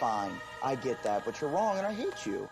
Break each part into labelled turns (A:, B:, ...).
A: fine. I get that, but you're wrong and I hate you.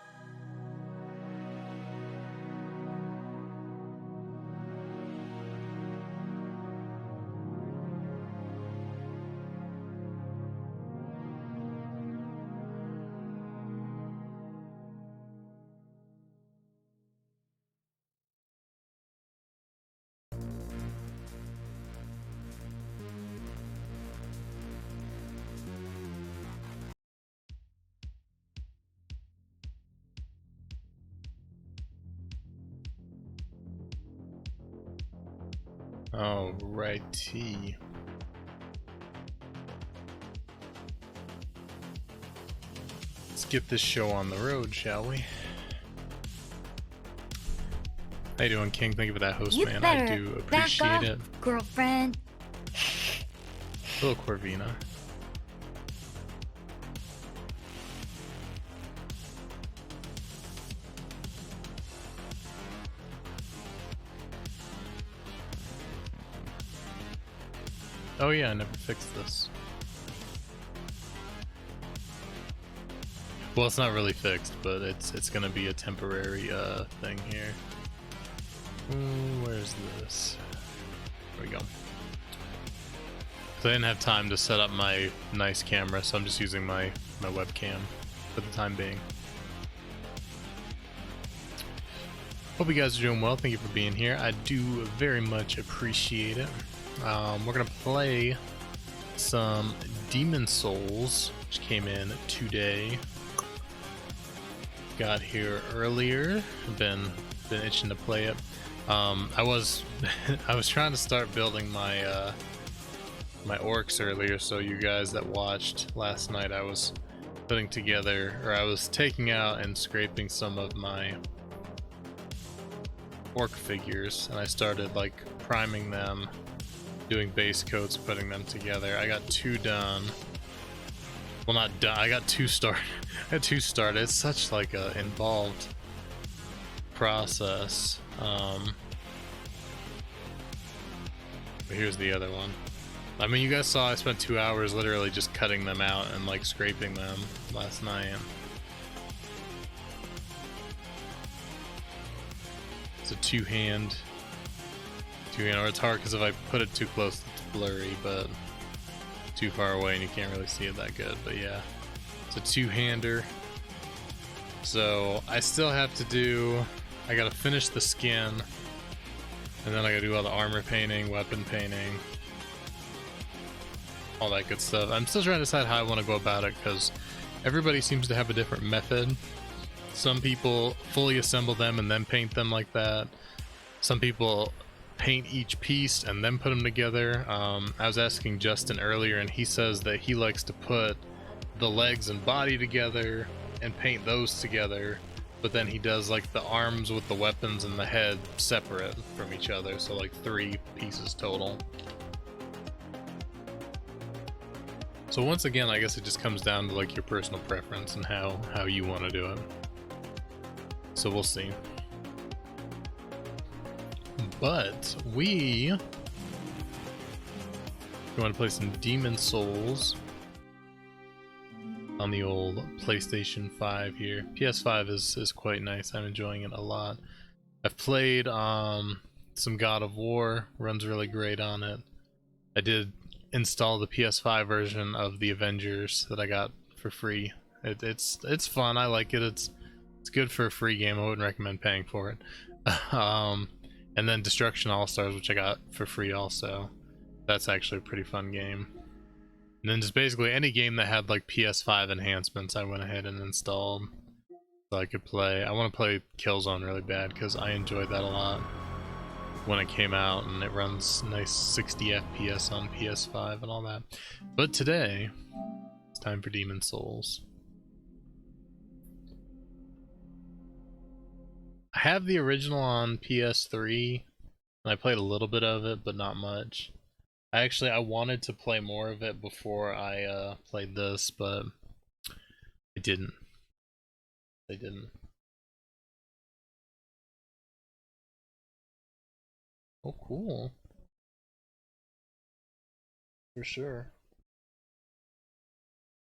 B: Alrighty. Let's get this show on the road, shall we? How you doing, King? Thank you for that host, man. I do appreciate it.
C: Girlfriend.
B: Hello, Corvina. Oh yeah, I never fixed this. Well, it's not really fixed, but it's gonna be a temporary thing here. Where's this? There we go. So I didn't have time to set up my nice camera, so I'm just using my webcam for the time being. Hope you guys are doing well. Thank you for being here. I do very much appreciate it. We're gonna play some Demon Souls, which came in today. Got here earlier. Been itching to play it. I was trying to start building my my orcs earlier, so you guys that watched last night, I was putting together, or I was taking out and scraping some of my orc figures, and I started like priming them, doing base coats, putting them together. I got 2 done. Well, not done. I got 2 started. I had 2 started. It's such like a involved process. But here's the other one. I mean, you guys saw I spent 2 hours literally just cutting them out and like scraping them last night. It's a two-hand, or it's hard because if I put it too close, it's blurry, but too far away and you can't really see it that good. But yeah, it's a 2-hander. So I still have to do, I gotta finish the skin, and then I gotta do all the armor painting, weapon painting, all that good stuff. I'm still trying to decide how I want to go about it because everybody seems to have a different method. Some people fully assemble them and then paint them like that. Some people paint each piece and then put them together. I was asking Justin earlier, and he says that he likes to put the legs and body together and paint those together, but then he does like the arms with the weapons and the head separate from each other, so like 3 pieces total. So once again, I guess it just comes down to like your personal preference and how you want to do it. So we'll see. But we want to play some Demon Souls on the old PlayStation 5 here. PS5 is quite nice. I'm enjoying it a lot. I've played some God of War, runs really great on it. I did install the PS5 version of the Avengers that I got for free. It's fun. I like it. It's good for a free game. I wouldn't recommend paying for it. And then Destruction All-Stars, which I got for free also. That's actually a pretty fun game. And then just basically any game that had like PS5 enhancements, I went ahead and installed so I could play. I want to play Killzone really bad because I enjoyed that a lot when it came out, and it runs nice 60 FPS on PS5 and all that. But today, it's time for Demon Souls. I have the original on PS3, and I played a little bit of it, but not much. I wanted to play more of it before I played this, but I didn't. I didn't. Oh, cool. For sure.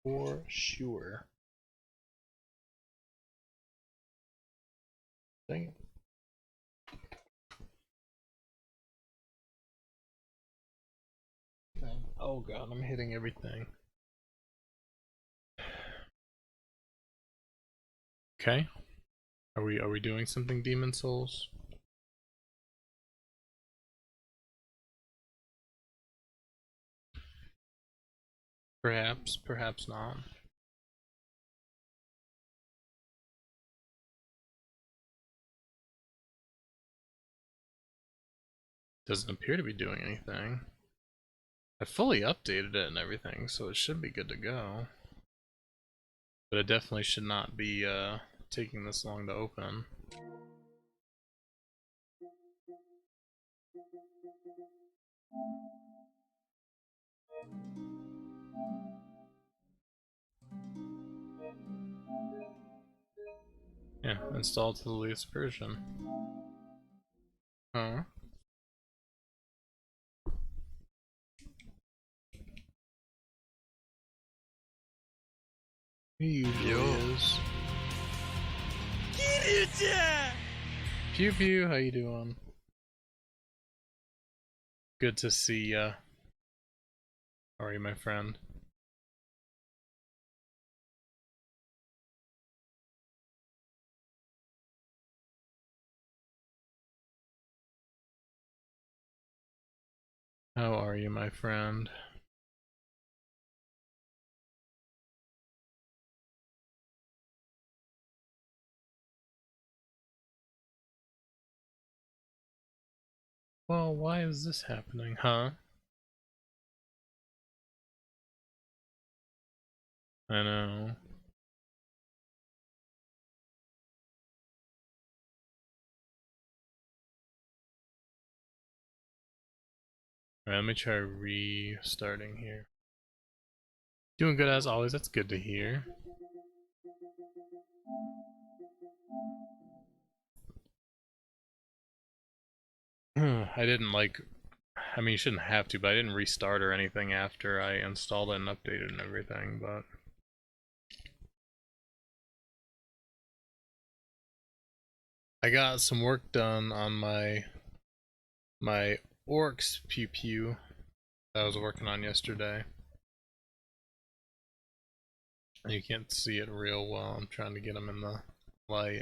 B: For sure. Dang it. Oh god, I'm hitting everything. Okay. Are we doing something, Demon Souls? Perhaps, perhaps not. Doesn't appear to be doing anything. I fully updated it and everything, so it should be good to go. But it definitely should not be taking this long to open. Yeah, install to the latest version. Huh? He usually is. Pew pew, how you doing? Good to see ya. How are you, my friend? How are you, my friend? Well, why is this happening, huh? I know. Alright, let me try restarting here. Doing good as always, that's good to hear. I didn't I mean, you shouldn't have to, but I didn't restart or anything after I installed it and updated and everything, but... I got some work done on my orcs pew pew that I was working on yesterday. You can't see it real well, I'm trying to get them in the light.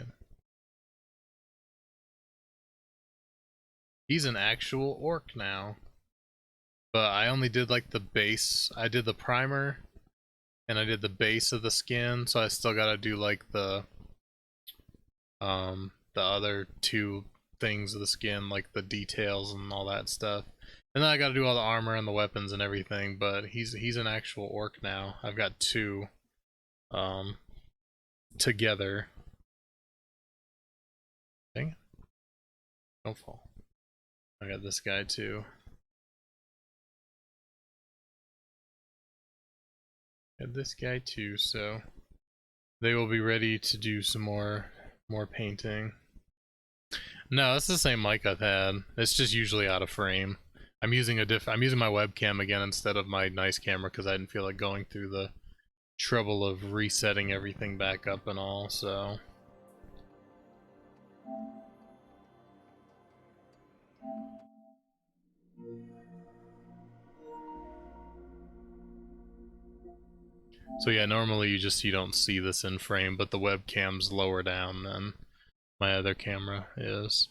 B: He's an actual orc now. But I only did like the base. I did the primer and I did the base of the skin, so I still gotta do like the other two things of the skin, like the details and all that stuff. And then I gotta do all the armor and the weapons and everything, but he's an actual orc now. I've got two together. Dang it. Don't fall. I got this guy too. Got this guy too, so they will be ready to do some more painting. No, it's the same mic I've had. It's just usually out of frame. I'm using my webcam again instead of my nice camera because I didn't feel like going through the trouble of resetting everything back up and all, so... So yeah, normally you don't see this in frame, but the webcam's lower down than my other camera is.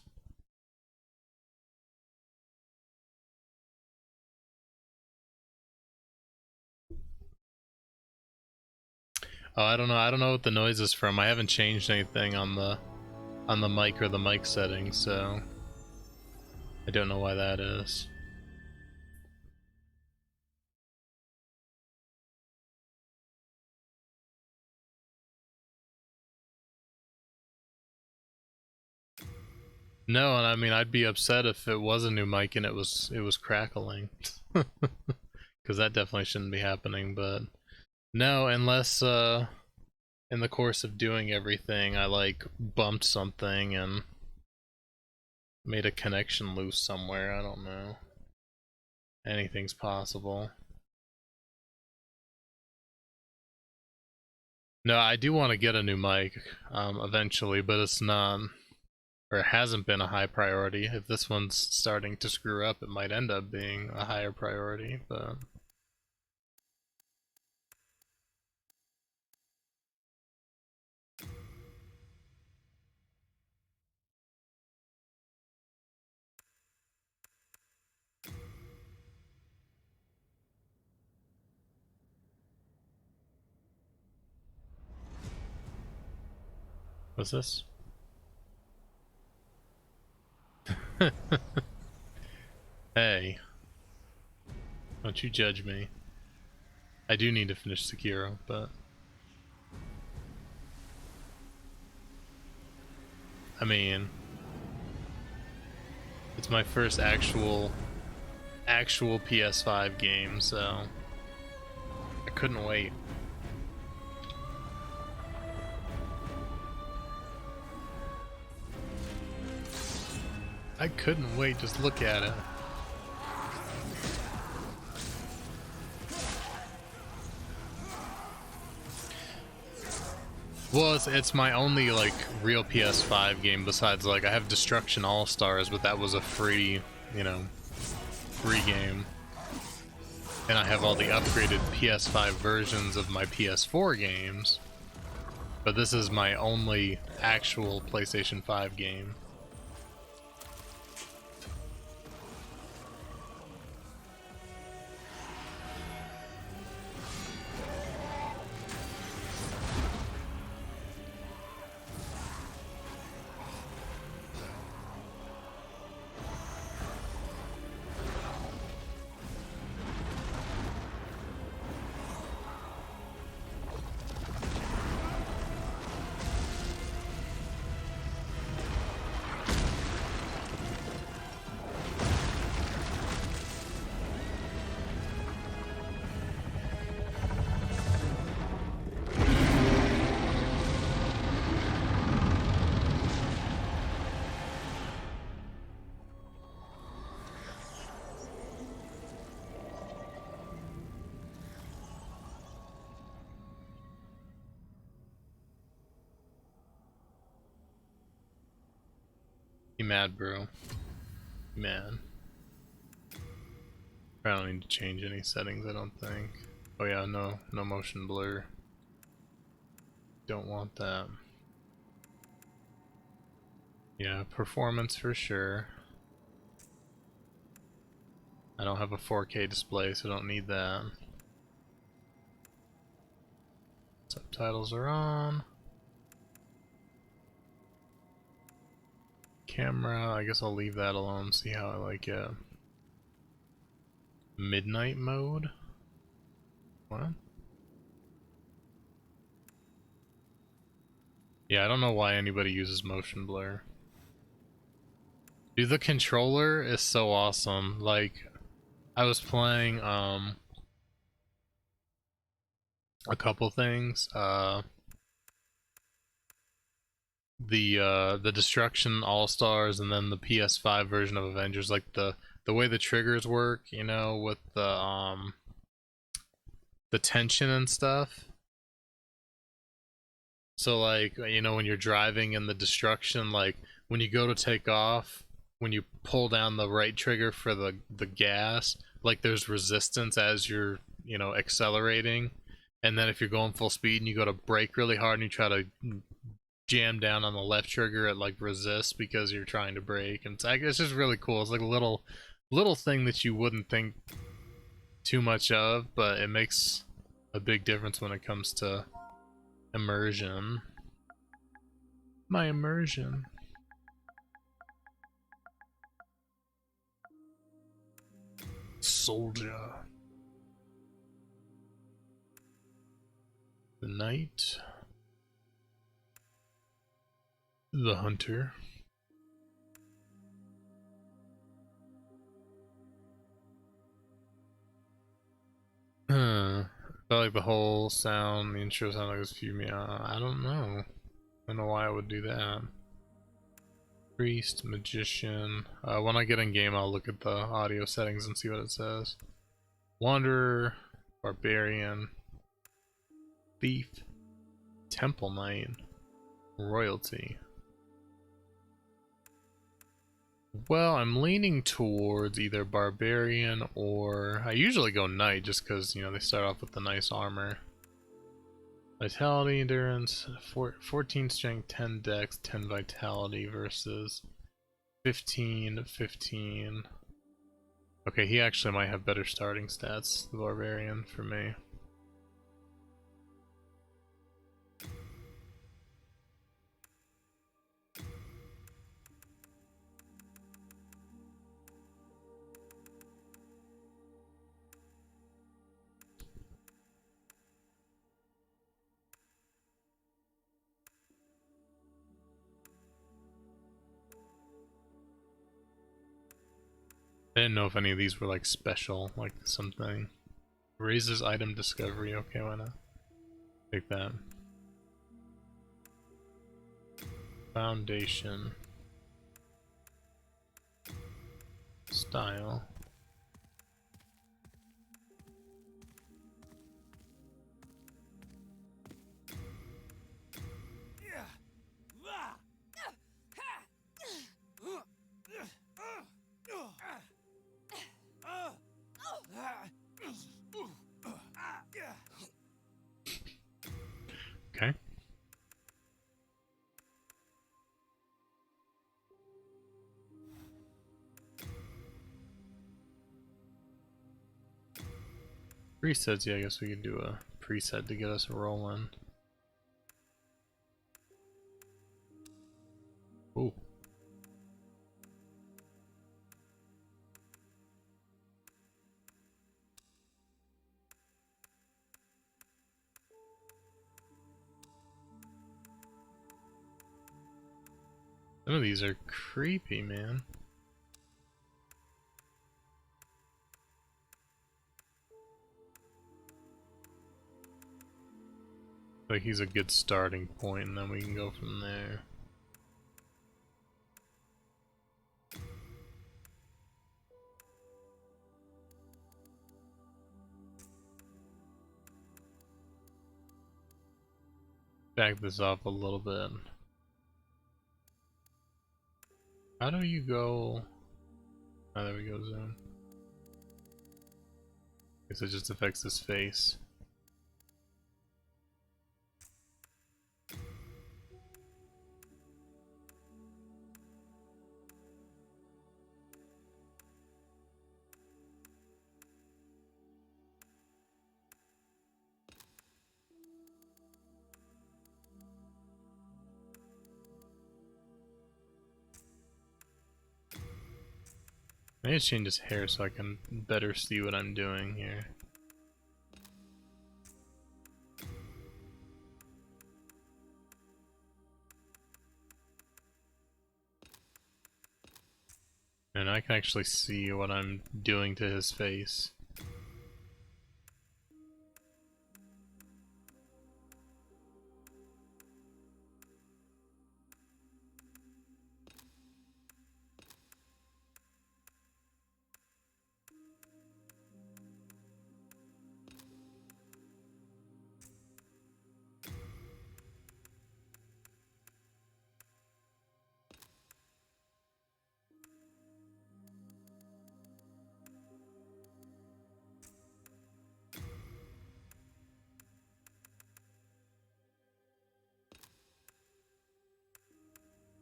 B: Oh, I don't know what the noise is from. I haven't changed anything on the mic or the mic settings, so I don't know why that is. No, and I mean I'd be upset if it was a new mic and it was crackling. Cuz that definitely shouldn't be happening, but no, unless in the course of doing everything I like bumped something and made a connection loose somewhere, I don't know. Anything's possible. No, I do want to get a new mic eventually, but it's not or it hasn't been a high priority. If this one's starting to screw up, it might end up being a higher priority, but... What's this? Hey. Don't you judge me. I do need to finish Sekiro, but... I mean... It's my first actual PS5 game, so... I couldn't wait. I couldn't wait, just look at it. Well, it's my only, like, real PS5 game besides, like, I have Destruction All-Stars, but that was a free, you know, free game. And I have all the upgraded PS5 versions of my PS4 games. But this is my only actual PlayStation 5 game. You mad, bro? You mad? I don't need to change any settings, I don't think. Oh yeah, no motion blur. Don't want that. Yeah, performance for sure. I don't have a 4K display, so I don't need that. Subtitles are on. Camera, I guess I'll leave that alone, see how I like it. Midnight mode? What? Yeah, I don't know why anybody uses motion blur. Dude, the controller is so awesome. Like, I was playing a couple things. The Destruction All-Stars and then the PS5 version of Avengers, like the way the triggers work, you know, with the tension and stuff. So like, you know, when you're driving in the Destruction, like when you go to take off, when you pull down the right trigger for the gas, like there's resistance as you're, you know, accelerating. And then if you're going full speed and you go to brake really hard and you try to jam down on the left trigger, it like resists because you're trying to brake. And it's just really cool. It's like a little thing that you wouldn't think too much of, but it makes a big difference when it comes to immersion. My immersion. Soldier. The knight. The hunter. I felt like the whole sound, the intro sounded like it was fuming. I don't know. I don't know why I would do that. Priest, magician. When I get in game, I'll look at the audio settings and see what it says. Wanderer, barbarian, thief, temple knight, royalty. Well, I'm leaning towards either Barbarian or... I usually go Knight just because, you know, they start off with the nice armor. Vitality, Endurance, 14 Strength, 10 Dex, 10 Vitality versus 15, 15. Okay, he actually might have better starting stats, the Barbarian, for me. I didn't know if any of these were like special, like something. Raises item discovery, okay, why not? Take that. Foundation. Style. Okay. Presets, yeah, I guess we could do a preset to get us rolling. Ooh. Some of these are creepy, man. Like he's a good starting point, and then we can go from there. Back this up a little bit. How do you go? Oh, there we go, zoom. Guess it just affects his face. I need to change his hair so I can better see what I'm doing here. And I can actually see what I'm doing to his face.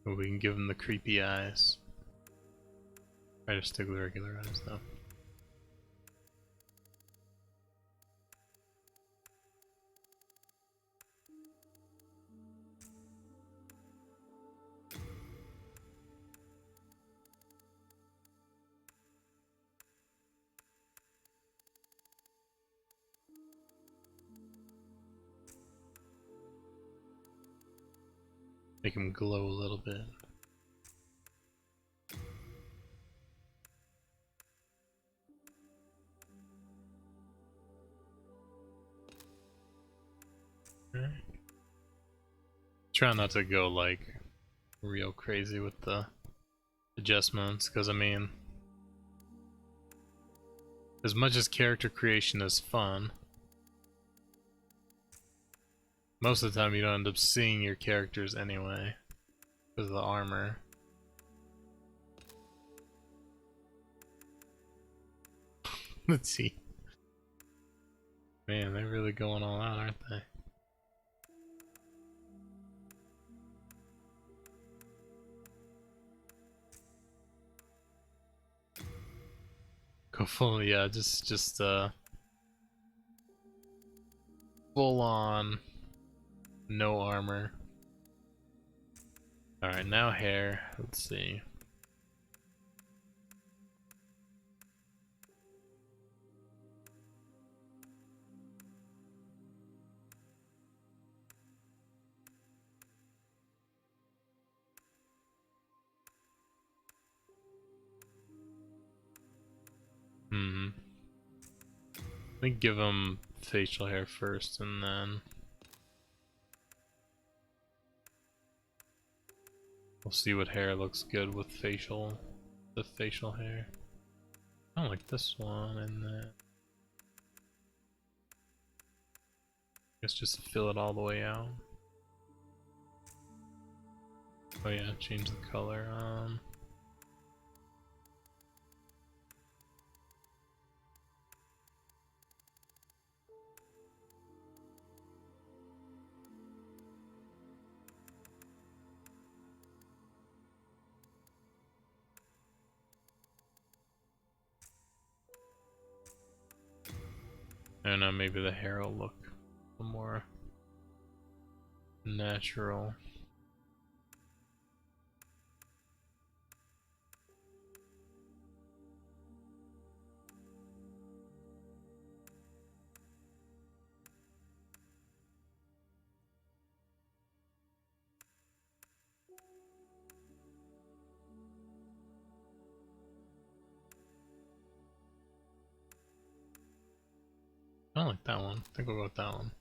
B: But we can give him the creepy eyes. Try to stick with regular eyes though. Make him glow a little bit. Alright. Try not to go like real crazy with the adjustments, because I mean, as much as character creation is fun, most of the time you don't end up seeing your characters anyway because of the armor. Let's see. Man, they're really going all out, aren't they? Go full, yeah, just full on, no armor. All right, now hair. Let's see. Let me give him facial hair first, and then we'll see what hair looks good with the facial hair. I don't like this one, and then let's just fill it all the way out. Oh yeah, change the color. I don't know, maybe the hair will look a little more natural. I don't like that one. I think we'll go with that one.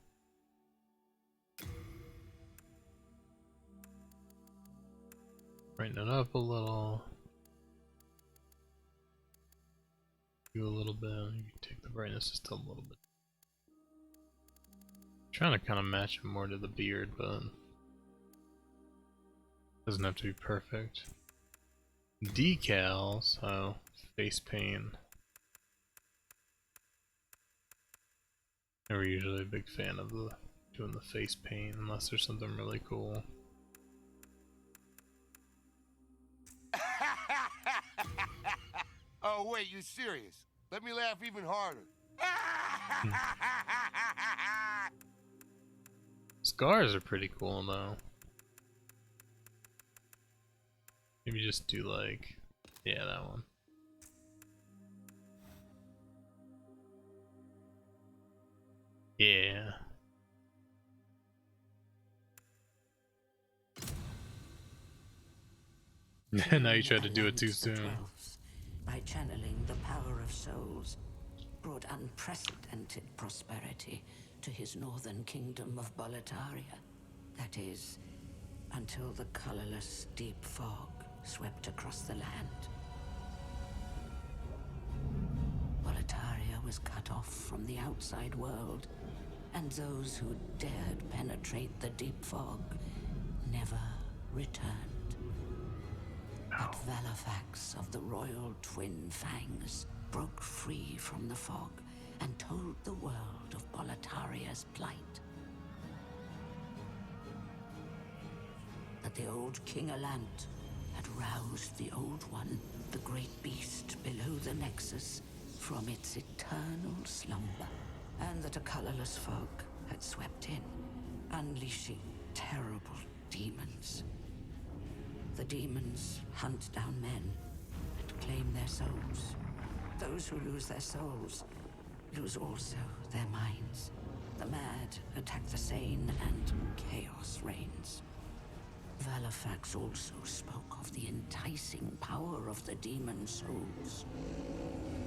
B: Brighten it up a little. Do a little bit. You can take the brightness just a little bit. Trying to kind of match it more to the beard, but doesn't have to be perfect. Decals. Oh, face paint. Never usually a big fan of doing the face paint unless there's something really cool.
C: Oh wait, you serious? Let me laugh even harder.
B: Scars are pretty cool though. Maybe just do like, yeah, that one. Yeah. Now you tried to do it too soon.
D: By channeling the power of souls, brought unprecedented prosperity to his northern kingdom of Boletaria. That is, until the colorless deep fog swept across the land. Boletaria was cut off from the outside world, and those who dared penetrate the deep fog never returned. But Valifax of the royal twin fangs broke free from the fog and told the world of Boletaria's plight. That the old King Alant had roused the Old One, the great beast below the Nexus, from its eternal slumber, and that a colorless fog had swept in, unleashing terrible demons. The demons hunt down men and claim their souls. Those who lose their souls lose also their minds. The mad attack the sane, and chaos reigns. Valifax also spoke of the enticing power of the demon souls.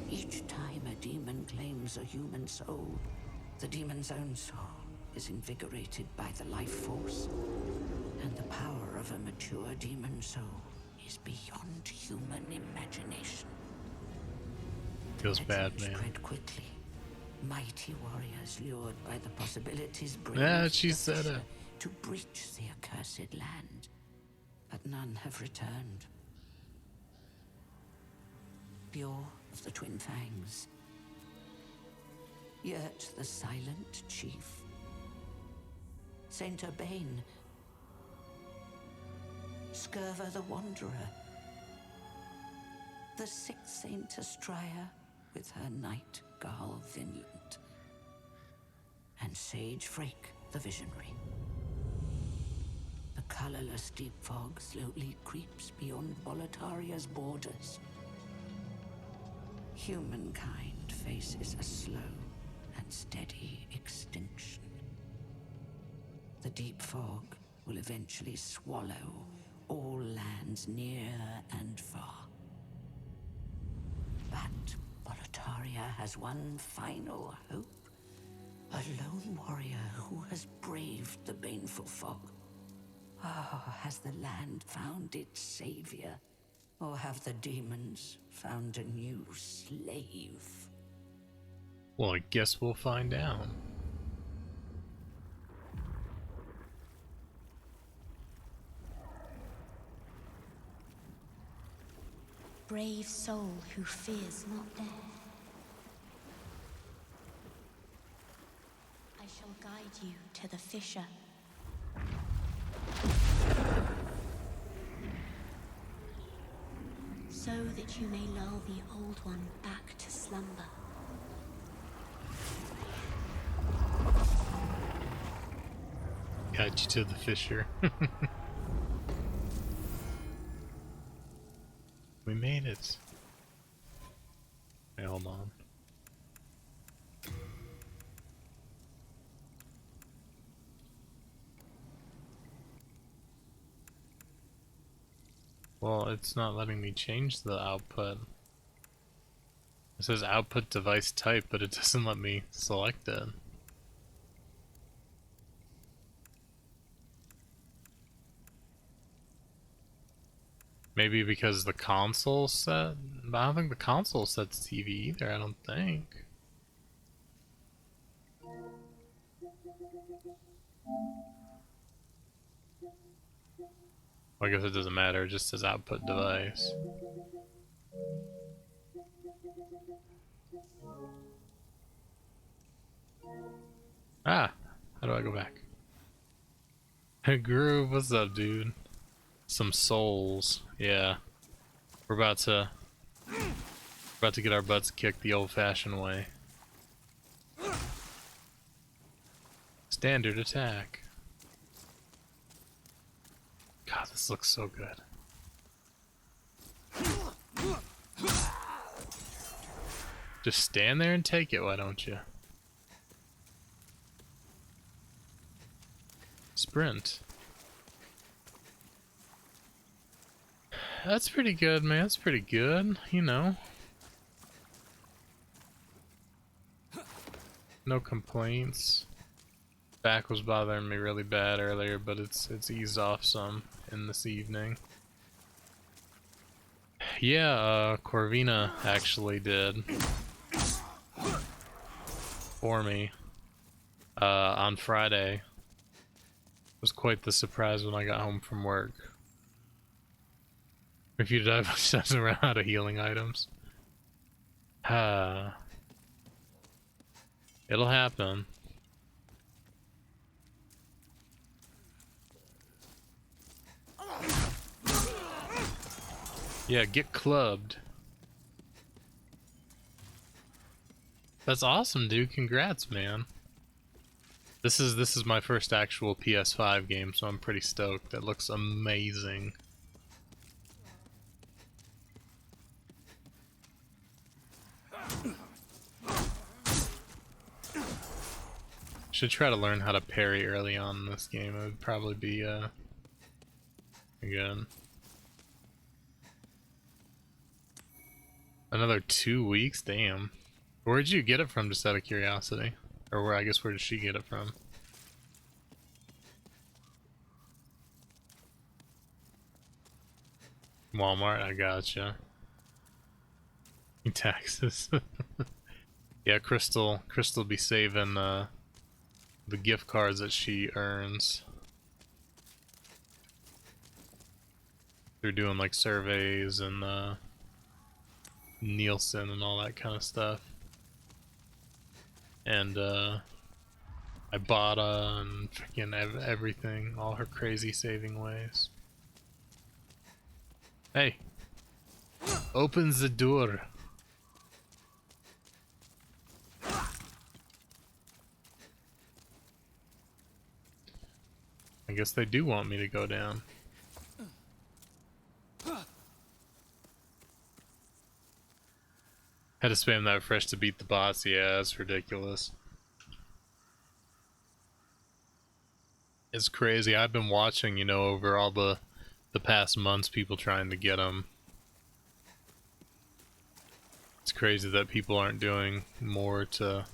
D: Each time a demon claims a human soul, the demon's own soul is invigorated by the life force, and the power of a mature demon soul is beyond human imagination.
B: Feels bad, man.
D: Spread quickly. Mighty warriors lured by the possibilities
B: Yeah, she said it.
D: To breach the accursed land, but none have returned. Pure of the Twin Fangs, Yet the silent chief, Saint Urbane, Scurva the Wanderer, the sixth Saint Astraea with her knight Garl Vinland, and Sage Frake the Visionary. The colorless deep fog slowly creeps beyond Boletaria's borders. Humankind faces a slow and steady extinction. The deep fog will eventually swallow all lands near and far. But Boletaria has one final hope. A lone warrior who has braved the baneful fog. Ah, has the land found its savior? Or have the demons found a new slave?
B: Well, I guess we'll find out.
E: Brave soul who fears not death. I shall guide you to the fissure. So that you may lull the old one back to slumber.
B: Guide you to the fissure. We made it. Hey, hold on. Well, it's not letting me change the output. It says output device type, but it doesn't let me select it. Maybe because the console set? But I don't think the console sets TV either, I don't think. Well, I guess it doesn't matter, it just says output device. Ah! How do I go back? Hey Groove, what's up, dude? Some souls, yeah. We're about to get our butts kicked the old-fashioned way. Standard attack. God, this looks so good. Just stand there and take it, why don't you? Sprint. That's pretty good, man. That's pretty good, you know. No complaints. Back was bothering me really bad earlier, but it's eased off some in this evening. Yeah, Corvina actually did for me on Friday. It was quite the surprise when I got home from work. If you die, doesn't run out of healing items. It'll happen. Yeah, get clubbed. That's awesome, dude. Congrats, man. This is my first actual PS5 game, so I'm pretty stoked. That looks amazing. Should try to learn how to parry early on in this game. It would probably be good. Another 2 weeks? Damn. Where'd you get it from, just out of curiosity? Or where, I guess, where did she get it from? Walmart, I gotcha. Taxes. Yeah, Crystal be saving the gift cards that she earns. They're doing like surveys and Nielsen and all that kind of stuff. and Ibotta and freaking everything, all her crazy saving ways. Hey, opens the door. I guess they do want me to go down. Had to spam that refresh to beat the boss. Yeah, that's ridiculous. It's crazy. I've been watching, you know, over all the past months, people trying to get them. It's crazy that people aren't doing more to...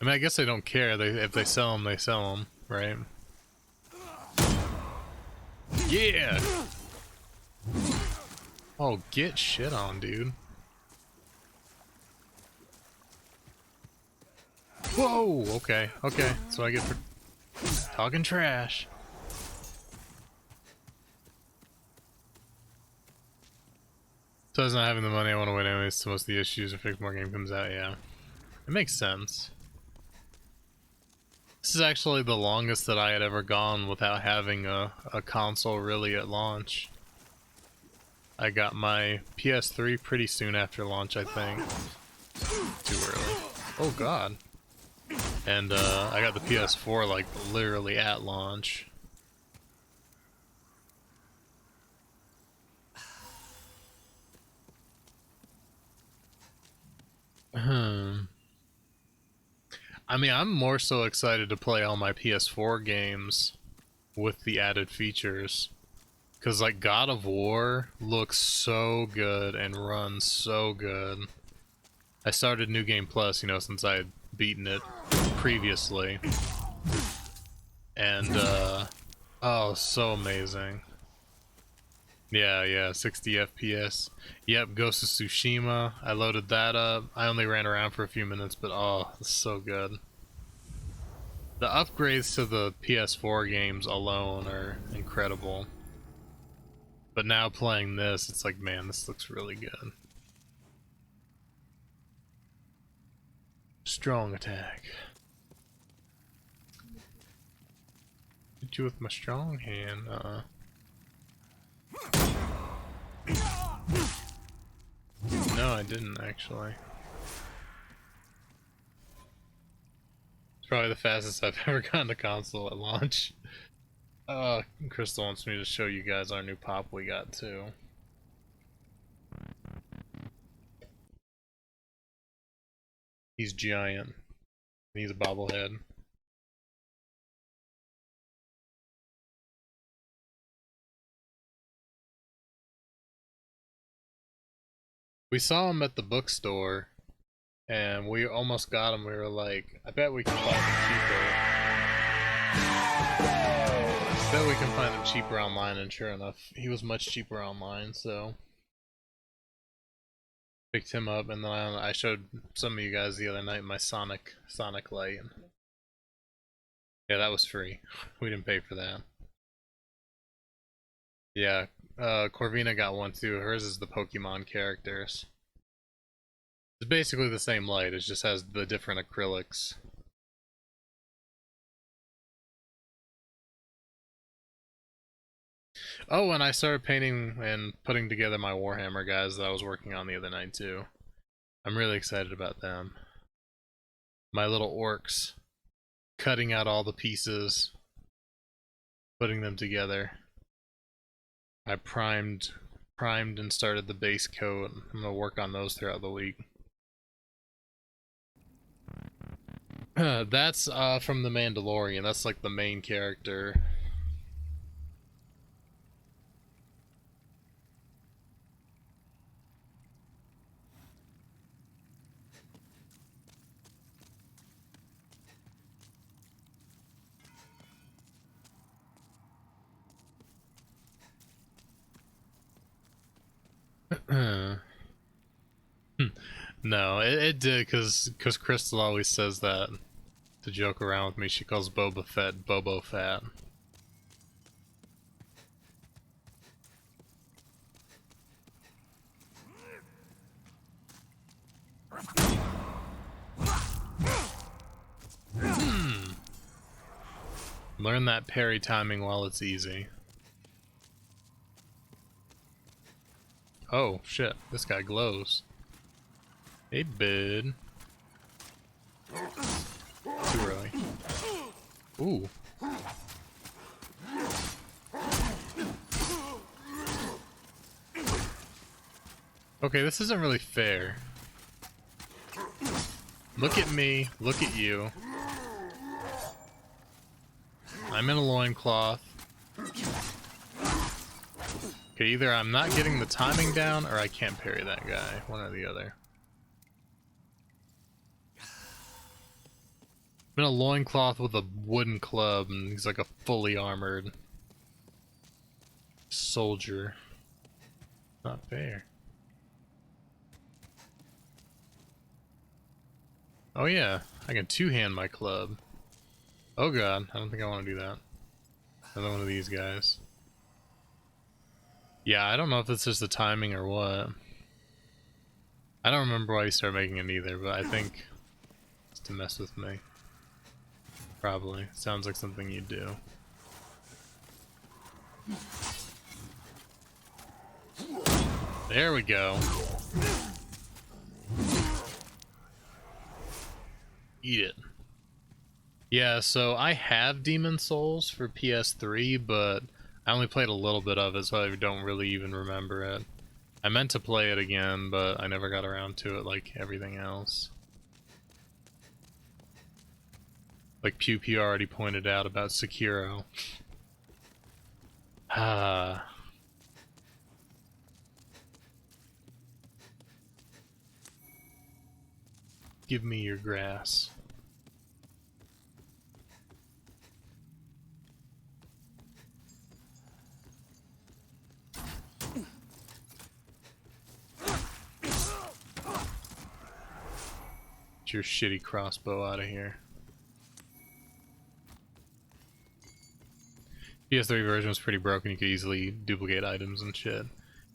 B: I mean, I guess they don't care. If they sell them, they sell them, right? Yeah! Oh, get shit on, dude. Whoa! Okay, okay. So I get for talking trash. So I was not having the money, I want to wait anyways to most of the issues if Fix More game comes out, yeah. It makes sense. This is actually the longest that I had ever gone without having a console really at launch. I got my PS3 pretty soon after launch, I think. Too early. Oh god. And I got the PS4 like literally at launch. I mean, I'm more so excited to play all my PS4 games with the added features. Because, like, God of War looks so good and runs so good. I started New Game Plus, you know, since I had beaten it previously. And, oh, so amazing. Yeah, 60 FPS. Yep, Ghost of Tsushima. I loaded that up. I only ran around for a few minutes, but oh, it's so good. The upgrades to the PS4 games alone are incredible. But now playing this, it's like, man, this looks really good. Strong attack. Hit you with my strong hand, No, I didn't actually. It's probably the fastest I've ever gotten a console at launch. Crystal wants me to show you guys our new pop we got too. He's giant. He's a bobblehead. We saw him at the bookstore, and we almost got him. We were like, I bet we can find him cheaper. I bet we can find him cheaper online, and sure enough, he was much cheaper online, so... Picked him up, and then I showed some of you guys the other night my Sonic light. Yeah, that was free. We didn't pay for that. Yeah, Corvina got one too. Hers is the Pokemon characters. It's basically the same light, it just has the different acrylics. Oh, and I started painting and putting together my Warhammer guys that I was working on the other night too. I'm really excited about them. My little orcs. Cutting out all the pieces. Putting them together. I primed and started the base coat. I'm gonna work on those throughout the week. That's from The Mandalorian. That's like the main character. No, it did because Crystal always says that to joke around with me. She calls Boba Fett Bobo Fat. Learn that parry timing while it's easy. Oh, shit. This guy glows. Hey, bud. Too early. Ooh. Okay, this isn't really fair. Look at me, look at you. I'm in a loincloth. Okay, either I'm not getting the timing down or I can't parry that guy. One or the other. I'm in a loincloth with a wooden club and he's like a fully armored soldier. Not fair. Oh yeah, I can two-hand my club. Oh god, I don't think I want to do that. Another one of these guys. Yeah, I don't know if it's just the timing or what. I don't remember why you started making it either, but I think it's to mess with me. Probably. Sounds like something you'd do. There we go. Eat it. Yeah, so I have Demon Souls for PS3, but I only played a little bit of it, so I don't really even remember it. I meant to play it again, but I never got around to it like everything else. Like Pew Pew already pointed out about Sekiro. Ah. Give me your grass. Get your shitty crossbow out of here. PS3 version was pretty broken, you could easily duplicate items and shit.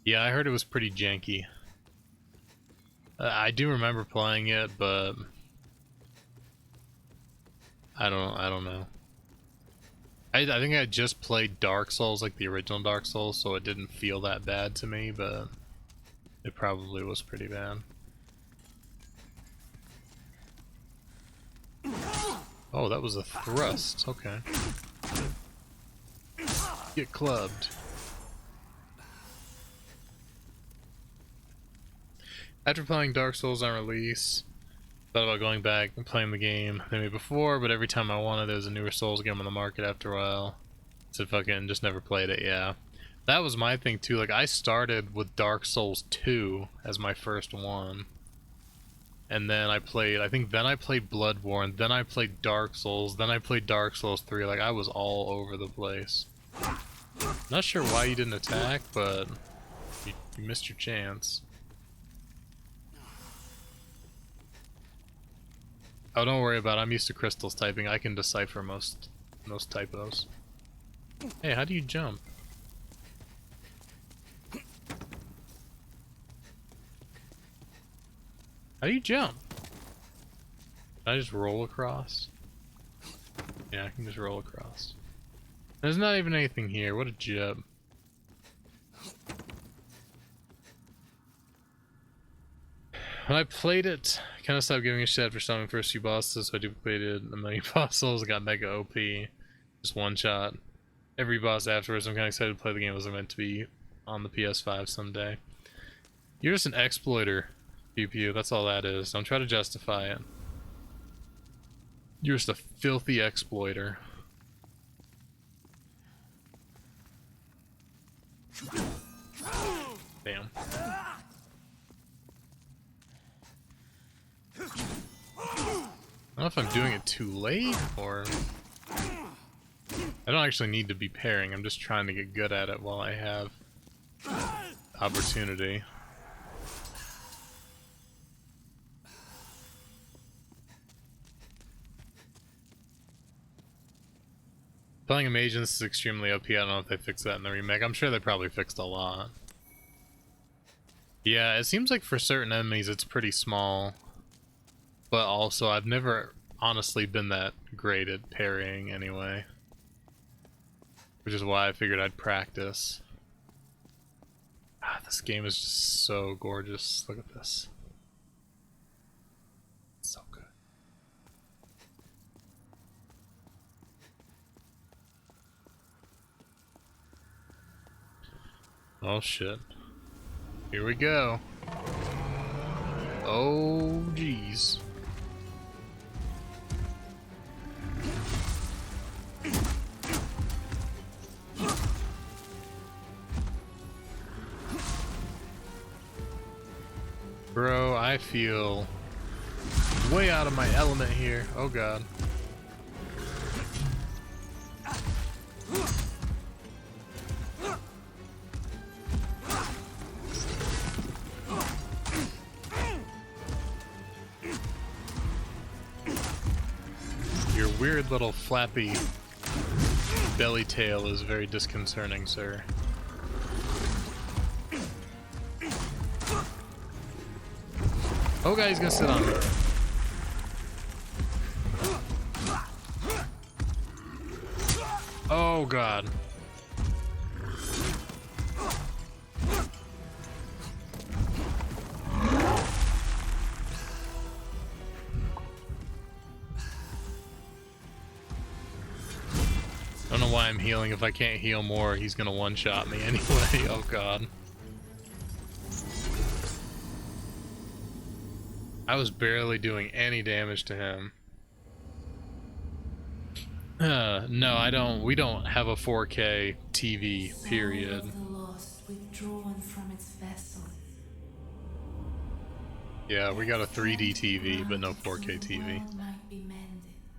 B: Yeah, I heard it was pretty janky. I do remember playing it, but I don't know. I think I just played Dark Souls, like the original Dark Souls, so it didn't feel that bad to me, but it probably was pretty bad. Oh, that was a thrust. Okay. Get clubbed. After playing Dark Souls on release, thought about going back and playing the game maybe before, but every time I wanted, there was a newer Souls game on the market after a while. So fucking just never played it, yeah. That was my thing too, like I started with Dark Souls 2 as my first one. And then I played, I think then I played Bloodborne, then I played Dark Souls, then I played Dark Souls 3, like I was all over the place. Not sure why you didn't attack, but you missed your chance. Oh, don't worry about it. I'm used to Crystal's typing. I can decipher most typos. Hey, how do you jump? How do you jump? Can I just roll across? Yeah, I can just roll across. There's not even anything here. What a jub. When I played it, I kind of stopped giving a shit for summoning first few bosses, so I duplicated a million bosses, got mega OP, just one shot. Every boss afterwards, I'm kind of excited to play the game as I meant to be on the PS5 someday. You're just an exploiter, Pew Pew, that's all that is. Don't try to justify it. You're just a filthy exploiter. Damn. I don't know if I'm doing it too late, or... I don't actually need to be pairing, I'm just trying to get good at it while I have opportunity. Playing a mage, this is extremely OP, I don't know if they fixed that in the remake. I'm sure they probably fixed a lot. Yeah, it seems like for certain enemies it's pretty small. But also, I've never honestly been that great at parrying anyway. which is why I figured I'd practice. Ah, this game is just so gorgeous. Look at this. It's so good. Oh shit. Here we go. Oh jeez. Bro, I feel way out of my element here. Oh god. Your weird little flappy belly tail is very disconcerting, sir. Oh god, he's gonna sit on me. Oh god. I don't know why I'm healing. If I can't heal more, he's gonna one-shot me anyway. Oh god. I was barely doing any damage to him. No, I don't. We don't have a 4K TV, period. Yeah, we got a 3D TV, but no 4K TV.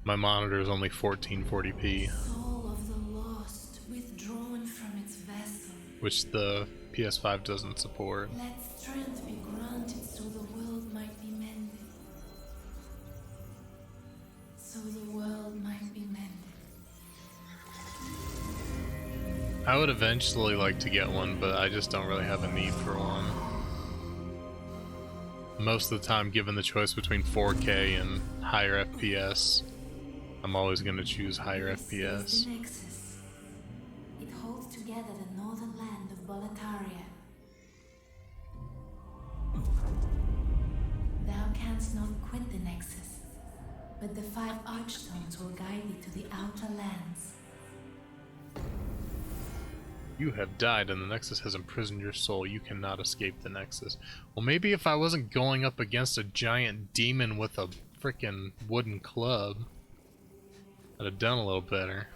B: My monitor is only 1440p, which the PS5 doesn't support.
E: Let strength be granted so the world might be mended. So the world might be mended.
B: I would eventually like to get one, but I just don't really have a need for one. Most of the time, given the choice between 4K and higher FPS, I'm always going to choose higher FPS.
E: The Nexus. It holds together the northern land of Boletaria. Thou canst not quit the Nexus, but the 5 archstones will guide thee to the outer lands.
B: You have died and the Nexus has imprisoned your soul. You cannot escape the Nexus. Well, maybe if I wasn't going up against a giant demon with a frickin' wooden club, I'd have done a little better.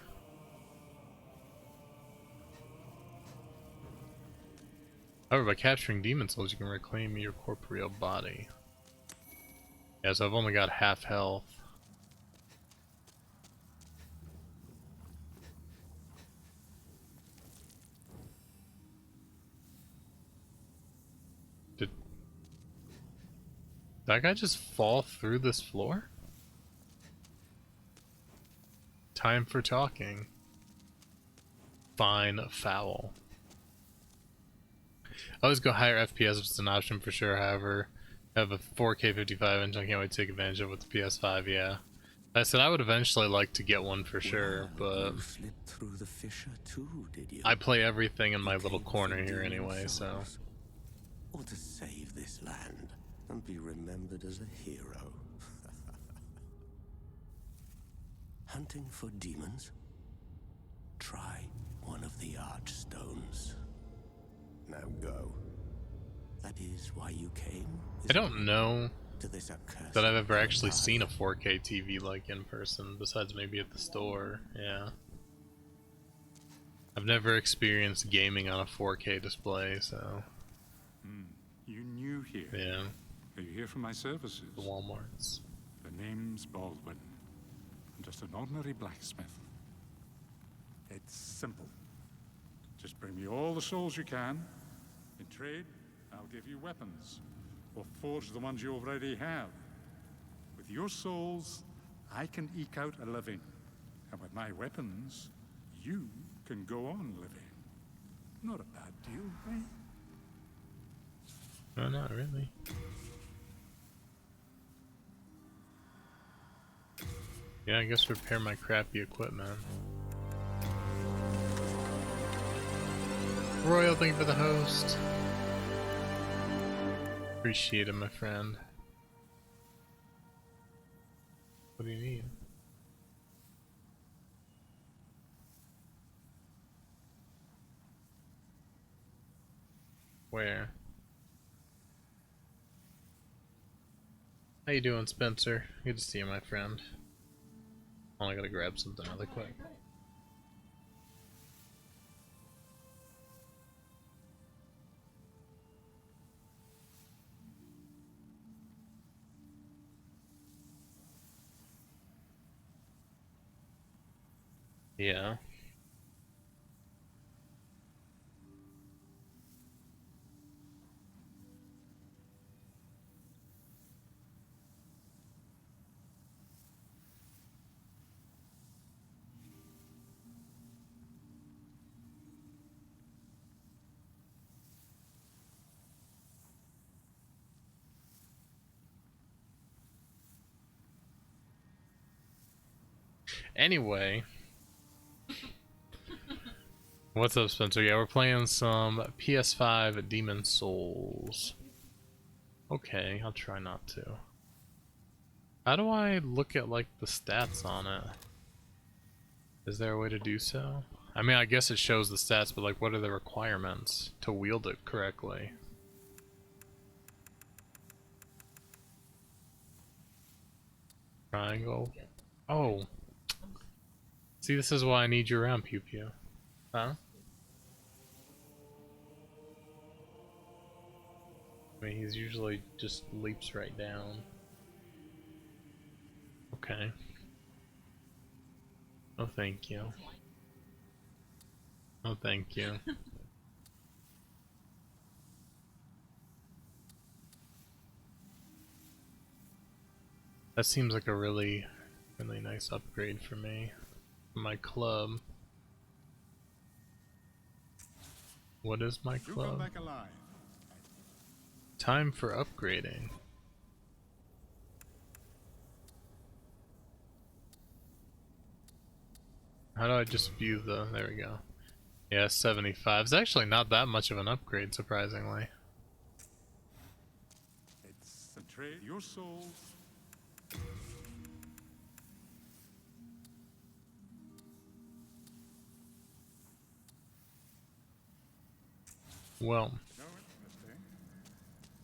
B: However, by capturing demon souls, you can reclaim your corporeal body. Yeah, so I've only got half health. Did that guy just fall through this floor? Time for talking. Fine, foul. I always go higher FPS if it's an option for sure, however. I have a 4K 55 inch, I can't wait to take advantage of it with the PS5, yeah. I said I would eventually like to get one for sure, but
F: You slipped through the fissure too, did you?
B: I play everything in my little corner here anyway, so.
F: Or to save this land and be remembered as a hero. Hunting for demons? Try one of the archstones. Now go. That is why you came?
B: I don't know
F: to this accursed
B: that I've ever actually
F: path.
B: seen a 4K TV like in person, besides maybe at the store, yeah. I've never experienced gaming on a 4K display, so.
G: You new here?
B: Yeah,
G: Are you here for my services?
B: the Walmarts.
G: The name's Baldwin. I'm just an ordinary blacksmith. It's simple. Just bring me all the souls you can. In trade, I'll give you weapons, or forge the ones you already have. With your souls, I can eke out a living. And with my weapons, you can go on living. Not a bad deal, eh?
B: No, not really. Yeah, I guess repair my crappy equipment. Royal, thank you for the host. Appreciate it, my friend. What do you need? Where? How you doing, Spencer? Good to see you, my friend. Oh, I gotta grab something really quick. Yeah. Anyway. What's up, Spencer? Yeah, we're playing some PS5 Demon Souls. Okay, I'll try not to. How do I look at, like, the stats on it? Is there a way to do so? I mean, I guess it shows the stats, but, like, what are the requirements to wield it correctly? Triangle? Oh. See, this is why I need you around, Pew Pew. Huh? I mean, he's usually just leaps right down. Okay. Oh, thank you. Oh, thank you. That seems like a really nice upgrade for me. For my club. What is my club? Time for upgrading. How do I just view the... There we go. Yeah, 75. It's actually not that much of an upgrade, surprisingly.
G: It's a trade. Your souls.
B: Well,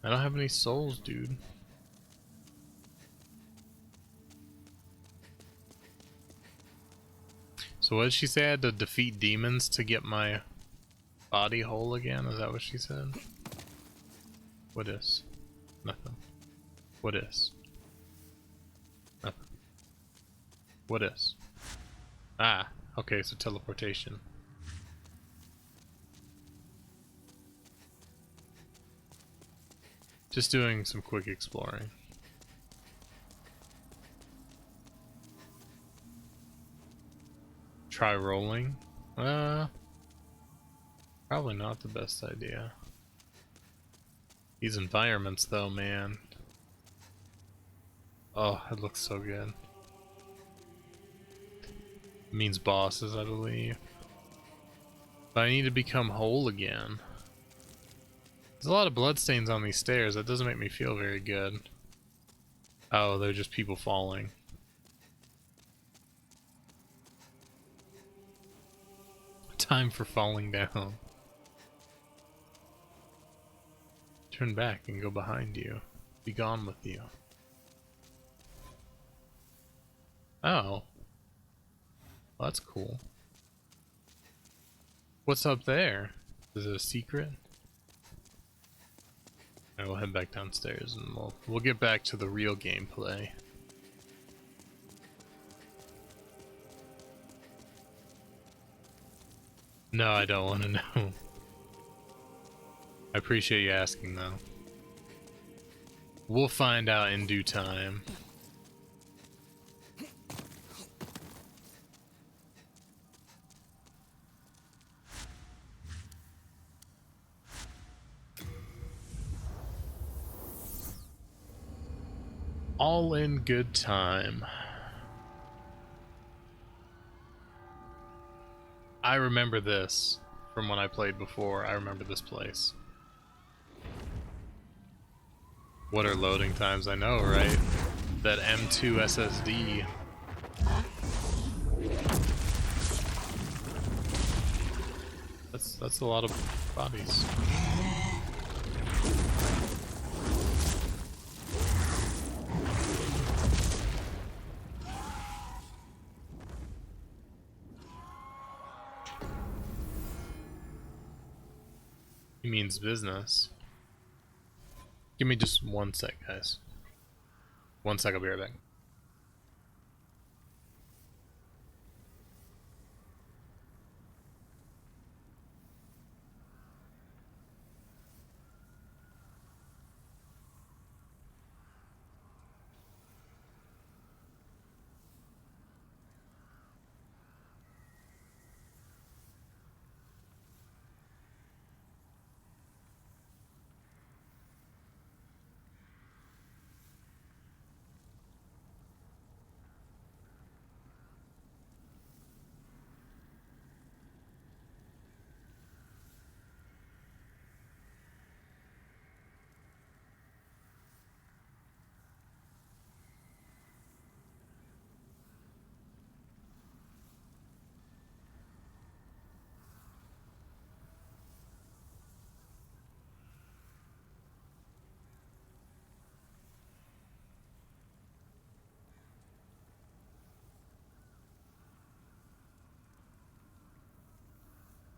B: I don't have any souls, dude. So what did she say? I had to defeat demons to get my body whole again? Is that what she said? What is? Nothing. What is? Nothing. What is? Ah, okay, so teleportation. Just doing some quick exploring. Try rolling? Probably not the best idea. These environments though, man. Oh, it looks so good. It means bosses, I believe. But I need to become whole again. There's a lot of bloodstains on these stairs. That doesn't make me feel very good. Oh, they're just people falling. Time for falling down. Turn back and go behind you. Be gone with you. Oh. Well, that's cool. What's up there? Is it a secret? Alright, we'll head back downstairs and we'll get back to the real gameplay. No, I don't want to know. I appreciate you asking though. We'll find out in due time. All in good time. I remember this from when I played before. I remember this place. What are loading times? I know, right? That M2 SSD. That's a lot of bodies. He means business. Give me just 1 sec, guys. 1 sec, I'll be right back.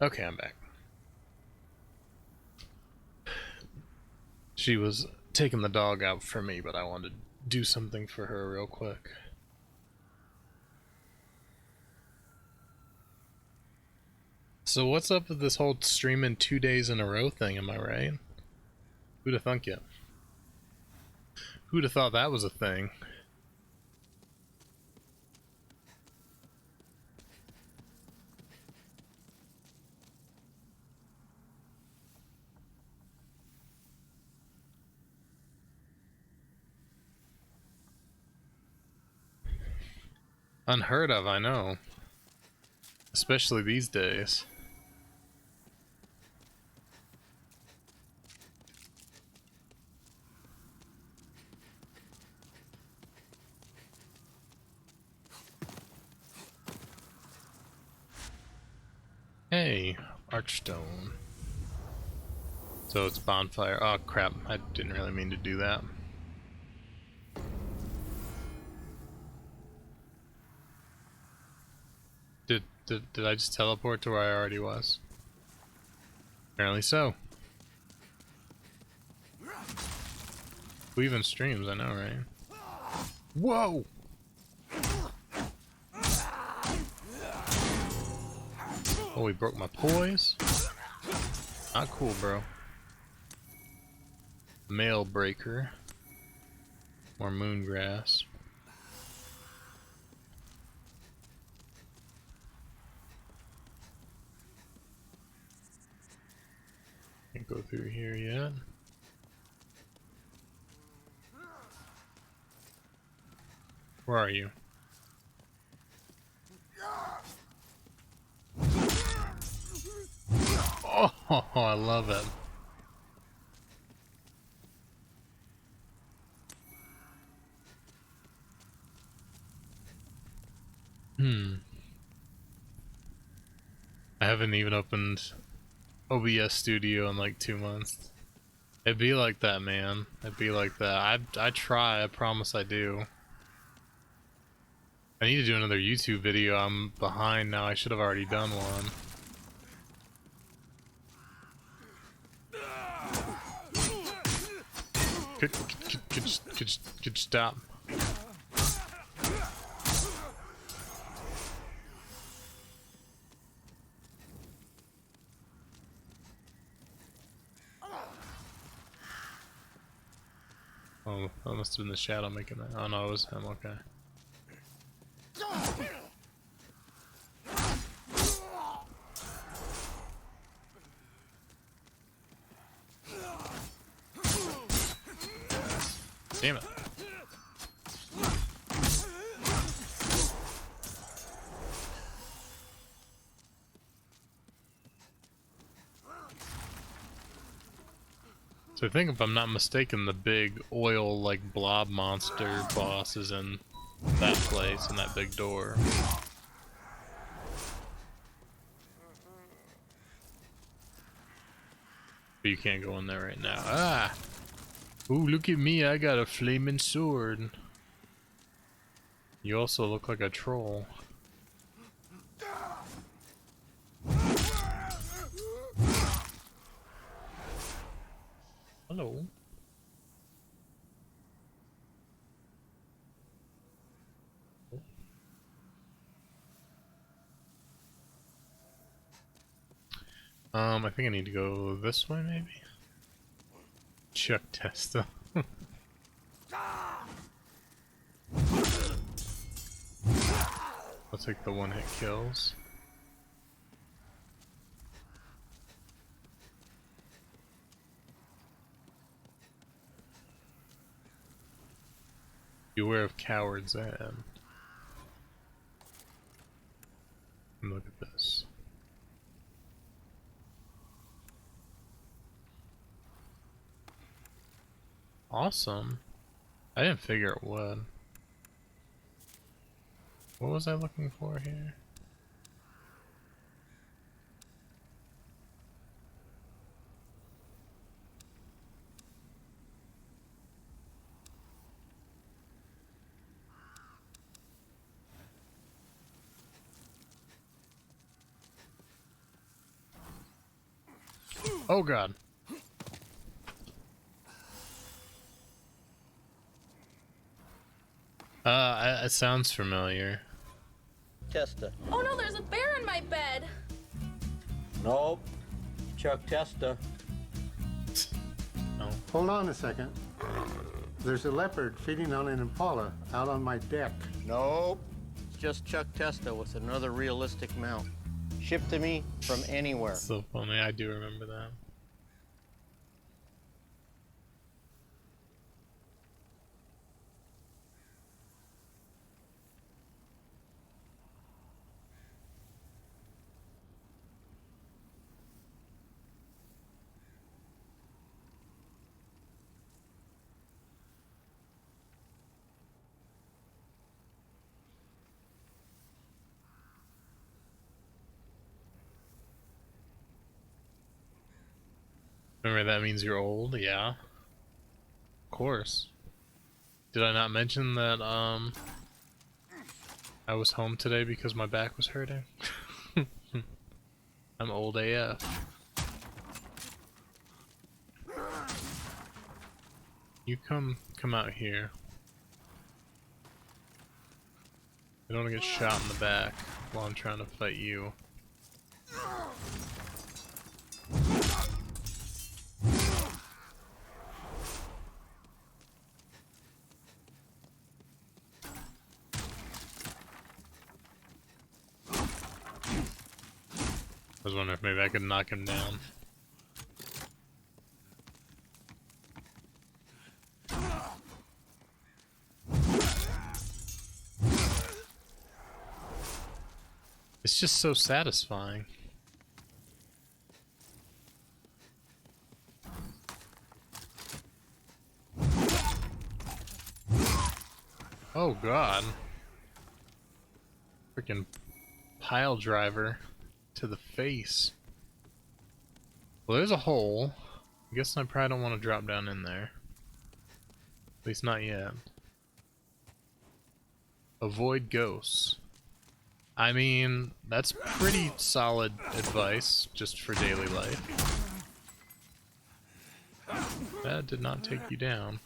B: Okay, I'm back. She was taking the dog out for me, but I wanted to do something for her real quick. So what's up with this whole streaming 2 days in a row thing, am I right? Who'd have thunk it? Who'd have thought that was a thing? Unheard of, I know. Especially these days. Hey, Archstone. So it's bonfire. Oh crap, I didn't really mean to do that. Did I just teleport to where I already was? Apparently so. Who even streams? I know, right? Whoa! Oh, he broke my poise? Not cool, bro. Mail breaker. More moongrass. Can't go through here yet. Where are you? Oh, I love it. I haven't even opened OBS Studio in like 2 months. It'd be like that, man. It'd be like that. I try, I promise I do. I need to do another YouTube video. I'm behind now. I should have already done one. Could stop. Oh, that must have been the shadow making that. Oh no, it was him, okay. Damn it. So I think if I'm not mistaken, the big oil like blob monster boss is in that place, in that big door. But you can't go in there right now. Ah! Ooh, look at me, I got a flaming sword. You also look like a troll. Hello. I think I need to go this way, maybe? Chuck Testa. I'll take the one-hit kills. Beware of cowards ahead. And look at this. Awesome. I didn't figure it would. What was I looking for here? Oh god. It sounds familiar.
H: Testa.
I: Oh no, there's a bear in my bed.
H: Nope. Chuck Testa.
B: No.
J: Hold on a second. There's a leopard feeding on an impala out on my deck.
H: Nope. It's just Chuck Testa with another realistic mount. Shipped to me from anywhere.
B: So funny, I do remember that. Remember that means you're old? Yeah. Of course. Did I not mention that I was home today because my back was hurting? I'm old AF. You come out here. I don't want to get shot in the back while I'm trying to fight you. I was wondering if maybe I could knock him down. It's just so satisfying. Oh god. Freaking pile driver to the face. Well, there's a hole. I guess I probably don't want to drop down in there. At least not yet. Avoid ghosts. I mean, that's pretty solid advice just for daily life. That did not take you down.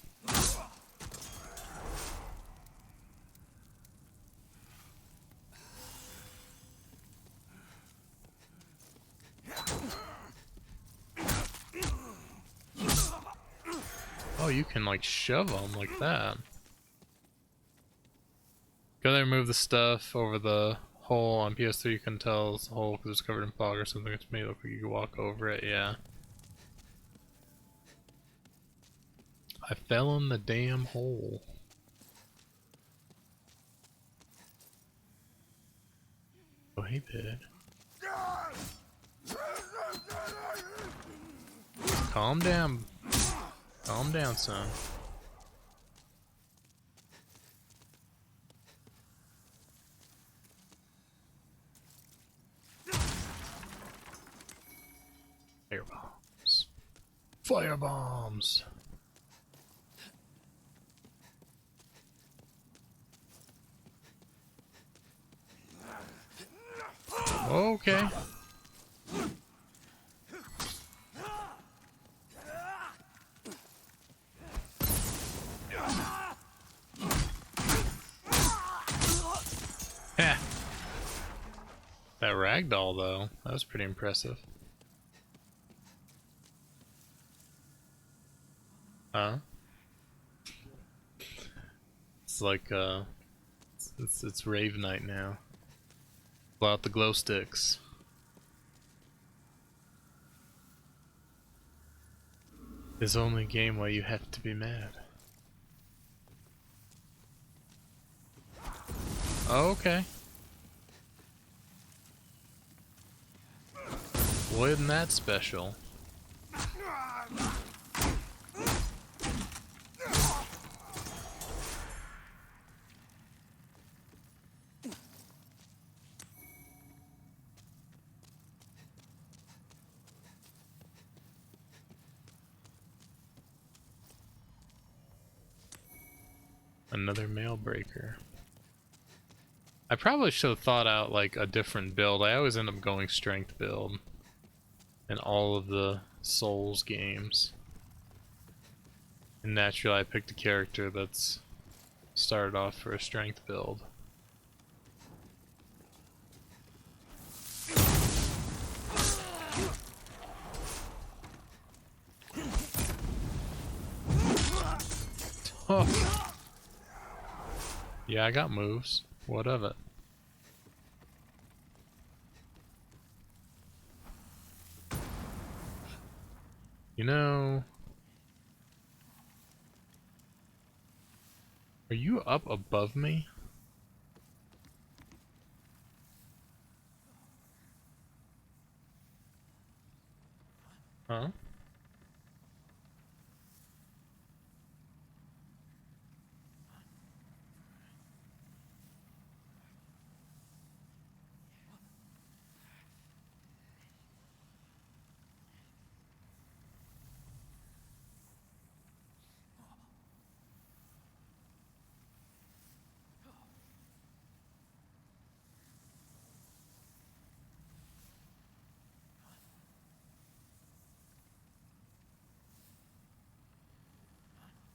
B: Oh, you can like shove them like that. Go there and move the stuff over the hole. On PS3 you can tell it's a hole because it's covered in fog or something. It's made it look like you can walk over it, yeah. I fell in the damn hole. Oh, hey, bud. Calm down. Calm down, son. Firebombs. Firebombs. Okay. Heh. That ragdoll, though, that was pretty impressive. Huh? It's like, it's rave night now. Pull out the glow sticks. There's only a game where you have to be mad. Okay. Wasn't that special? Another mail breaker. I probably should have thought out like a different build. I always end up going strength build in all of the Souls games. And naturally I picked a character that's started off for a strength build. Oh. Yeah, I got moves. What of it? You know... Are you up above me? Huh?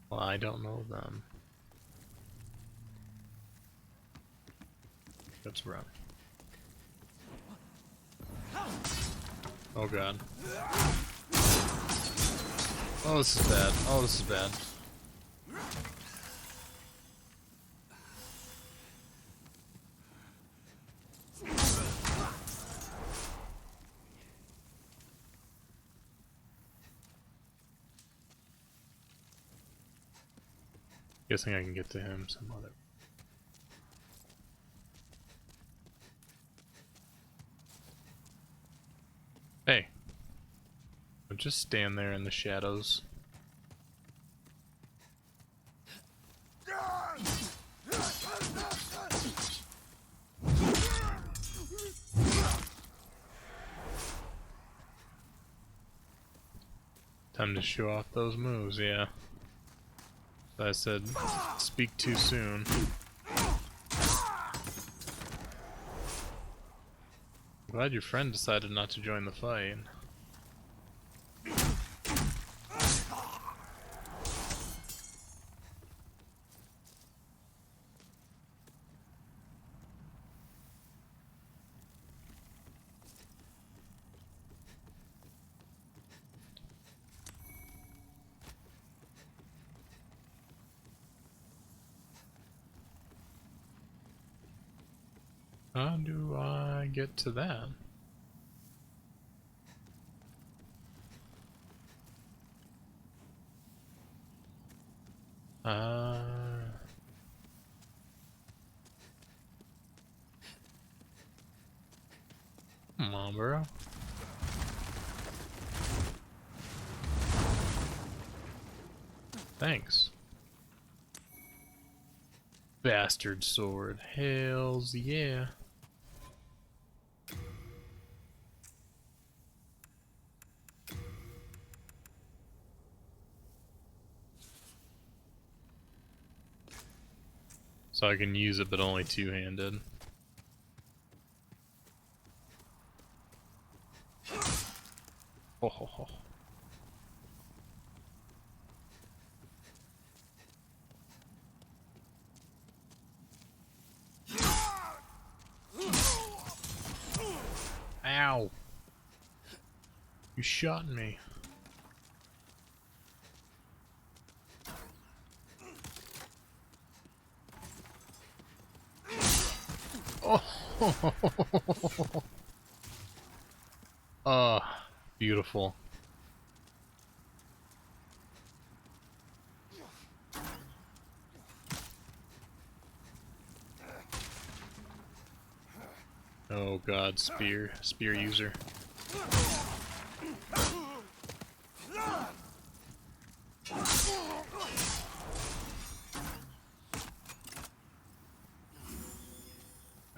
B: Well, I don't know them. Let's run. Oh god. Oh, this is bad. Oh, this is bad. Guessing I can get to him some other. Hey. I'll just stand there in the shadows. Time to show off those moves, yeah. I said, speak too soon. I'm glad your friend decided not to join the fight. How do I get to that? Come on, bro. Thanks. Bastard sword. Hells yeah. So I can use it, but only two-handed. Oh, ho, ho. Ow! You shot me. Oh! Ah, beautiful. Oh god, spear user.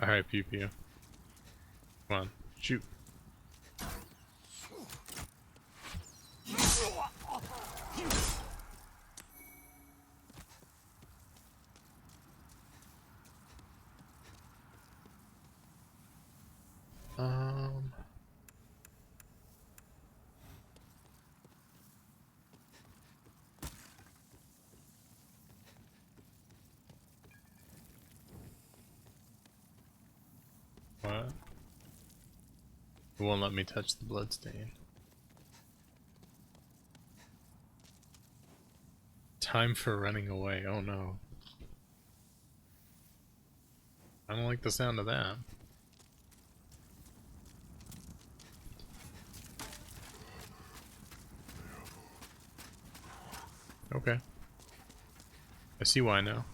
B: Alright, pew pew. Come on, shoot. What? It won't let me touch the bloodstain. Time for running away. Oh no. I don't like the sound of that. Okay. I see why now.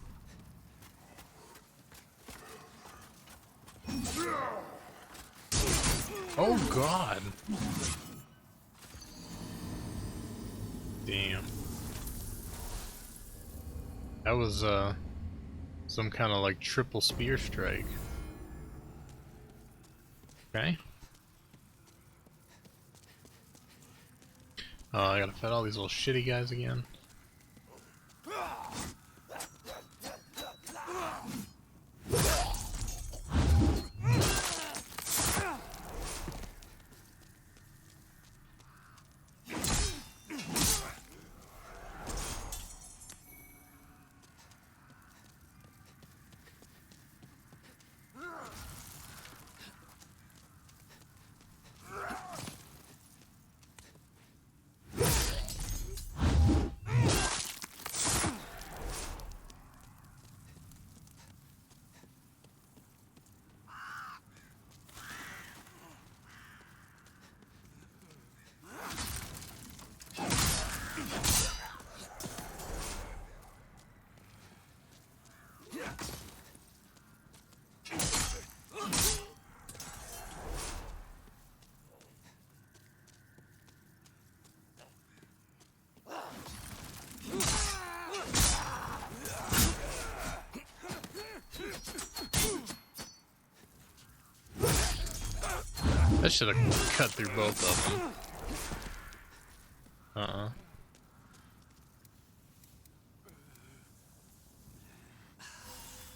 B: Oh god! Damn. That was some kind of like triple spear strike. Okay. I gotta fight all these little shitty guys again. That should have cut through both of them. I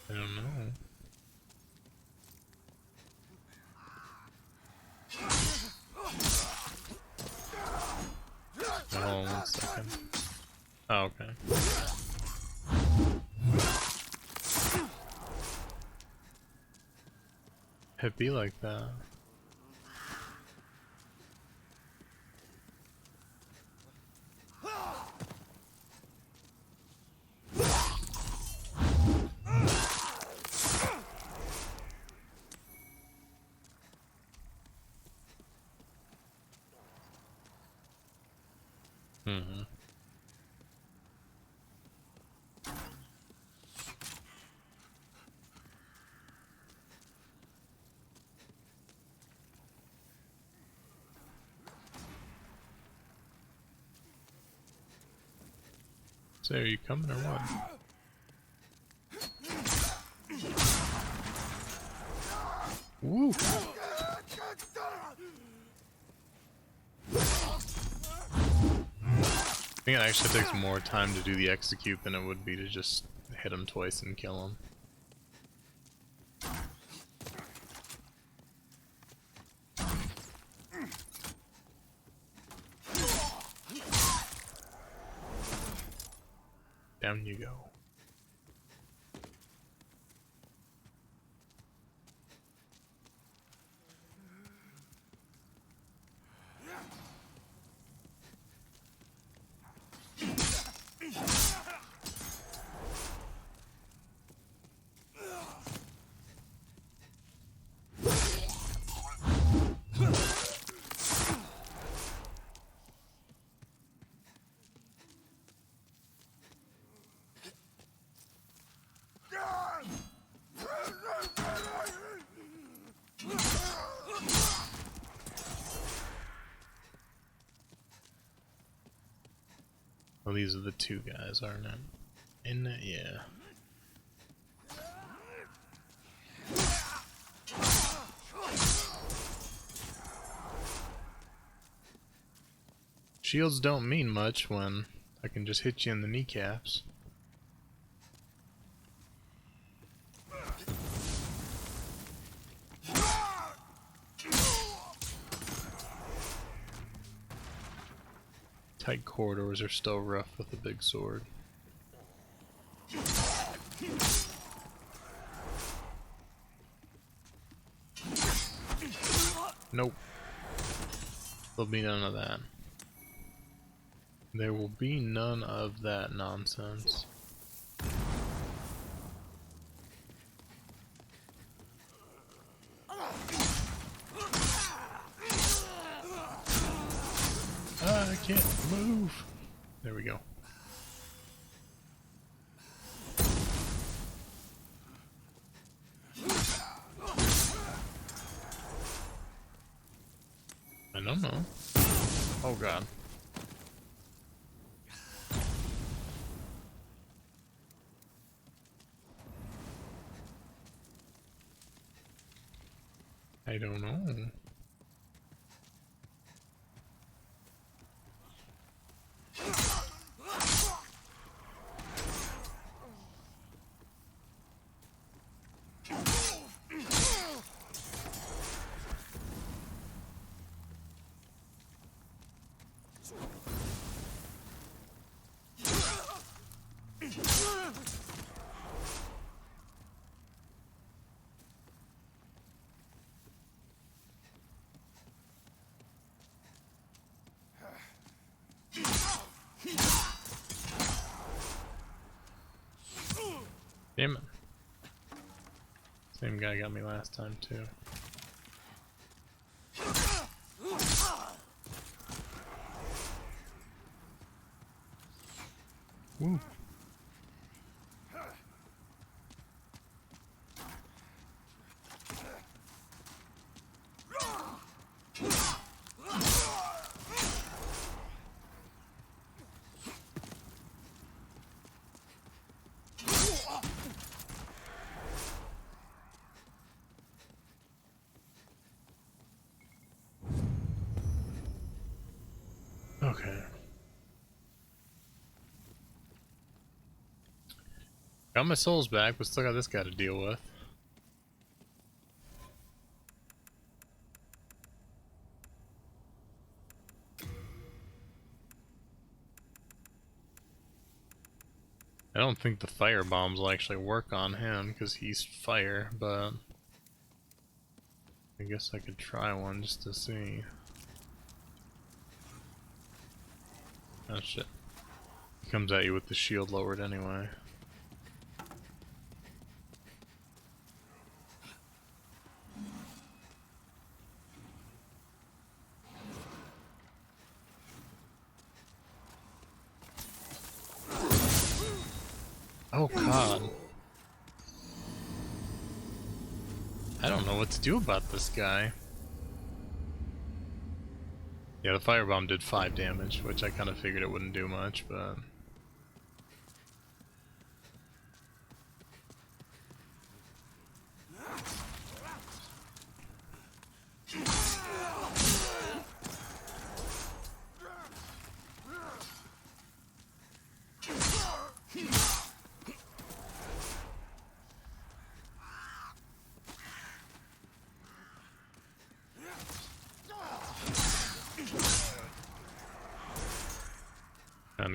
B: don't know. Hold on 1 second. Oh, okay. It'd be like that. Mm-hmm. Say, are you coming or what? Woo! I think it actually takes more time to do the execute than it would be to just hit him twice and kill him. Down you go. Well, these are the two guys, aren't it? Isn't it? Yeah. Shields don't mean much when I can just hit you in the kneecaps. Tight corridors are still rough with a big sword. Nope. There'll be none of that. There will be none of that nonsense. I can't move. There we go. I don't know. Oh god. I don't know. Damn it. Same guy got me last time too. Woo. Okay. Got my souls back, but still got this guy to deal with. I don't think the fire bombs will actually work on him because he's fire, but I guess I could try one just to see. Oh shit. He comes at you with the shield lowered anyway. Oh god. I don't know what to do about this guy. Yeah, the firebomb did 5 damage, which I kind of figured it wouldn't do much, but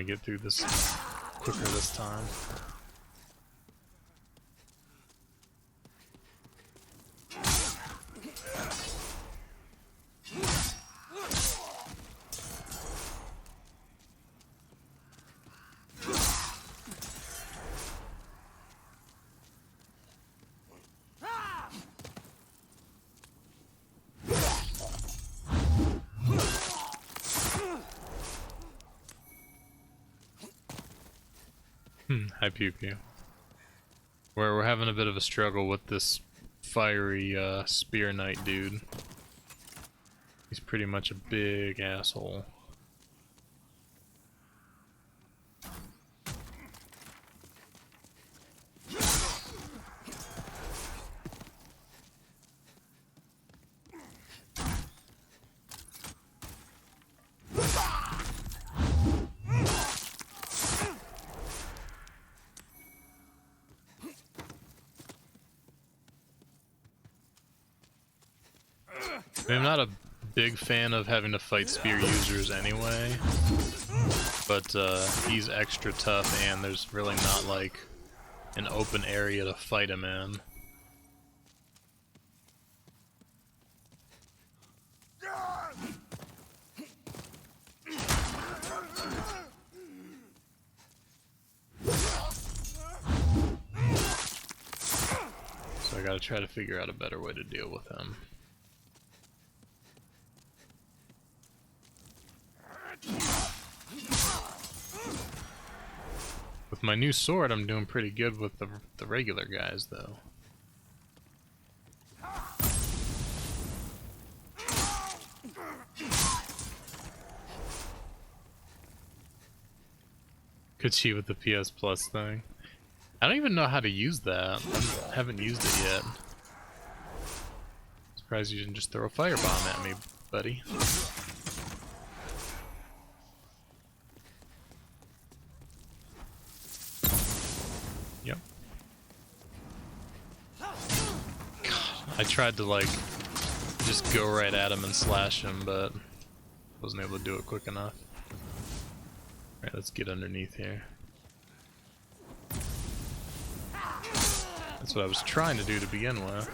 B: to get through this quicker this time. Hi, Pew Pew. We're having a bit of a struggle with this fiery spear knight dude. He's pretty much a big asshole. I mean, I'm not a big fan of having to fight spear users anyway, but he's extra tough and there's really not like an open area to fight him in. So I gotta try to figure out a better way to deal with him. With my new sword, I'm doing pretty good with the regular guys, though. Could cheat with the PS Plus thing. I don't even know how to use that. I haven't used it yet. Surprised you didn't just throw a firebomb at me, buddy. Yep. God, I tried to like just go right at him and slash him, but wasn't able to do it quick enough. Alright, let's get underneath here. That's what I was trying to do to begin with.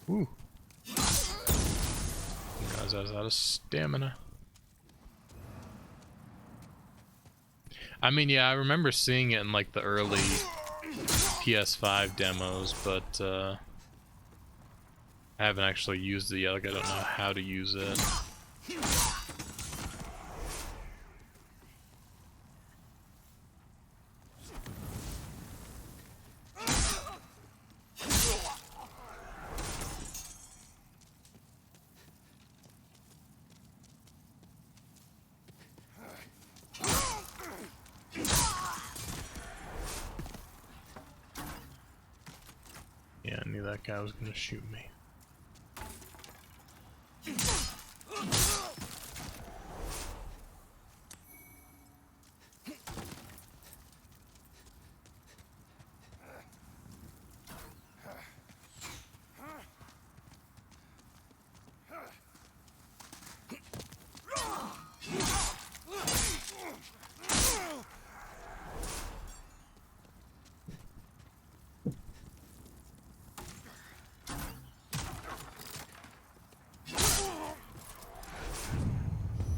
B: Woo. Guys, I was out of stamina. I mean, yeah, I remember seeing it in like the early PS5 demos, but I haven't actually used it yet. Like, I don't know how to use it. Yeah, I knew that guy was gonna shoot me.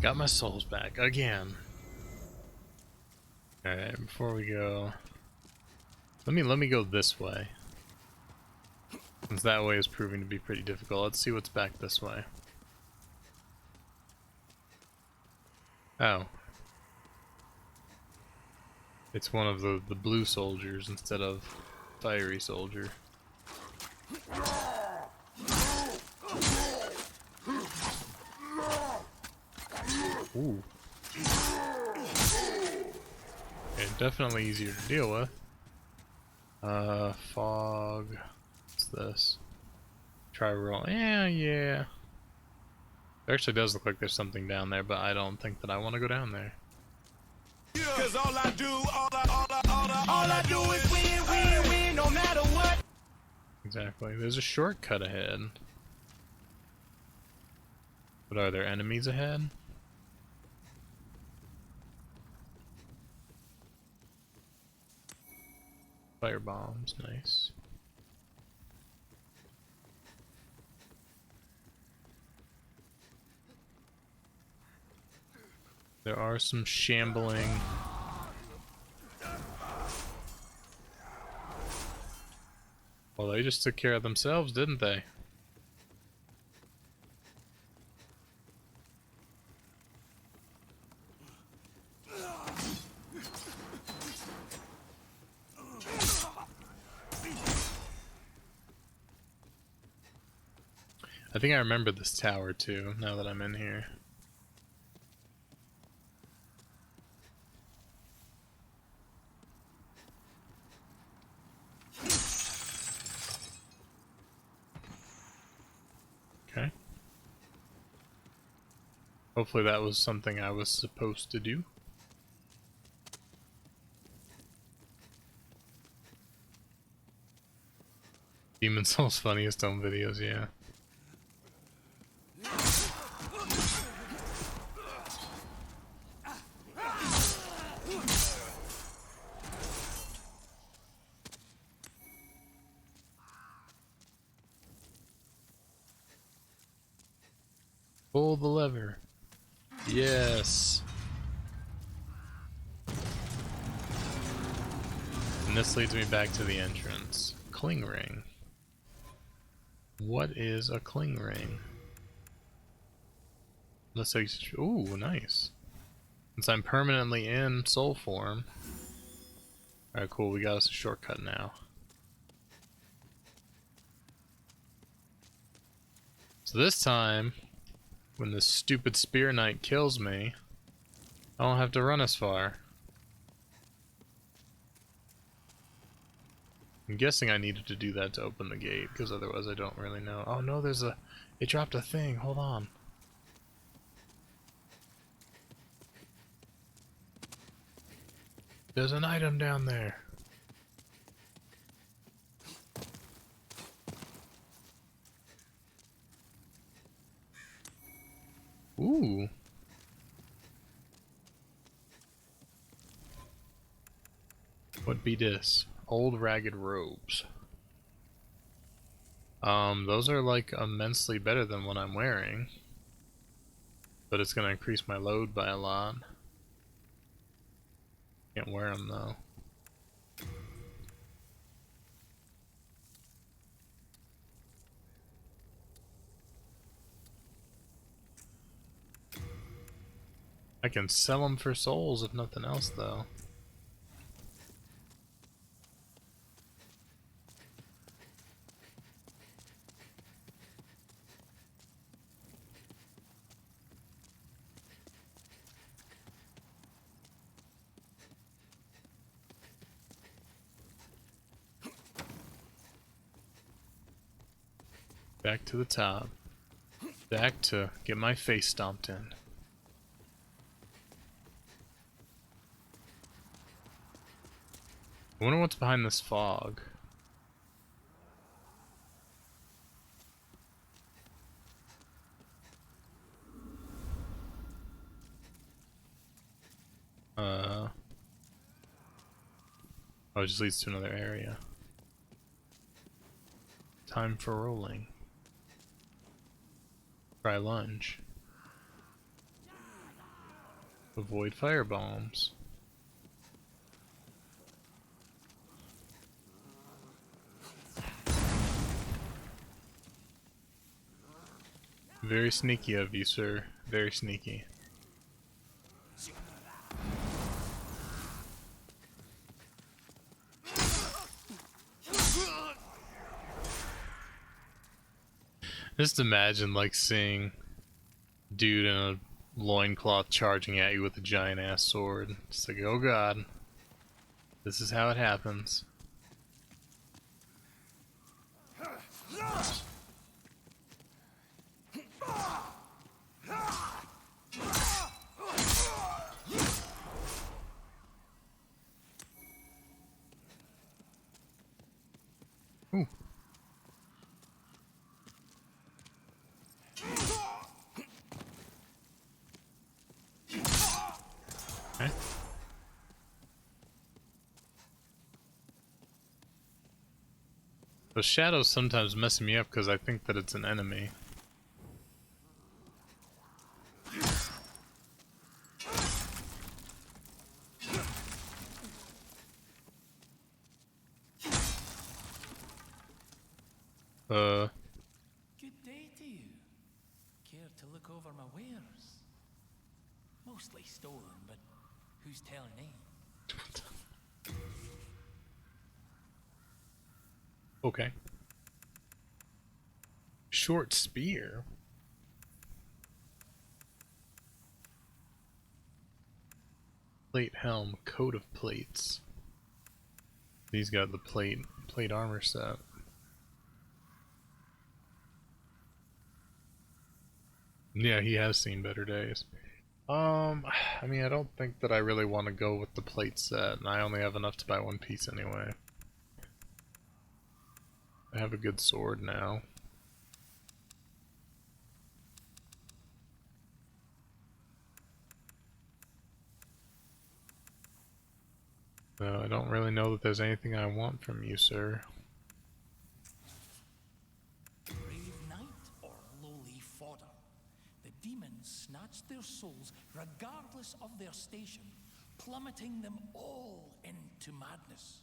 B: Got my souls back again. Alright, before we go, let me go this way. Since that way is proving to be pretty difficult. Let's see what's back this way. Oh. It's one of the blue soldiers instead of fiery soldier. Ooh. Okay, definitely easier to deal with. Fog. What's this? Try roll. Yeah. It actually does look like there's something down there, but I don't think that I want to go down there.
K: Cause all I do is win, no matter what.
B: Exactly. There's a shortcut ahead. But are there enemies ahead? Fire bombs, nice. There are some shambling. Well, they just took care of themselves, didn't they? I think I remember this tower too, now that I'm in here. Okay. Hopefully that was something I was supposed to do. Demon Souls funniest home videos, yeah. Pull the lever. Yes. And this leads me back to the entrance. Cling ring. What is a cling ring? Let's say, ooh, nice. Since I'm permanently in soul form. Alright, cool, we got us a shortcut now. So this time, when this stupid spear knight kills me, I don't have to run as far. I'm guessing I needed to do that to open the gate, because otherwise I don't really know. Oh no, there's a... It dropped a thing, hold on. There's an item down there. Ooh. What be this? Old ragged robes. Those are like immensely better than what I'm wearing. But it's gonna increase my load by a lot. Can't wear them though. I can sell them for souls if nothing else though. Back to the top. Back to get my face stomped in. I wonder what's behind this fog. Oh, it just leads to another area. Time for rolling. Try lunge. Avoid fire bombs. Very sneaky of you, sir. Very sneaky. Just imagine like seeing dude in a loincloth charging at you with a giant ass sword. It's like, oh god. This is how it happens. Ooh. Okay. The shadows sometimes messing me up because I think that it's an enemy.
L: Good day to you. Care to look over my wares? Mostly stolen, but who's telling me?
B: Okay. Short spear. Plate helm, coat of plates. He's got the plate armor set. Yeah, he has seen better days. I mean, I don't think that I really want to go with the plate set, and I only have enough to buy one piece anyway. I have a good sword now. I don't really know that there's anything I want from you, sir.
L: Brave knight or lowly fodder, the demons snatched their souls regardless of their station, plummeting them all into madness.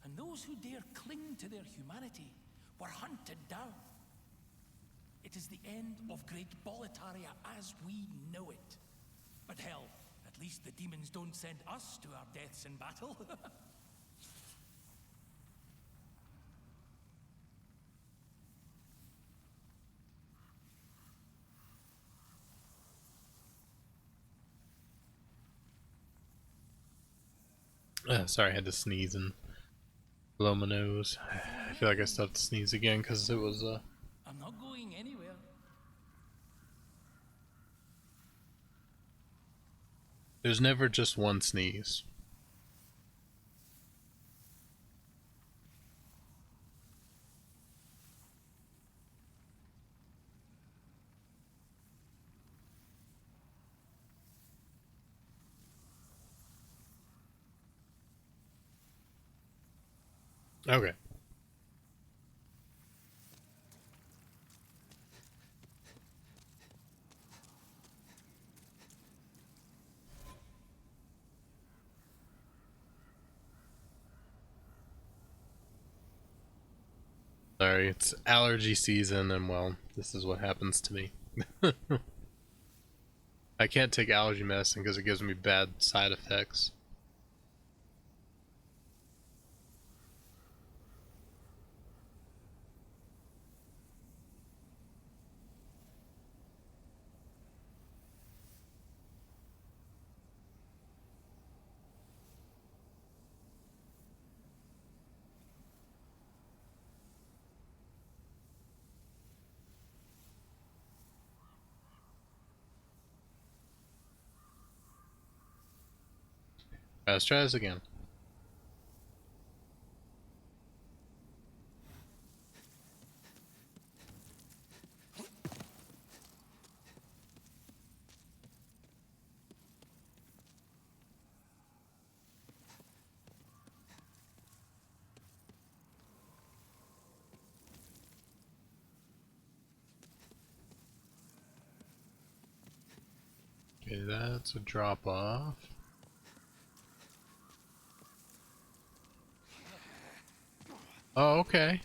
L: And those who dare cling to their humanity were hunted down. It is the end of Great Boletaria as we know it. But hell, at least the demons don't send us to our deaths in battle.
B: Sorry, I had to sneeze and blow my nose. I feel like I still have to sneeze again because it was
L: I'm not going anywhere.
B: There's never just one sneeze. Okay. Sorry, it's allergy season, and well, this is what happens to me. I can't take allergy medicine because it gives me bad side effects. Let's try this again. Okay, that's a drop off. Oh, okay.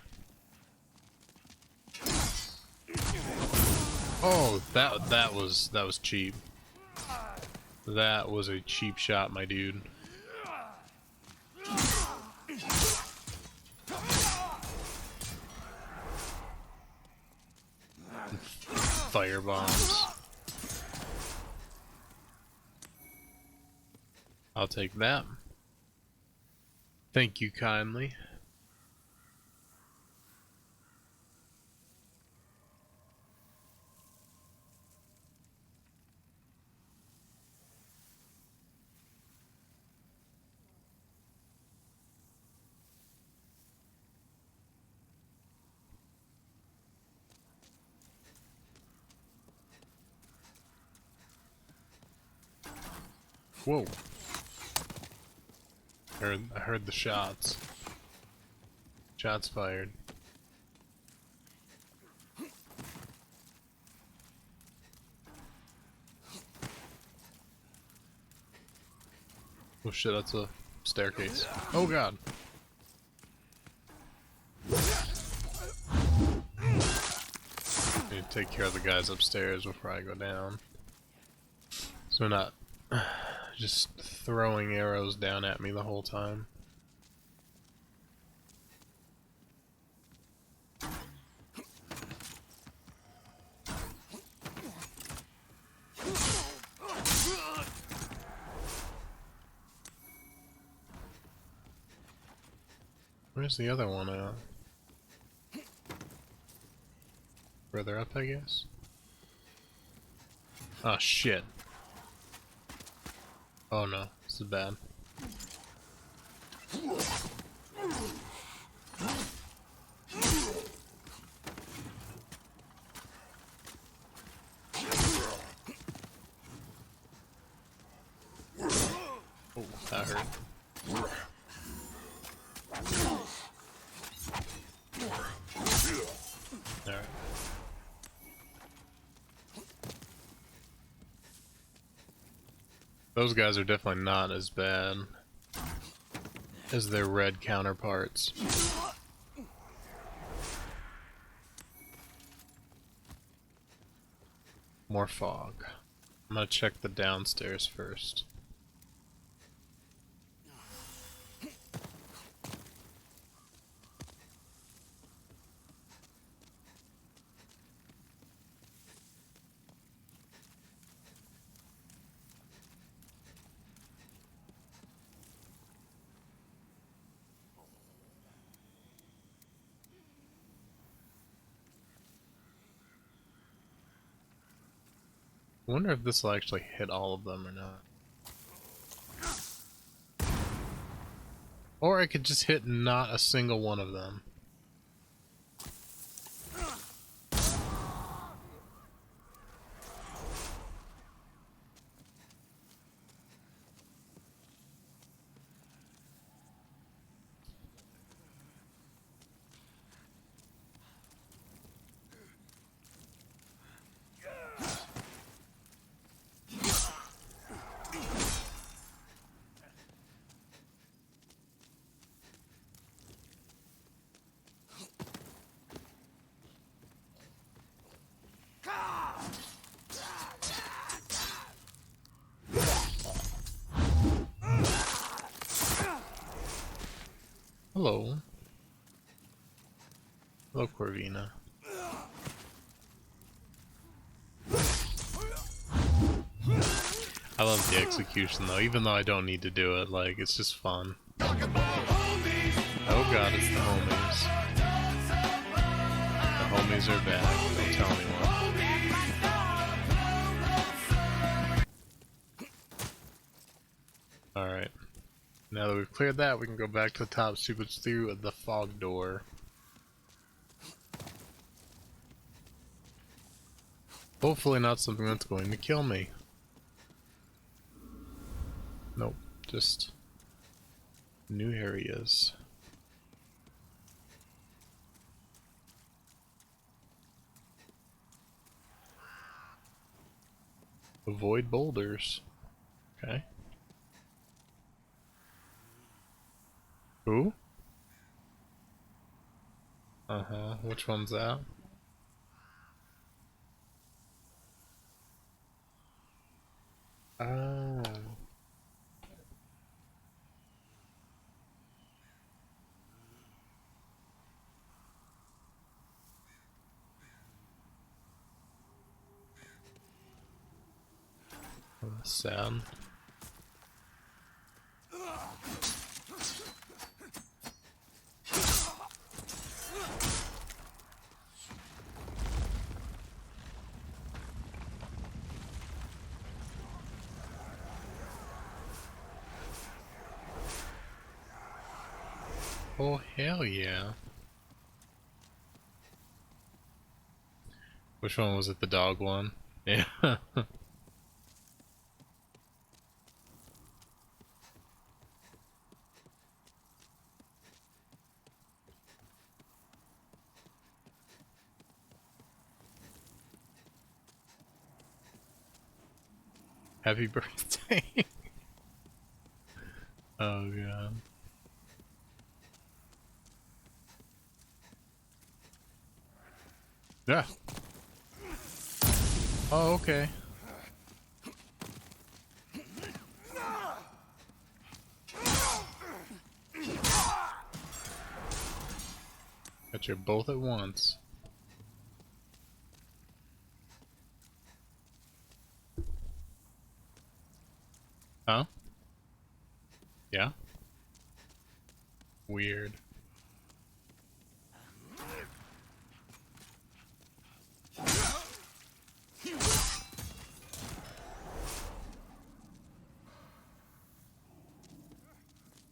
B: Oh, that was cheap. That was a cheap shot, my dude. Fire bombs. I'll take that. Thank you kindly. Whoa. I heard the shots. Shots fired. Oh shit, that's a staircase. Oh god. Need to take care of the guys upstairs before I go down. So we're not just throwing arrows down at me the whole time. Where's the other one at? Further up, I guess? Oh shit. Oh no, this is bad. Oh, that hurt. Alright. Those guys are definitely not as bad as their red counterparts. More fog. I'm gonna check the downstairs first. I wonder if this will actually hit all of them or not. Or I could just hit not a single one of them. Hello. Hello, Corvina. I love the execution though, even though I don't need to do it, like, it's just fun. Oh god, it's the homies. The homies are back, don't tell anyone. Alright. Now that we've cleared that, we can go back to the top secrets through the fog door. Hopefully not something that's going to kill me. Nope, just new areas. Avoid boulders. Okay. Who? Uh-huh, which one's that? Oh. Oh, that's sad. Oh, hell yeah. Which one was it? The dog one? Yeah. Happy birthday. Oh god. Yeah. Oh, okay. Got you both at once. Huh? Yeah? Weird.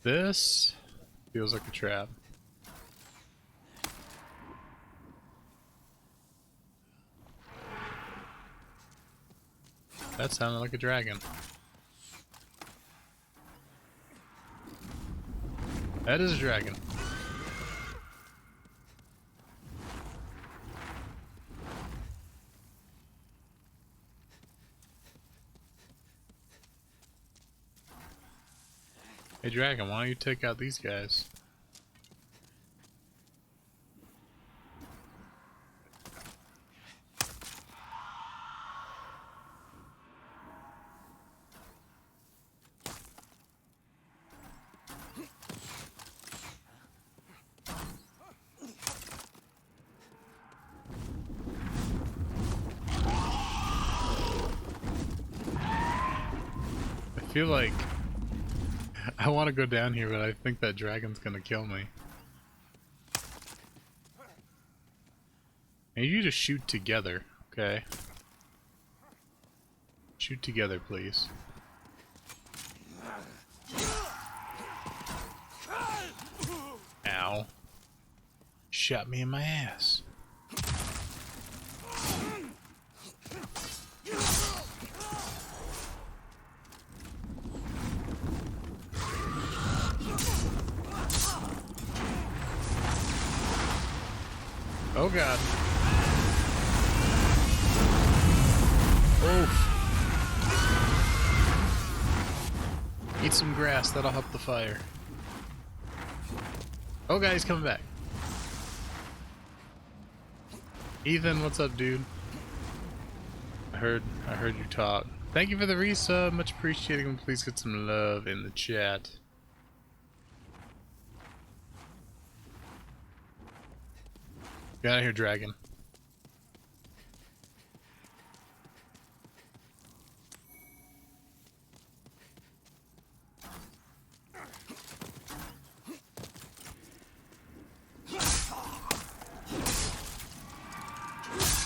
B: This feels like a trap. That sounded like a dragon. That is a dragon. Hey dragon, why don't you take out these guys? I feel like I want to go down here, but I think that dragon's gonna kill me. And you just shoot together, okay? Shoot together, please. Ow. Shot me in my ass. Oh god. Oof. Eat some grass, that'll help the fire. Oh god, he's coming back. Ethan, what's up, dude? I heard you talk. Thank you for the resub, much appreciated, and please get some love in the chat. Get out of here, dragon.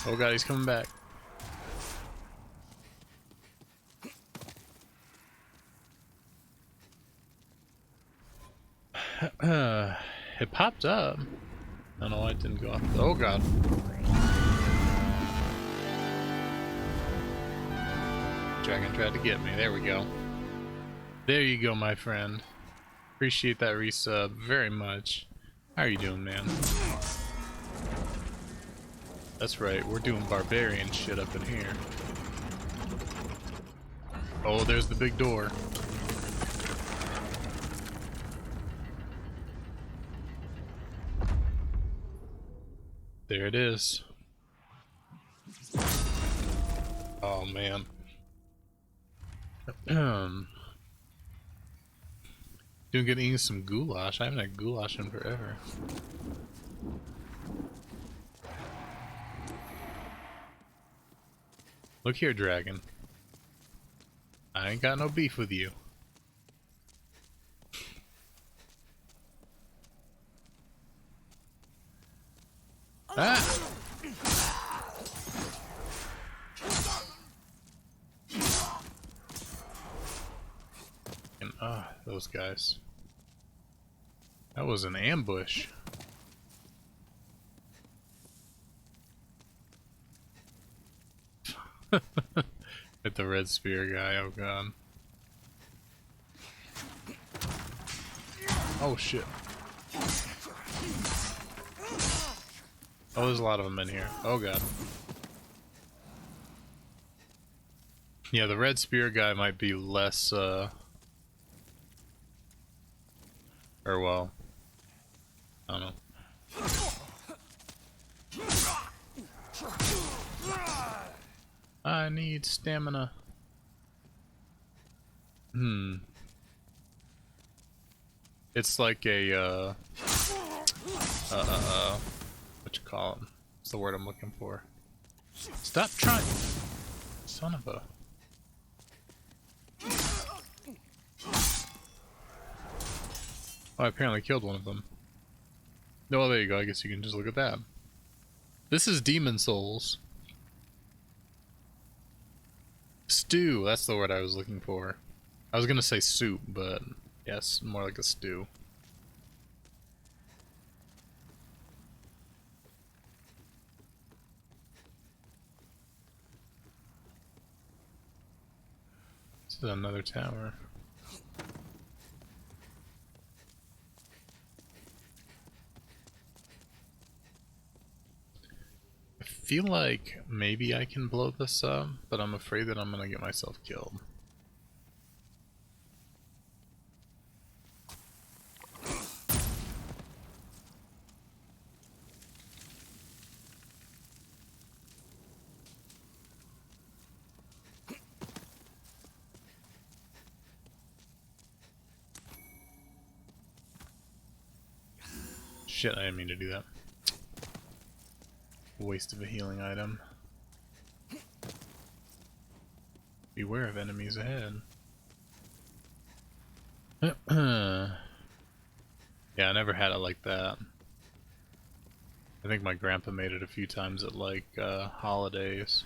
B: Oh god, he's coming back. It popped up. I don't know why it didn't go off. Oh god. Dragon tried to get me. There we go. There you go, my friend. Appreciate that resub very much. How are you doing, man? That's right, we're doing barbarian shit up in here. Oh, there's the big door. There it is. Oh man. Doing good eating some goulash. I haven't had goulash in forever. Look here, dragon. I ain't got no beef with you. Ah! And those guys. That was an ambush. Hit the red spear guy, oh god. Oh shit. Oh, there's a lot of them in here. Oh god. Yeah, the red spear guy might be less, or well, I don't know. I need stamina. It's like a, what you call it? What's the word I'm looking for? Stop trying! Son of a... Oh, I apparently killed one of them. No, well, there you go. I guess you can just look at that. This is Demon Souls. Stew, that's the word I was looking for. I was gonna say soup, but yes, more like a stew. This is another tower. I feel like maybe I can blow this up, but I'm afraid that I'm gonna get myself killed. Shit, I didn't mean to do that. Waste of a healing item. Beware of enemies ahead. Yeah, I never had it like that. I think my grandpa made it a few times at like holidays.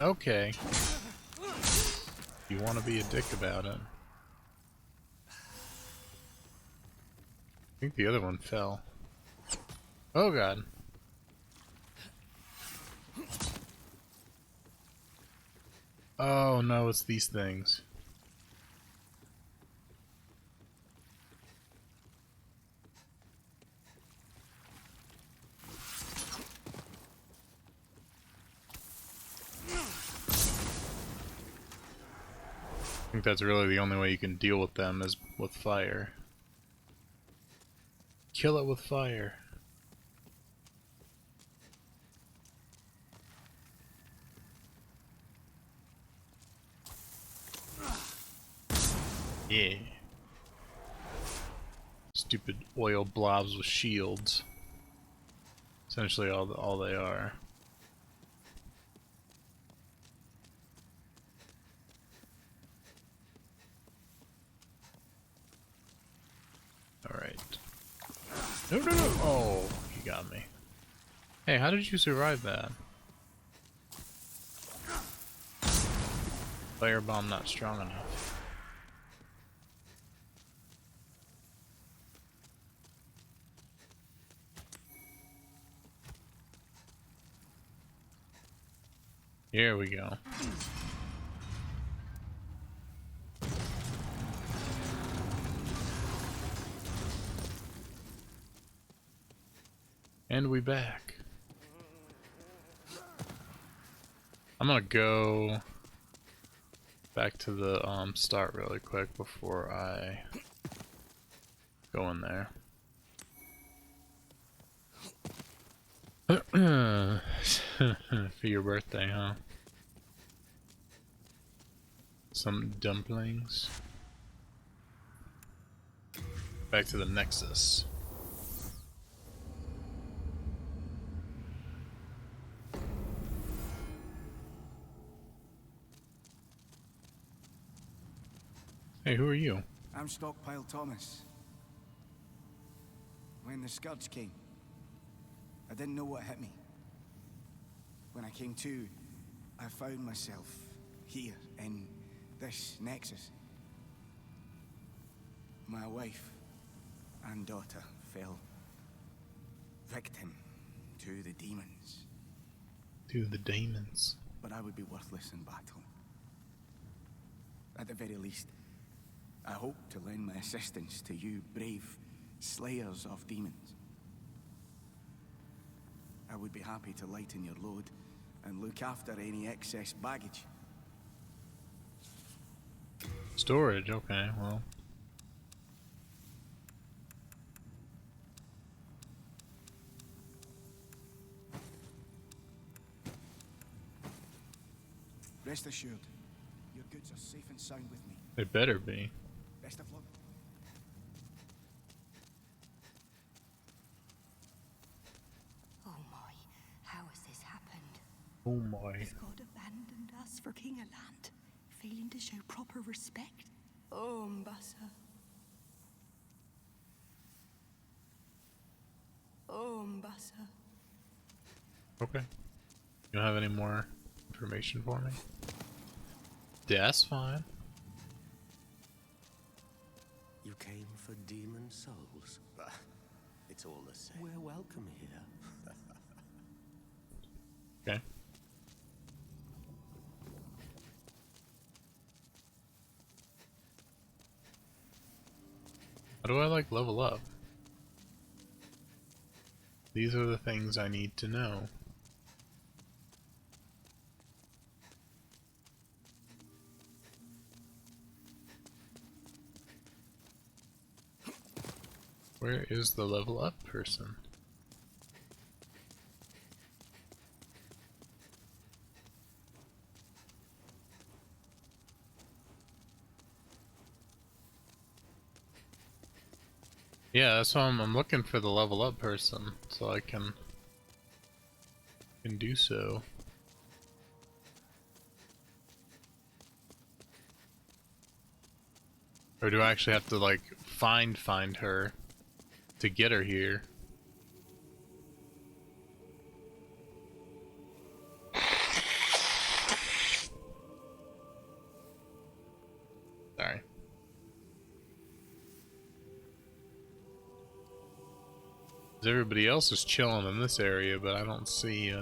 B: Okay. You want to be a dick about it. I think the other one fell. Oh god. Oh no, it's these things. I think that's really the only way you can deal with them is with fire. Kill it with fire. Yeah. Stupid oil blobs with shields. Essentially all they are. Alright. No, no, no! Oh, you got me. Hey, how did you survive that? Firebomb not strong enough. Here we go. And we back. I'm gonna go back to the start really quick before I go in there. For your birthday, huh? Some dumplings. Back to the Nexus. Hey, who are you?
M: I'm Stockpile Thomas. When the Scourge came, I didn't know what hit me. When I came to, I found myself here in this Nexus. My wife and daughter fell victim to the demons.
B: To the demons.
M: But I would be worthless in battle. At the very least, I hope to lend my assistance to you brave slayers of demons. I would be happy to lighten your load and look after any excess baggage.
B: Storage, okay, well.
M: Rest assured, your goods are safe and sound with me.
B: They better be.
M: Best of luck.
N: Oh my, how has this happened?
B: Oh my.
N: Has God abandoned us for King of Land, failing to show proper respect? Oh, Mbassa. Oh, Mbassa.
B: Okay. You don't have any more information for me? Yeah, that's fine.
F: You came for demon souls? It's all the same. We're welcome here.
B: Okay. How do I like level up? These are the things I need to know. Where is the level up person? Yeah, that's why I'm looking for the level up person, so I can do so. Or do I actually have to like find her to get her here? Sorry. Everybody else is chilling in this area, but I don't see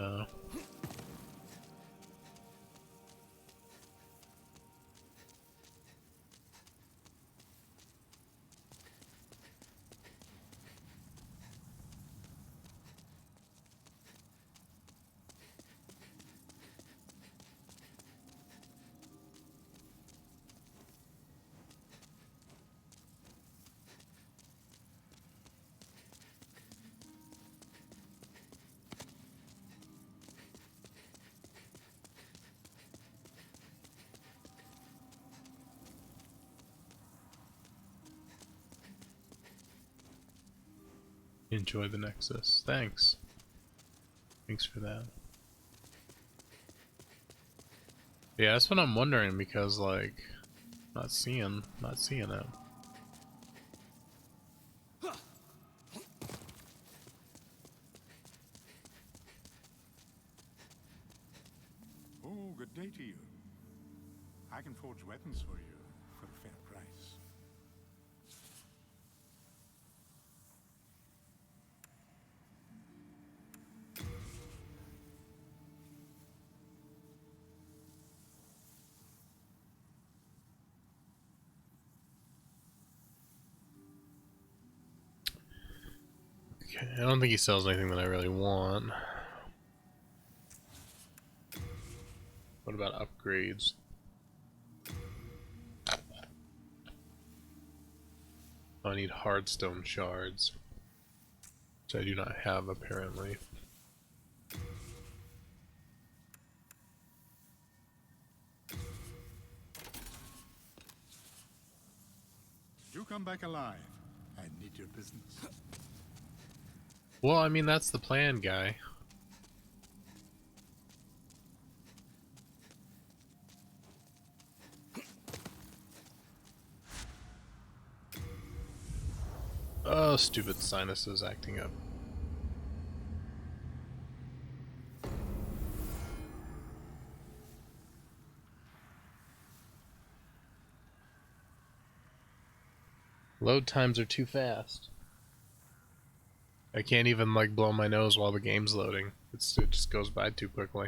B: enjoy the Nexus. Thanks. Thanks for that. Yeah, that's what I'm wondering, because like not seeing it.
G: Oh, good day to you. I can forge weapons for you for a fair price.
B: Okay, I don't think he sells anything that I really want. What about upgrades? I need hardstone shards, which I do not have apparently.
G: You come back alive. I need your business.
B: Well, I mean, that's the plan, guy. Oh, stupid sinuses acting up. Load times are too fast. I can't even like blow my nose while the game's loading. It just goes by too quickly.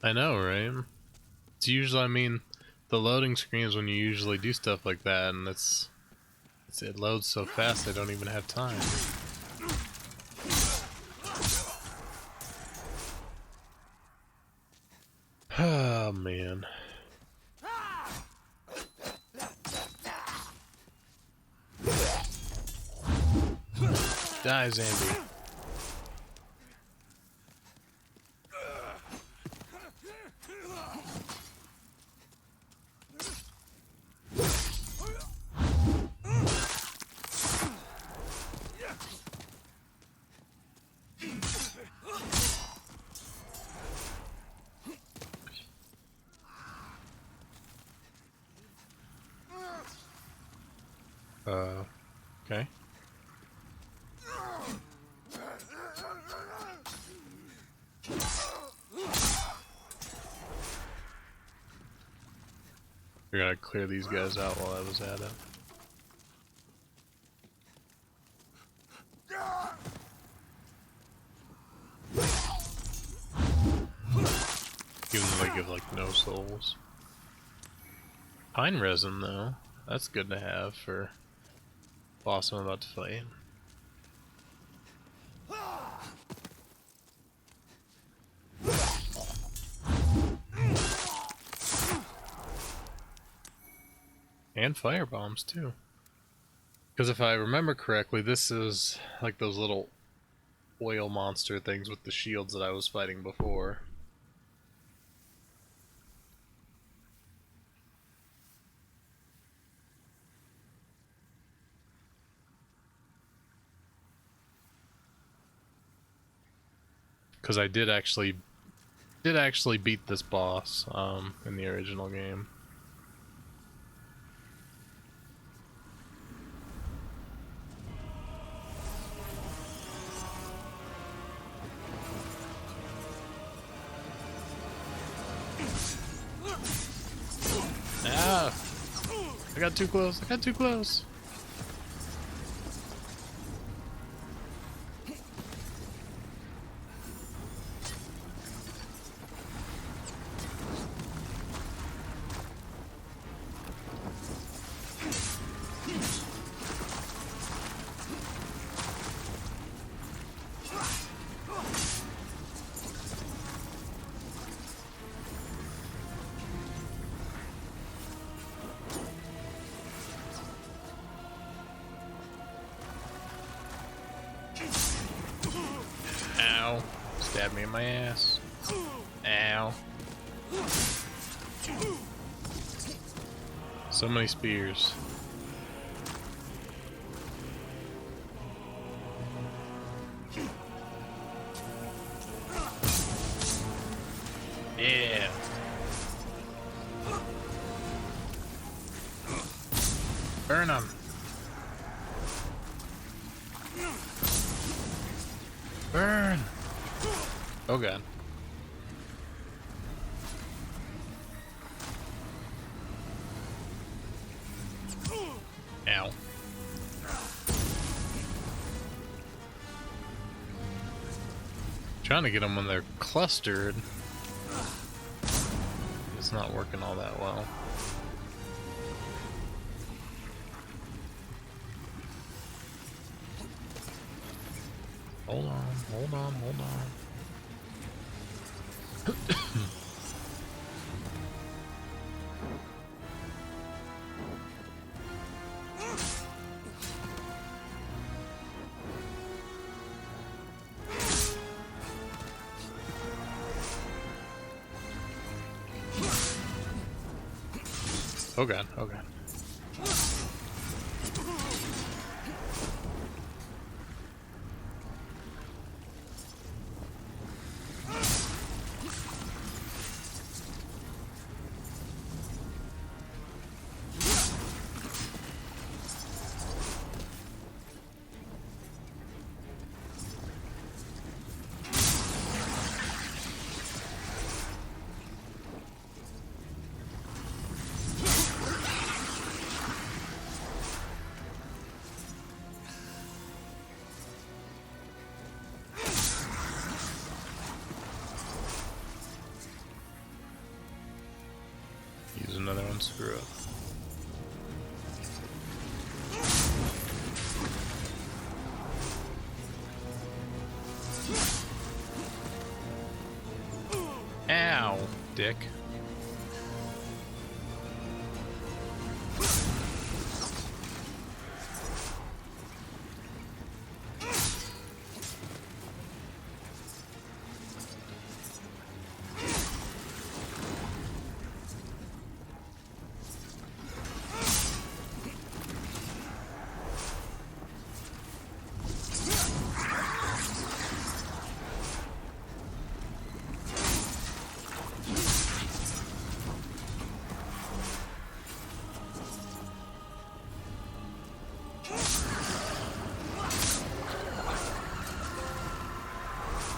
B: I know, right? It's usually, I mean, the loading screen is when you usually do stuff like that, and it loads so fast I don't even have time. Oh man. Die, Zambi. Okay. We're gonna clear these guys out while I was at it. Even though they give like no souls. Pine resin though, that's good to have for boss I'm about to fight. And fire bombs too. Because if I remember correctly, this is like those little oil monster things with the shields that I was fighting before. Because I did actually beat this boss in the original game. Ah! I got too close. I got too close. Ow. Stabbed me in my ass. Ow. So many spears. Yeah. Burn them. Burn! Oh god. Ow. Trying to get them when they're clustered. It's not working all that well. Hold on, hold on, hold on. Oh god, oh god. unscrew it. Ow, dick.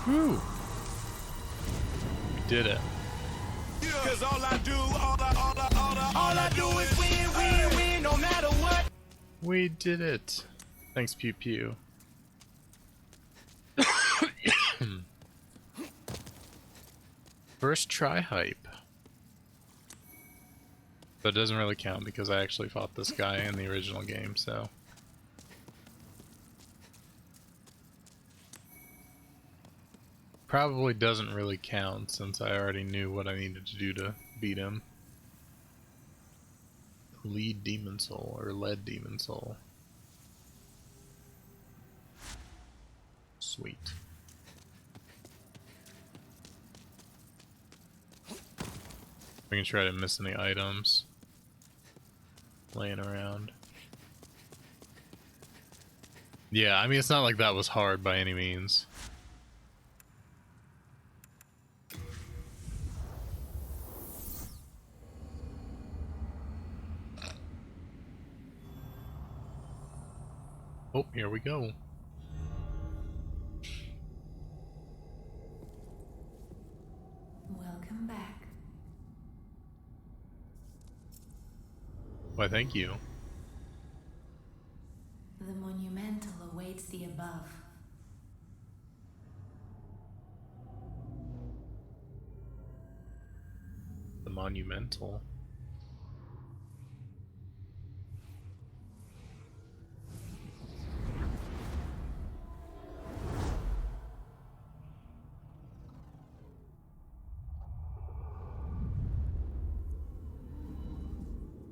B: Woo! We did it.
K: Cause all I do, all I do is win, win, win, no matter what.
B: We did it. Thanks, Pew Pew. First try hype. But it doesn't really count because I actually fought this guy in the original game, so. Probably doesn't really count since I already knew what I needed to do to beat him. Lead Demon Soul, or Lead Demon Soul. Sweet. We can try to miss any items laying around. Yeah, I mean, it's not like that was hard by any means. Oh, here we go.
E: Welcome back.
B: Why, thank you.
E: The monumental awaits the above.
B: The monumental.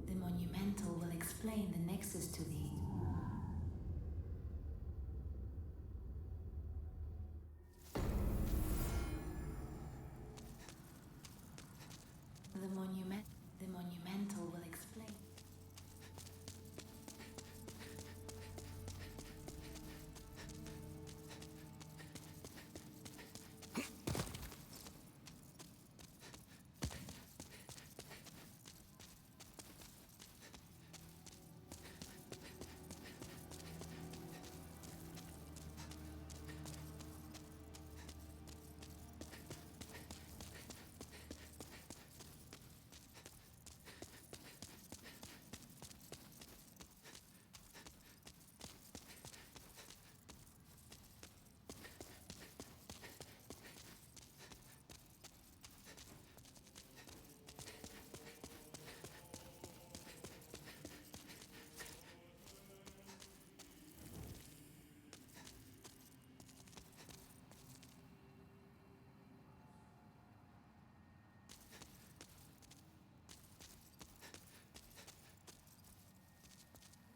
E: The monumental will explain the nexus to thee. The monumental will explain.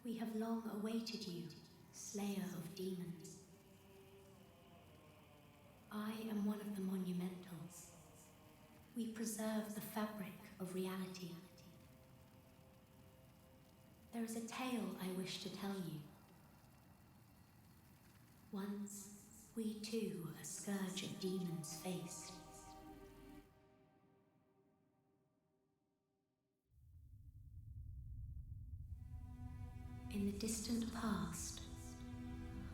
E: We have long awaited you, Slayer of Demons. I am one of the monumentals. We preserve the fabric of reality. There is a tale I wish to tell you. Once, we too a scourge of demons faced. In the distant past,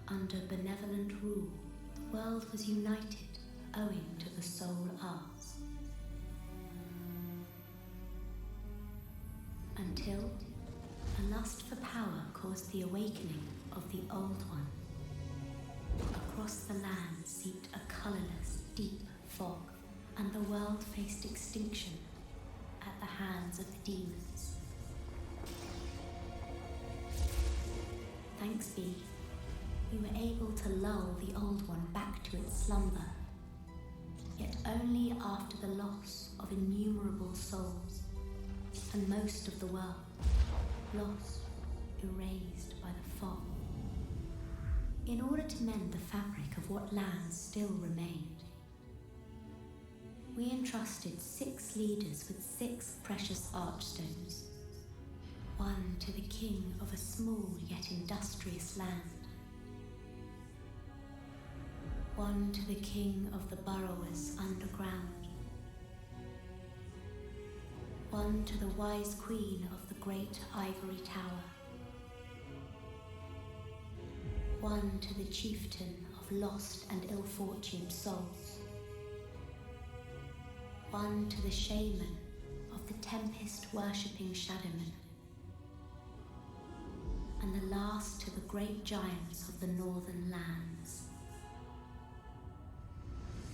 E: under benevolent rule, the world was united owing to the soul arts. Until a lust for power caused the awakening of the Old One. Across the land seeped a colorless, deep fog, and the world faced extinction at the hands of the demons. Thanks be, we were able to lull the Old One back to its slumber, yet only after the loss of innumerable souls, and most of the world, lost, erased by the fog. In order to mend the fabric of what lands still remained, we entrusted 6 leaders with 6 precious archstones, one to the king of a small yet industrious land, one to the king of the burrowers underground, one to the wise queen of the great ivory tower, one to the chieftain of lost and ill-fortuned souls, one to the shaman of the tempest-worshipping shadowmen, and the last to the great giants of the northern lands.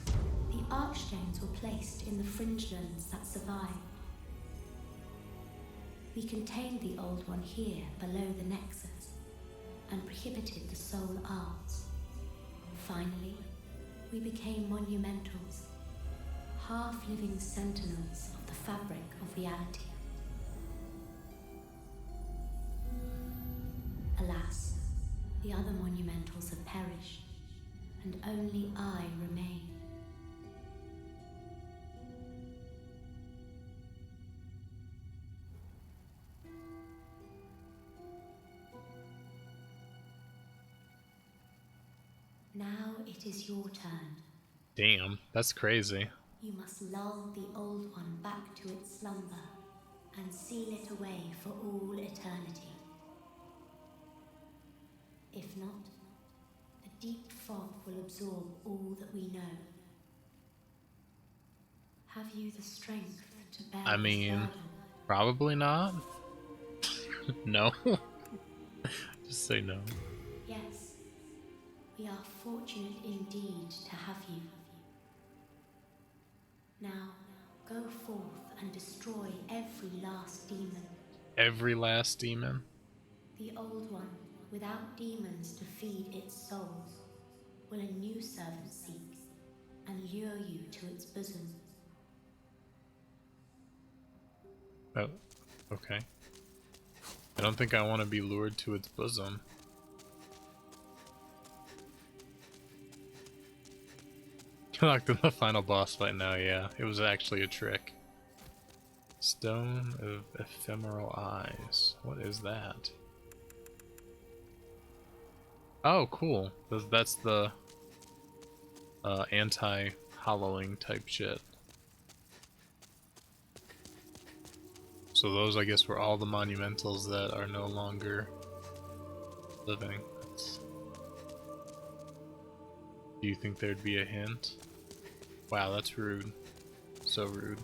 E: The archstones were placed in the fringelands that survived. We contained the Old One here below the Nexus, and prohibited the soul arts. Finally, we became monumentals, half-living sentinels of the fabric of reality. Alas, the other monumentals have perished, and only I remain. Now it is your turn.
B: Damn, that's crazy.
E: You must lull the Old One back to its slumber and seal it away for all eternity. If not, the deep fog will absorb all that we know. Have you the strength to bear
B: I
E: this
B: mean,
E: burden?
B: probably not. No. Just say no.
E: Yes, we are fortunate indeed to have you. Now, go forth and destroy every last demon.
B: Every last demon?
E: The Old One, without demons to feed its souls, will a new servant seek and lure you to its bosom.
B: Oh, okay. I don't think I want to be lured to its bosom. Locked in the final boss fight now, yeah. It was actually a trick. Stone of Ephemeral Eyes. What is that? Oh, cool. That's the anti-hollowing type shit. So those, I guess, were all the monumentals that are no longer living. Do you think there'd be a hint? Wow, that's rude. So rude.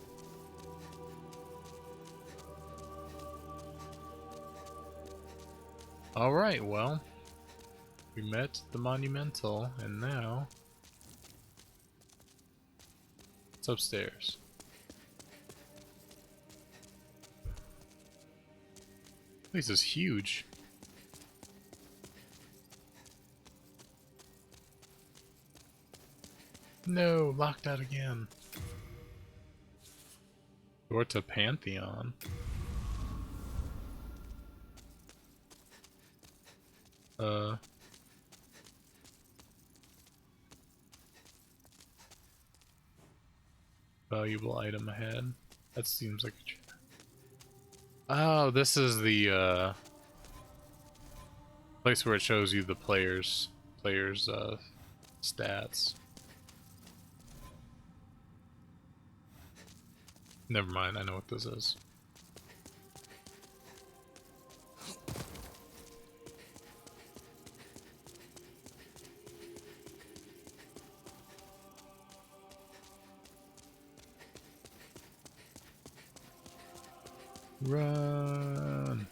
B: Alright, well, we met the monumental, and now it's upstairs. This is huge. No, locked out again. Door to Pantheon. Valuable item ahead. That seems like a... Oh, this is the place where it shows you the players' stats. Never mind, I know what this is. Run!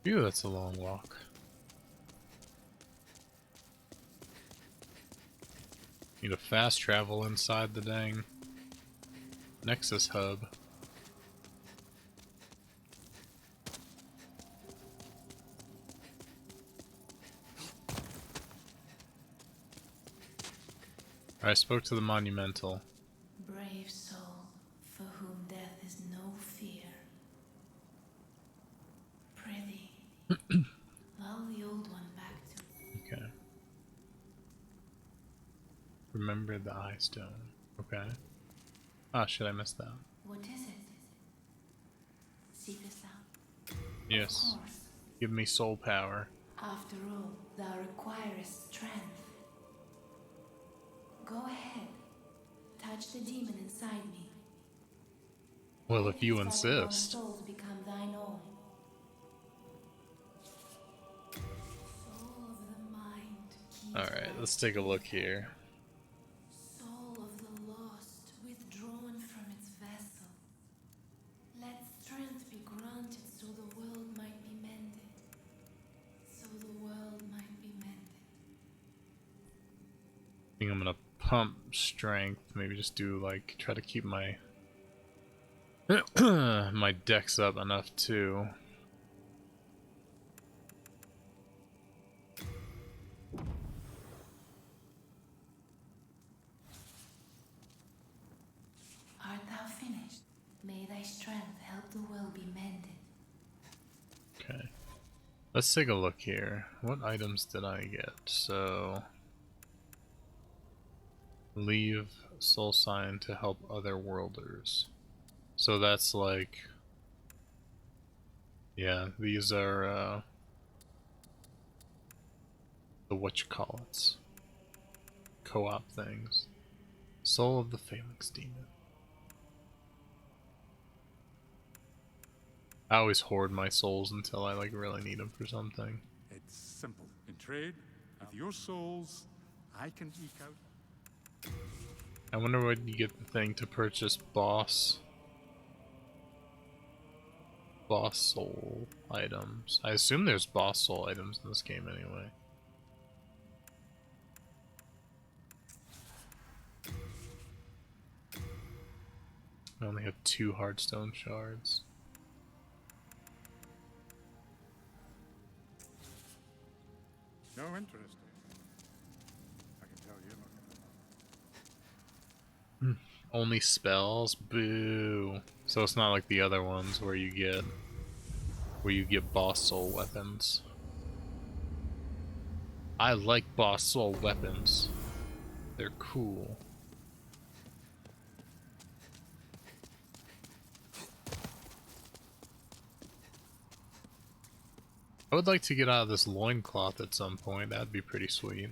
B: Phew, that's a long walk. Need to fast travel inside the dang Nexus hub. I spoke to the Monumental.
E: Brave soul, for whom death is no fear. Prithee, lull the old one back to...
B: Okay. Remember the Eye Stone. Okay. Ah, shit, I missed that.
E: What is it? Seekest thou?
B: Yes.
E: Of course.
B: Give me soul power.
E: After all, thou requirest strength. Go ahead. Touch the demon inside me.
B: Well, if you
E: Let these vagabond
B: insist.
E: souls become thine own. Soul of the mind, keep
B: Alright,
E: thy
B: let's take a look here.
E: soul of the lost, withdrawn from its vessel. Let strength be granted so the world might be mended. So the world might be mended.
B: I think I'm gonna pump strength. Maybe just do like try to keep my my dex up enough too.
E: Art thou finished? May thy strength help the will be mended.
B: Okay. Let's take a look here. What items did I get? So leave soul sign to help other worlders. So that's like, yeah, these are the whatchamacallits. Co-op things. Soul of the Phalanx Demon. I always hoard my souls until I like really need them for something.
G: It's simple. In trade, with your souls, I can eke out.
B: I wonder what you get the thing to purchase boss soul items. I assume there's boss soul items in this game anyway. I only have 2 Heartstone shards.
G: No interest. I can tell you.
B: Only spells? Boo. So it's not like the other ones where you get boss soul weapons. I like boss soul weapons. They're cool. I would like to get out of this loincloth at some point. That'd be pretty sweet.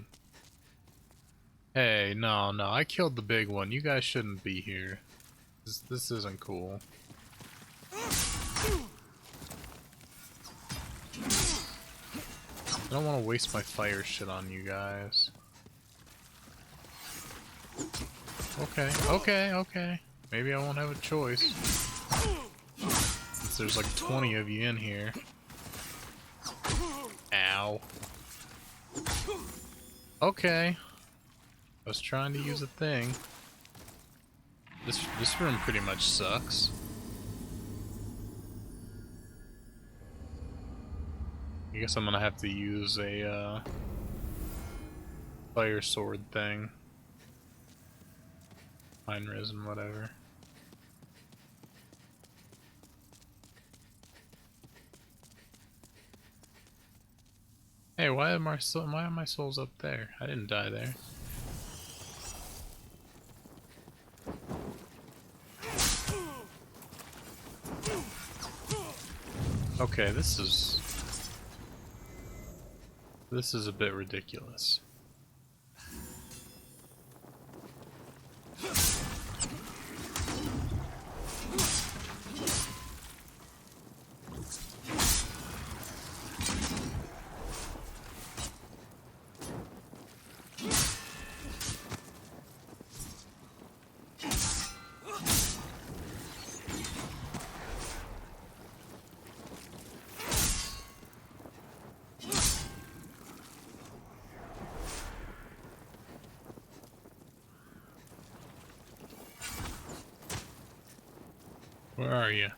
B: Hey, no, I killed the big one. You guys shouldn't be here. This isn't cool. I don't want to waste my fire shit on you guys. Okay. Maybe I won't have a choice. Since there's like 20 of you in here. Ow. Okay. I was trying to use a thing. This room pretty much sucks. I guess I'm gonna have to use a fire sword thing. Mine risen, whatever. Hey, why are my souls up there? I didn't die there. Okay, this is a bit ridiculous. Where are you?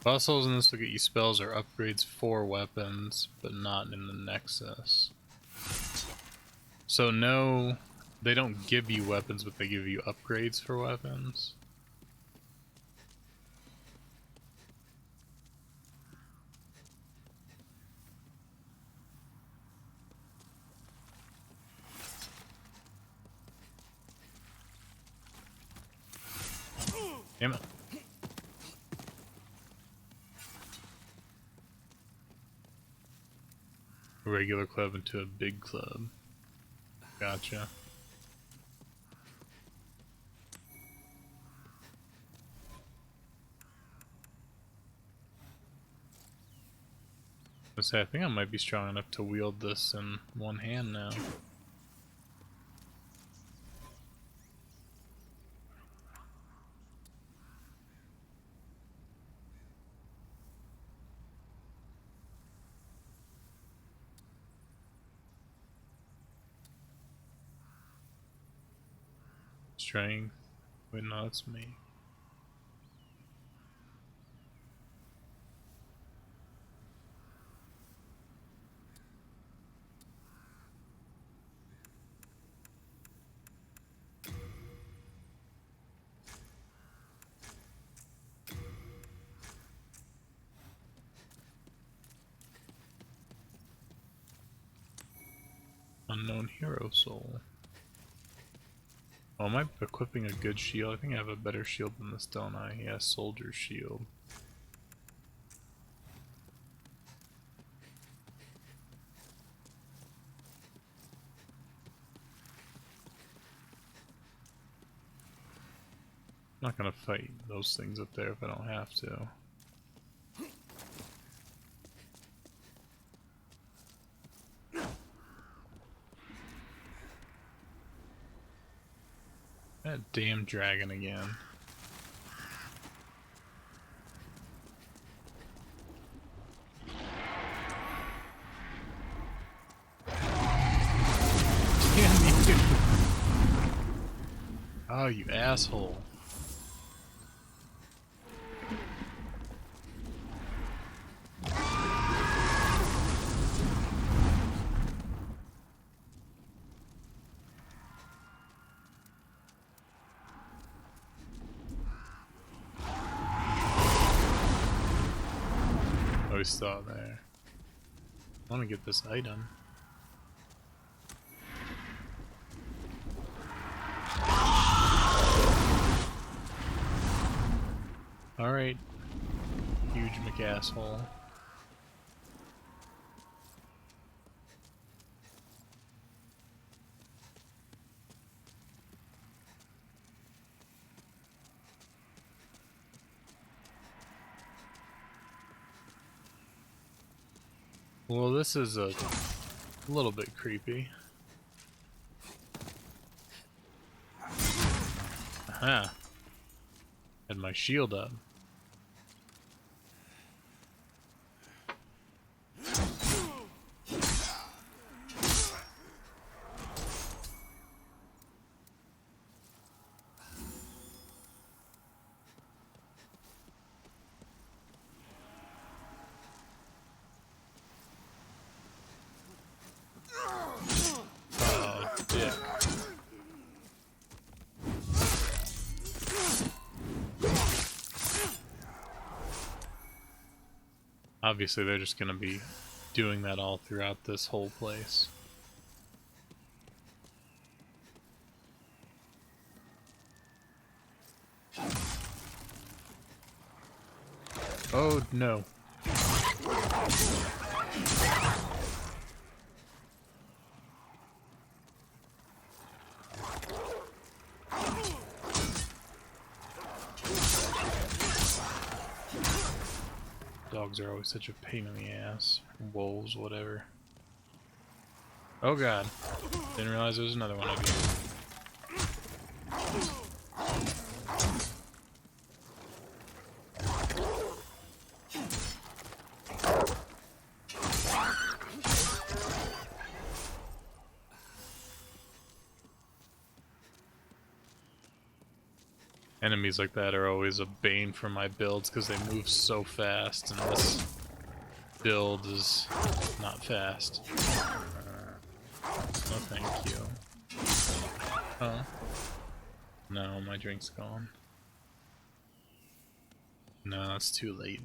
B: Fossils in this will get you spells or upgrades for weapons, but not in the Nexus. So no, they don't give you weapons, but they give you upgrades for weapons. Damn it. A regular club into a big club. Gotcha. I think I might be strong enough to wield this in one hand now. Strength. Wait, no, it's me. Unknown hero soul. Oh, am I equipping a good shield? I think I have a better shield than this, don't I? Yeah, soldier shield. I'm not gonna fight those things up there if I don't have to. That damn dragon again. Damn you! Oh, you asshole. Saw there. I want to get this item. Alright. Huge McAsshole. Well, this is a little bit creepy. Aha! Had my shield up. Obviously, they're just going to be doing that all throughout this whole place. Oh, no. Dogs are always such a pain in the ass. Wolves, whatever. Oh god. Didn't realize there was another one of you. Enemies like that are always a bane for my builds because they move so fast, and this build is not fast. No, thank you. Huh? No, my drink's gone. No, it's too late.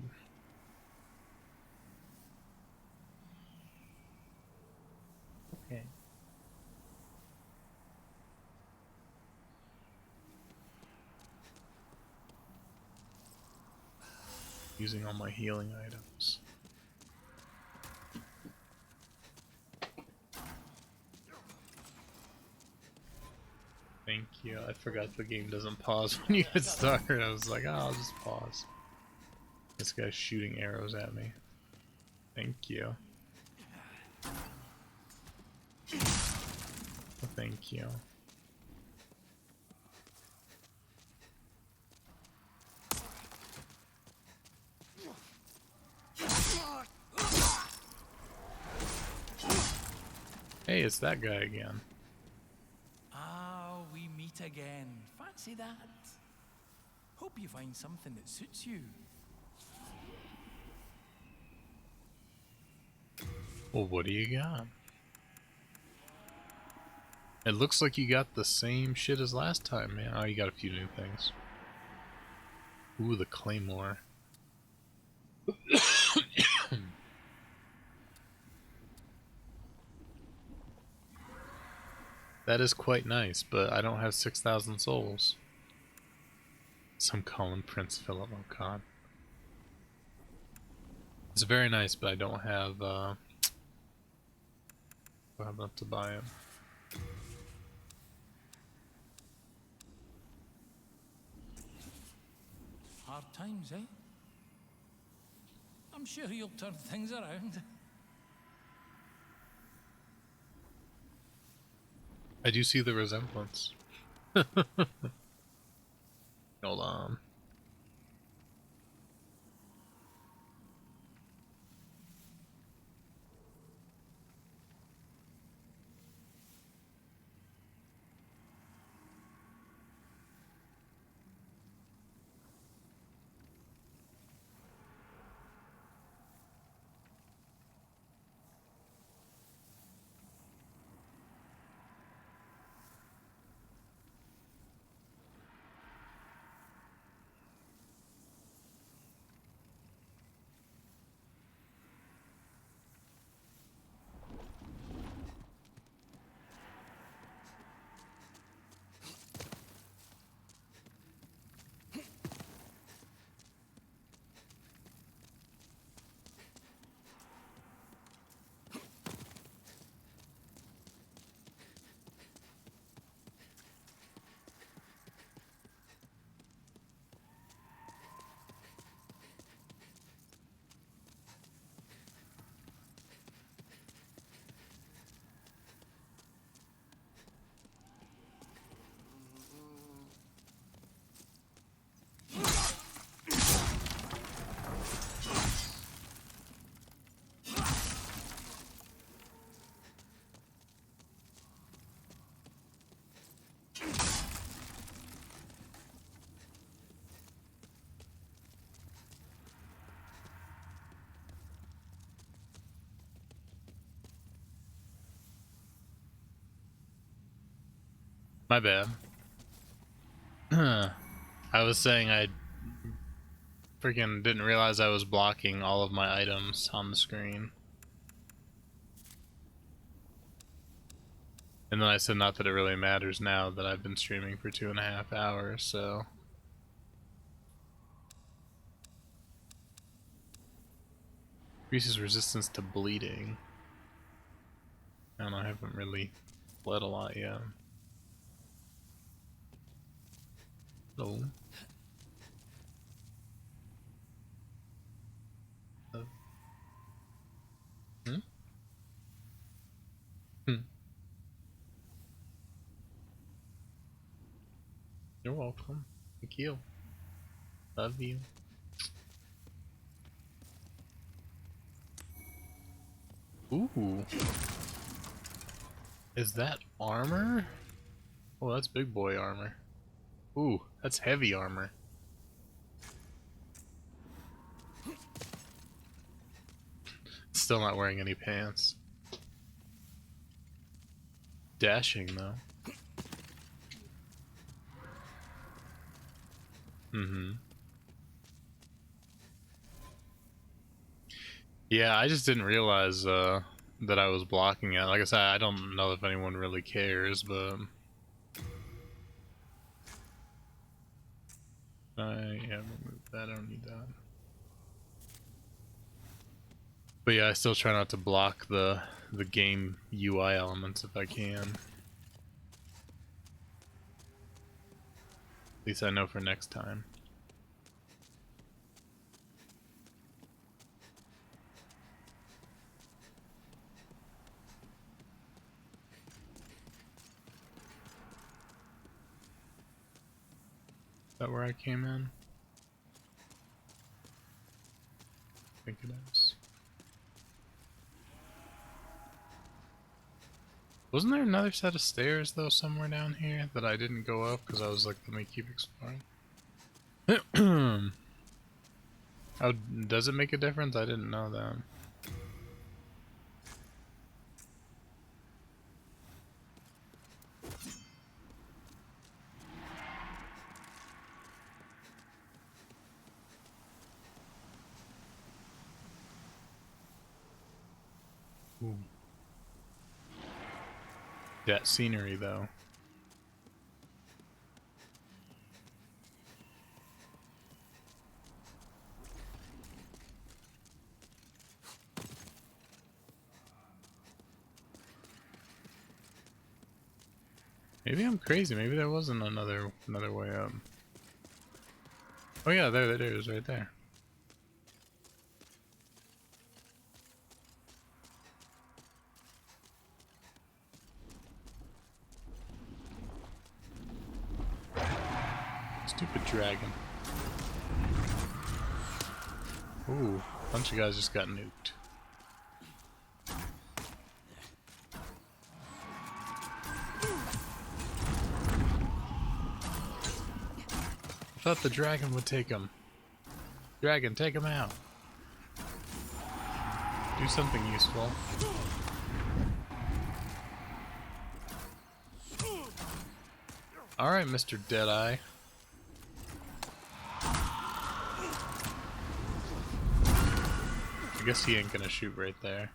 B: Okay. Using all my healing items. Thank you. I forgot the game doesn't pause when you get started. I was like, oh, I'll just pause. This guy's shooting arrows at me. Thank you. Thank you. Hey, it's that guy again.
L: Ah, we meet again. Fancy that. Hope you find something that suits you.
B: Well, what do you got? It looks like you got the same shit as last time, man. Oh, you got a few new things. Ooh, the claymore. That is quite nice, but I don't have 6,000 souls. Some call him Prince Philip. Oh god. It's very nice, but I don't have enough to buy it.
L: Hard times, eh? I'm sure you'll turn things around.
B: I do see the resemblance. Hold on. My bad. I was saying I freaking didn't realize I was blocking all of my items on the screen. And then I said not that it really matters now that I've been streaming for 2.5 hours, so... Increases resistance to bleeding. I don't know, I haven't really bled a lot yet. Hello. Hmm? Hmm. You're welcome. Thank you. Love you. Ooh. Is that armor? Oh, that's big boy armor. Ooh, that's heavy armor. Still not wearing any pants. Dashing though. Mm-hmm. Yeah, I just didn't realize that I was blocking it. Like I said, I don't know if anyone really cares, but yeah, remove that. I don't need that. But yeah, I still try not to block the game UI elements if I can. At least I know for next time. Is that where I came in? I think it is. Wasn't there another set of stairs though somewhere down here that I didn't go up because I was like, let me keep exploring? Oh, does it make a difference? I didn't know that. Ooh. That scenery though. Maybe I'm crazy. Maybe there wasn't another way up. Oh yeah, there it is, right there. Stupid dragon. Ooh, a bunch of guys just got nuked. I thought the dragon would take him. Dragon, take him out. Do something useful. Alright, Mr. Deadeye. I guess he ain't gonna shoot right there.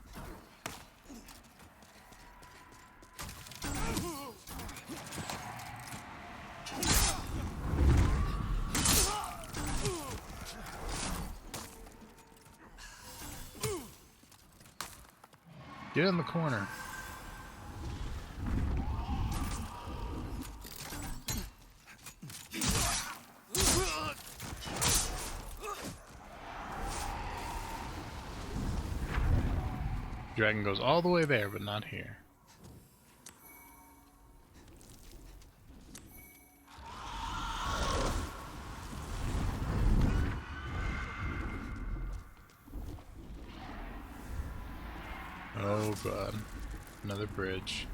B: Get in the corner. Dragon goes all the way there, but not here. Oh god. Another bridge.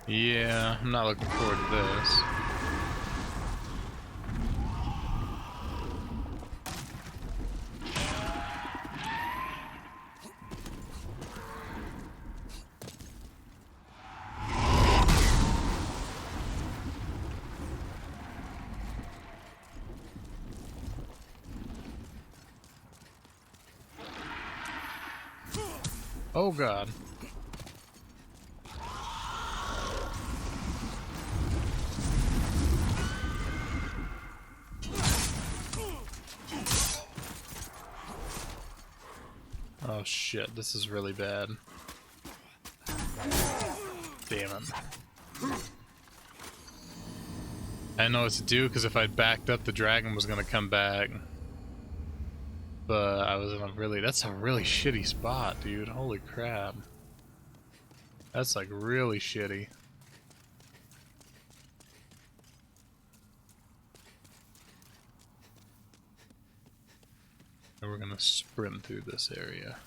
B: Yeah, I'm not looking forward to this. Oh god. Oh shit, this is really bad. Damn it. I didn't know what to do because if I'd backed up, the dragon was gonna come back. But I was in a really, that's a really shitty spot, dude. Holy crap. That's like really shitty. And we're gonna sprint through this area.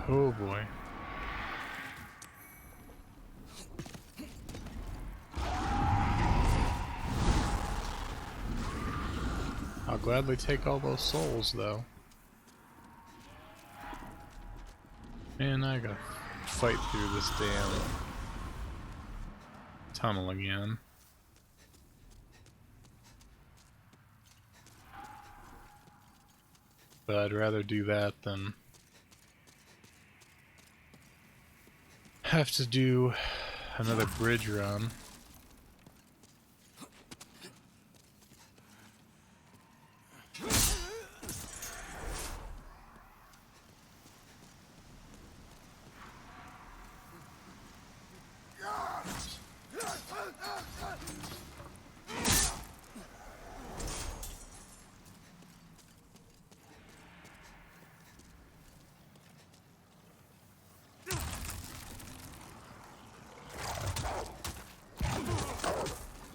B: Oh boy. I'll gladly take all those souls though. Man, I gotta fight through this damn tunnel again. But I'd rather do that than have to do another bridge run.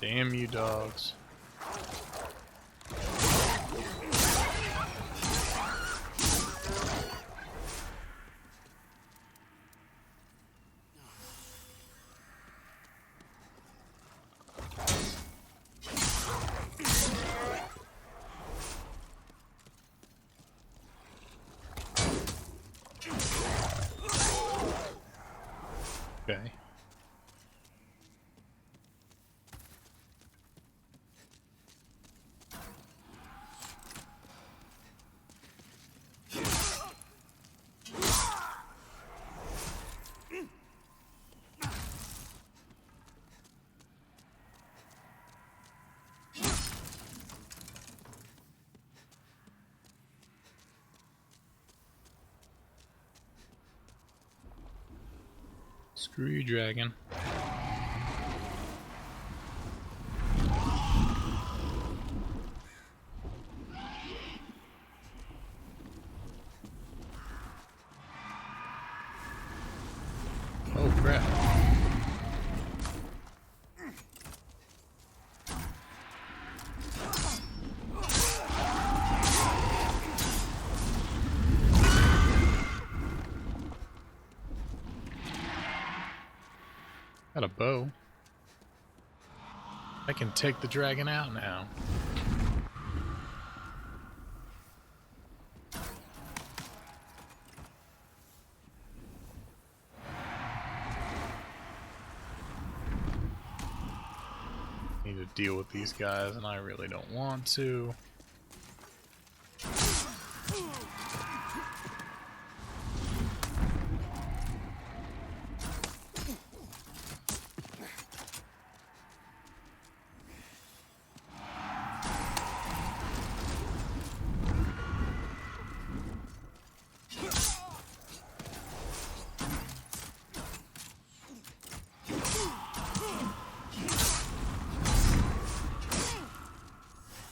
B: Damn you dogs. Okay. Screw you, dragon. Oh crap. Got a bow. I can take the dragon out now. Need to deal with these guys, and I really don't want to.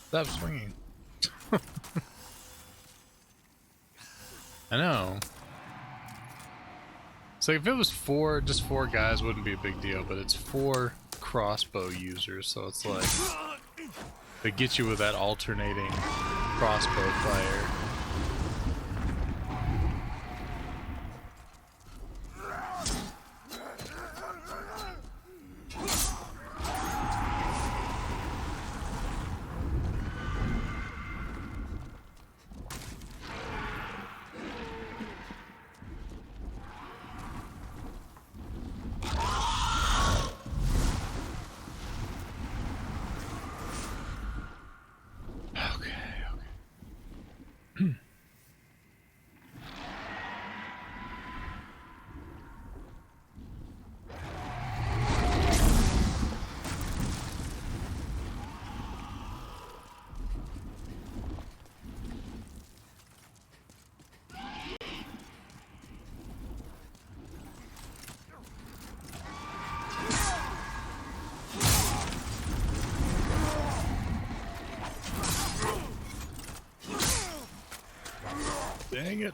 B: Stop swinging. I know. So if it was just four guys, wouldn't be a big deal, but it's 4 crossbow users, so it's like they get you with that alternating crossbow fire. Dang it.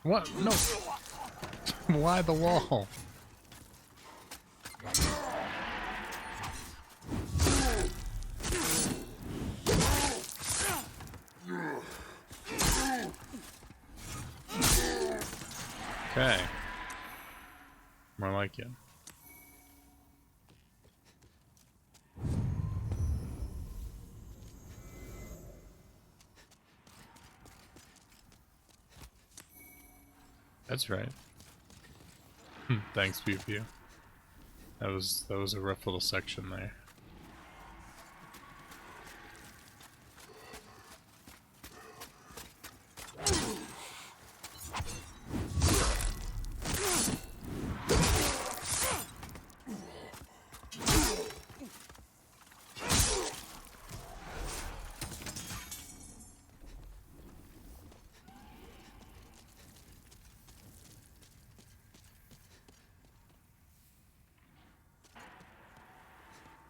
B: What? No. Why the wall? Okay. More like it. That's right. Thanks, Pew Pew. That was a rough little section there.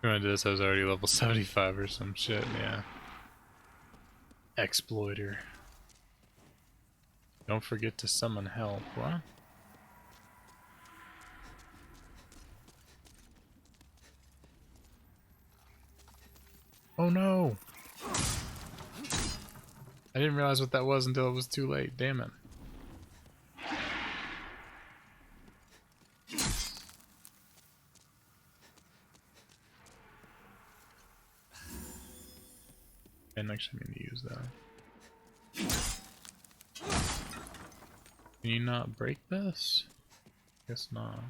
B: When I did this, I was already level 75 or some shit, yeah. Exploiter. Don't forget to summon help, what? Oh no! I didn't realize what that was until it was too late, damn it. I'm actually going to use that. Can you not break this? Guess not.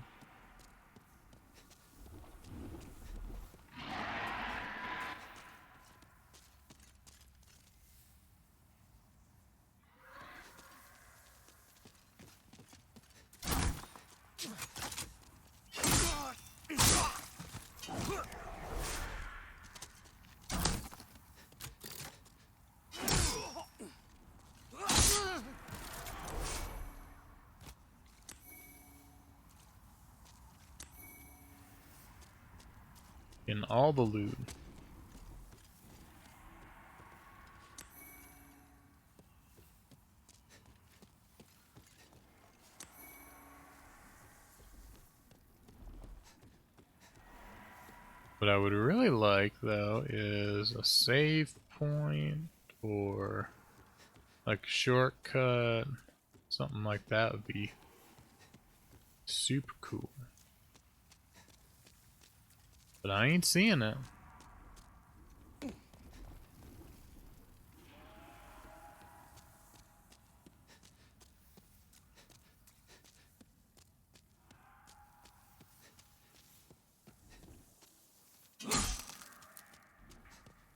B: In all the loot. What I would really like, though, is a save point or like a shortcut. Something like that would be super cool. But I ain't seeing it.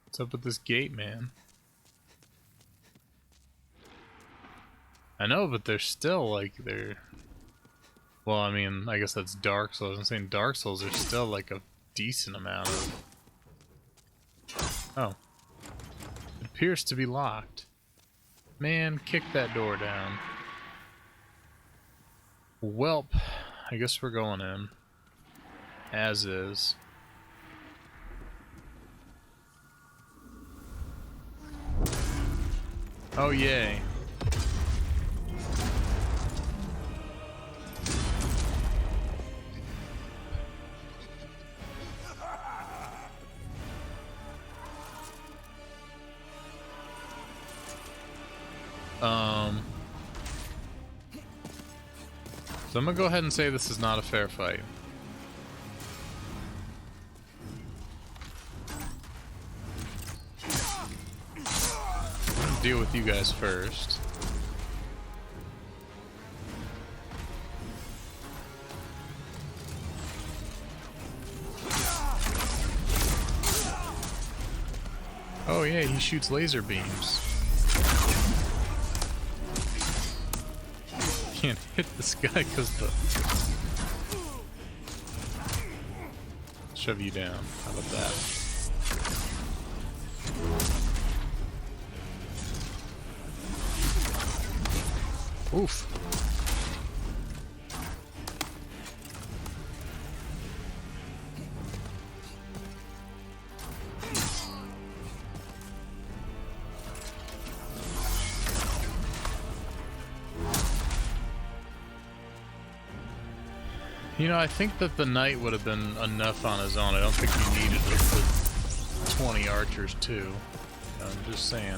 B: What's up with this gate, man? I know, but they're still like they're. Well, I mean, I guess that's Dark Souls. I'm saying Dark Souls are still like a decent amount of. Oh. It appears to be locked. Man, kick that door down. Welp, I guess we're going in. As is. Oh, yay. So I'm gonna go ahead and say this is not a fair fight. I'm gonna deal with you guys first. Oh yeah, he shoots laser beams. Can't hit this guy because the shove you down. How about that? Oof. You know, I think that the knight would have been enough on his own. I don't think you needed the 20 archers too. I'm just saying.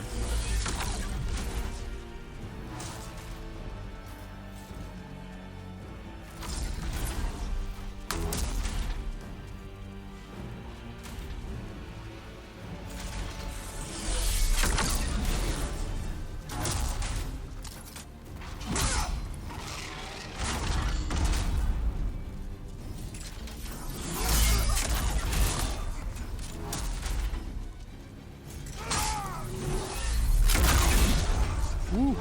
B: Woo.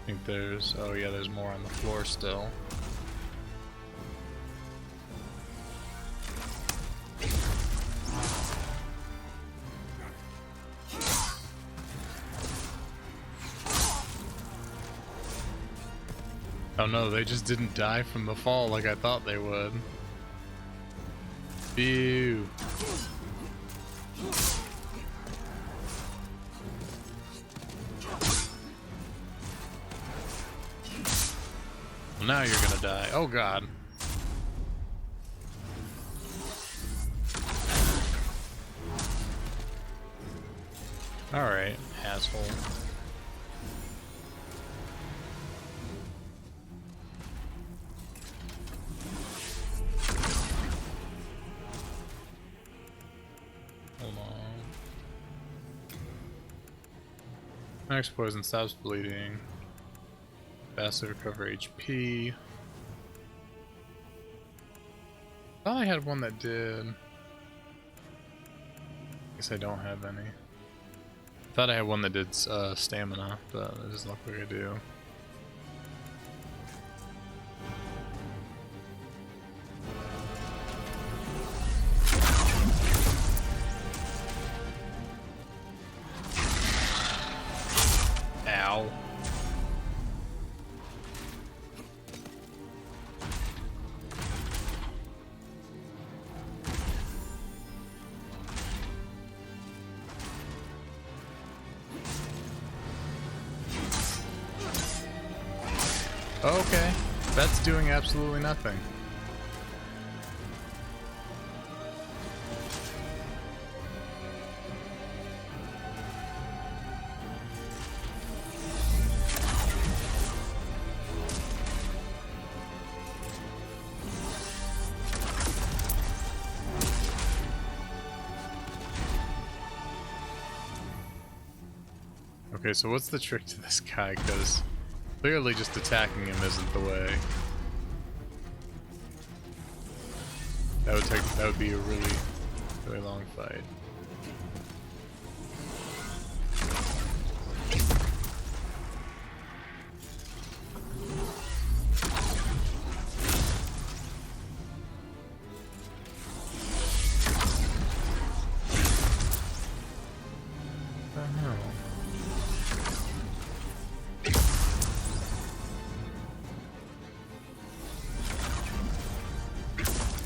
B: I think there's, oh yeah, there's more on the floor still. Oh no, they just didn't die from the fall like I thought they would. Phew. Well, now you're gonna die. Oh god. Alright, asshole. Hold on. Max poison stops bleeding. Faster recover HP. Thought I had one that did. Guess I don't have any. Thought I had one that did stamina, but it doesn't look like I do. Ow. Okay, that's doing absolutely nothing. Okay, so what's the trick to this guy? Because clearly just attacking him isn't the way. That would be a really, really long fight.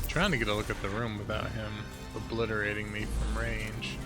B: Trying to get a look at the room without him obliterating me from range.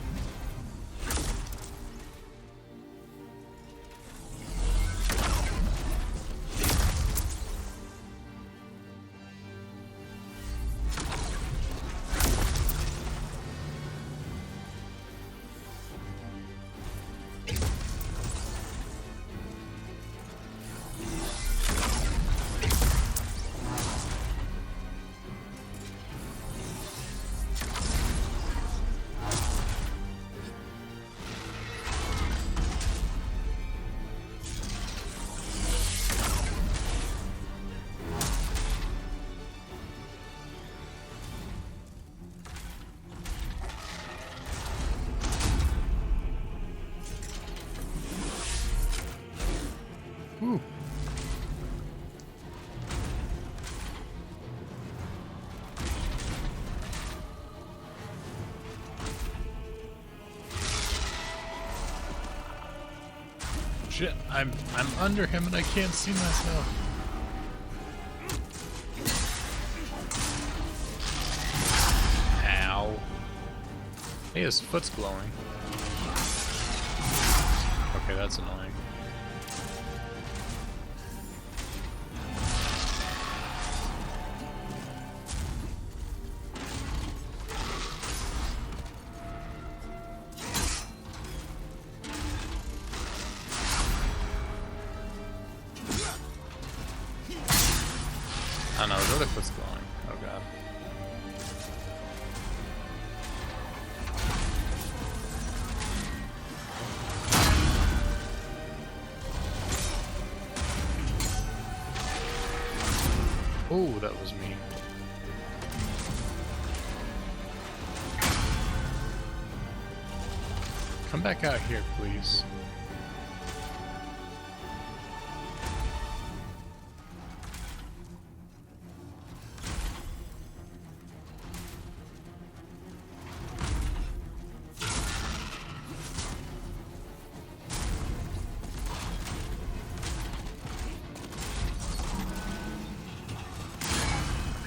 B: shit, I'm under him and I can't see myself. Ow. Hey, his foot's glowing. Okay, that's annoying. Oh no, his other foot's glowing. Oh god. Oh, that was mean. Come back out here, please.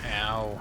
B: Ow.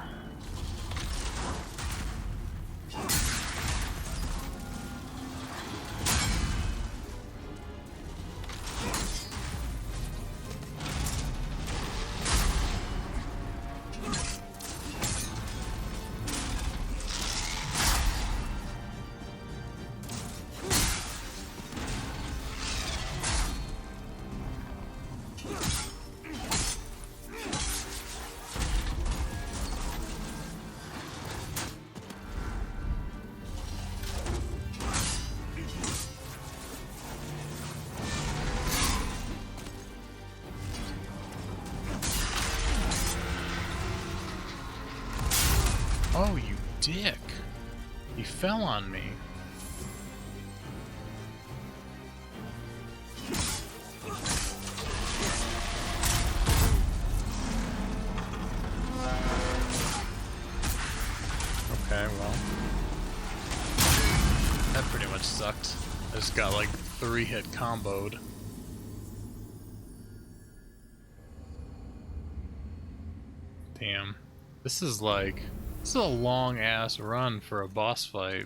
B: Oh, you dick. He fell on me. Okay, well. That pretty much sucked. I just got like 3-hit comboed. Damn. This is a long ass run for a boss fight.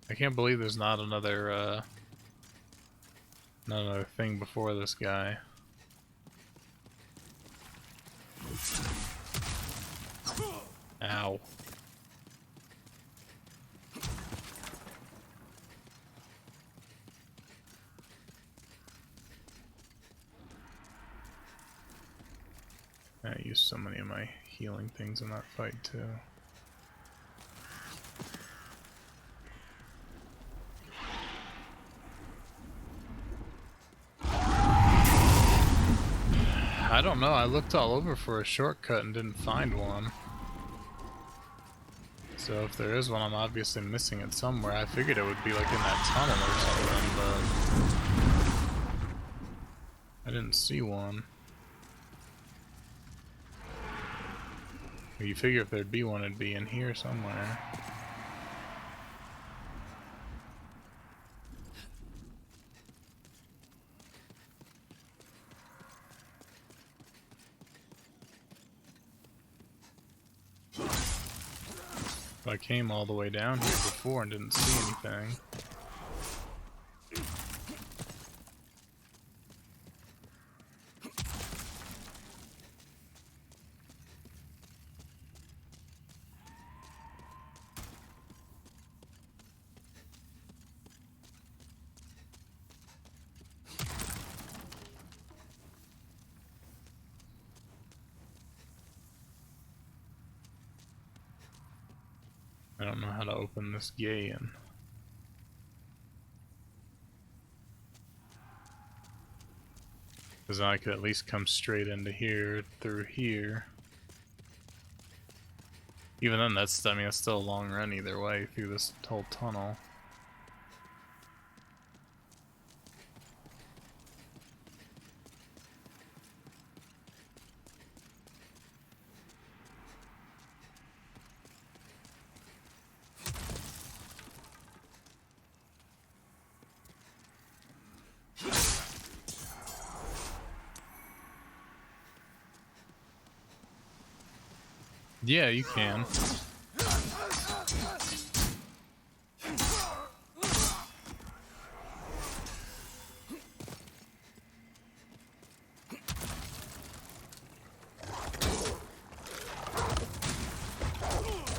B: I can't believe there's not another thing before this guy. Ow. I used so many of my healing things in that fight too. I don't know, I looked all over for a shortcut and didn't find one. So if there is one, I'm obviously missing it somewhere. I figured it would be like in that tunnel or something, but I didn't see one. You figure if there'd be one, it'd be in here somewhere. I came all the way down here before and didn't see anything. I don't know how to open this gate in. Because I could at least come straight into here, through here. Even then, that's still a long run either way through this whole tunnel. Yeah, you can.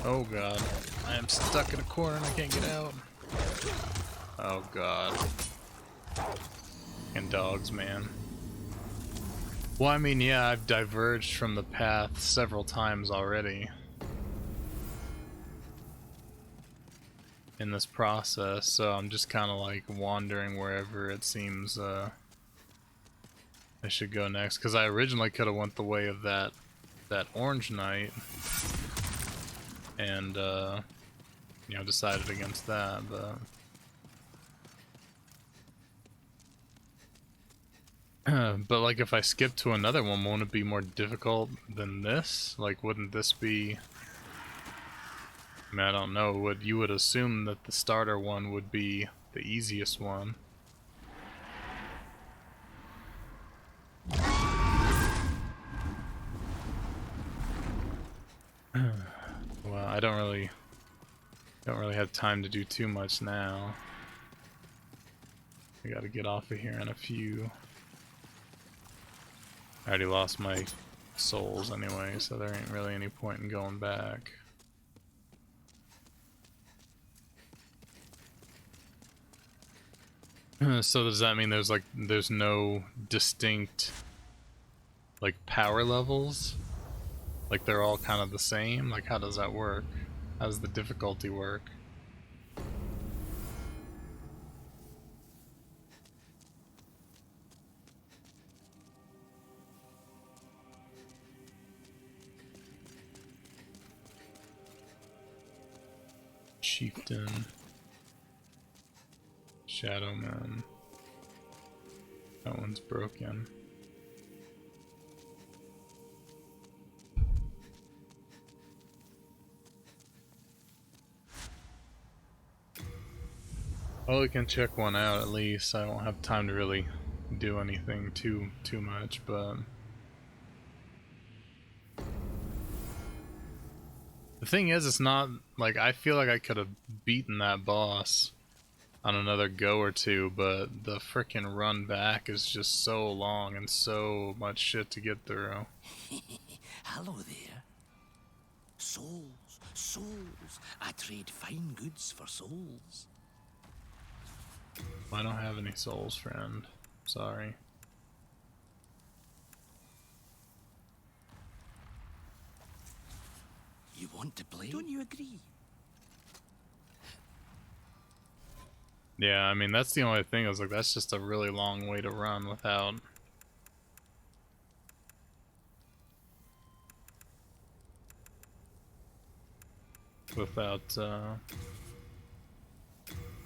B: Oh god. I am stuck in a corner and I can't get out. Oh god. And dogs, man. Well, I mean, yeah, I've diverged from the path several times already in this process, so I'm just kind of like wandering wherever it seems I should go next. Because I originally could have went the way of that orange knight, and you know, decided against that, but but like if I skip to another one, won't it be more difficult than this? Like, wouldn't this be? I mean, I don't know. You would assume that the starter one would be the easiest one. Well, I don't really have time to do too much now. I gotta get off of here in a few. I already lost my souls anyway, so there ain't really any point in going back. So does that mean there's no distinct like power levels? Like they're all kind of the same? Like how does that work? How does the difficulty work? Chieftain, Shadowman. That one's broken. Well, we can check one out at least. I don't have time to really do anything too much, but the thing is, it's not like I feel like I could have beaten that boss on another go or two, but the frickin' run back is just so long and so much shit to get through.
L: Hello there. Souls, souls. I trade fine goods for souls.
B: I don't have any souls, friend. Sorry.
L: You want to play? Don't you agree?
B: Yeah, I mean, that's the only thing. I was like, that's just a really long way to run without...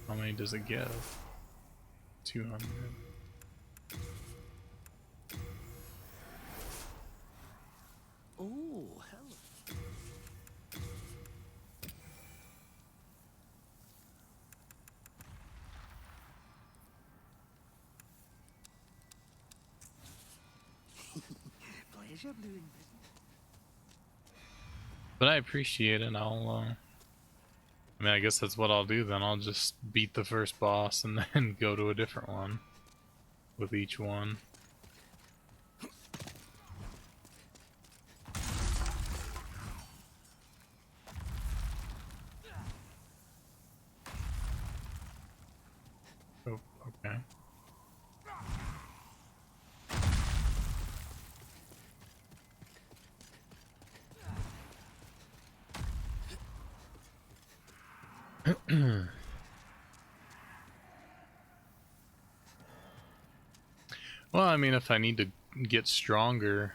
B: How many does it give? 200.
L: Oh, hello. Pleasure doing this.
B: But I appreciate it. I mean, I guess that's what I'll do then. I'll just beat the first boss and then go to a different one with each one. Oh, okay. Well, I mean, if I need to get stronger,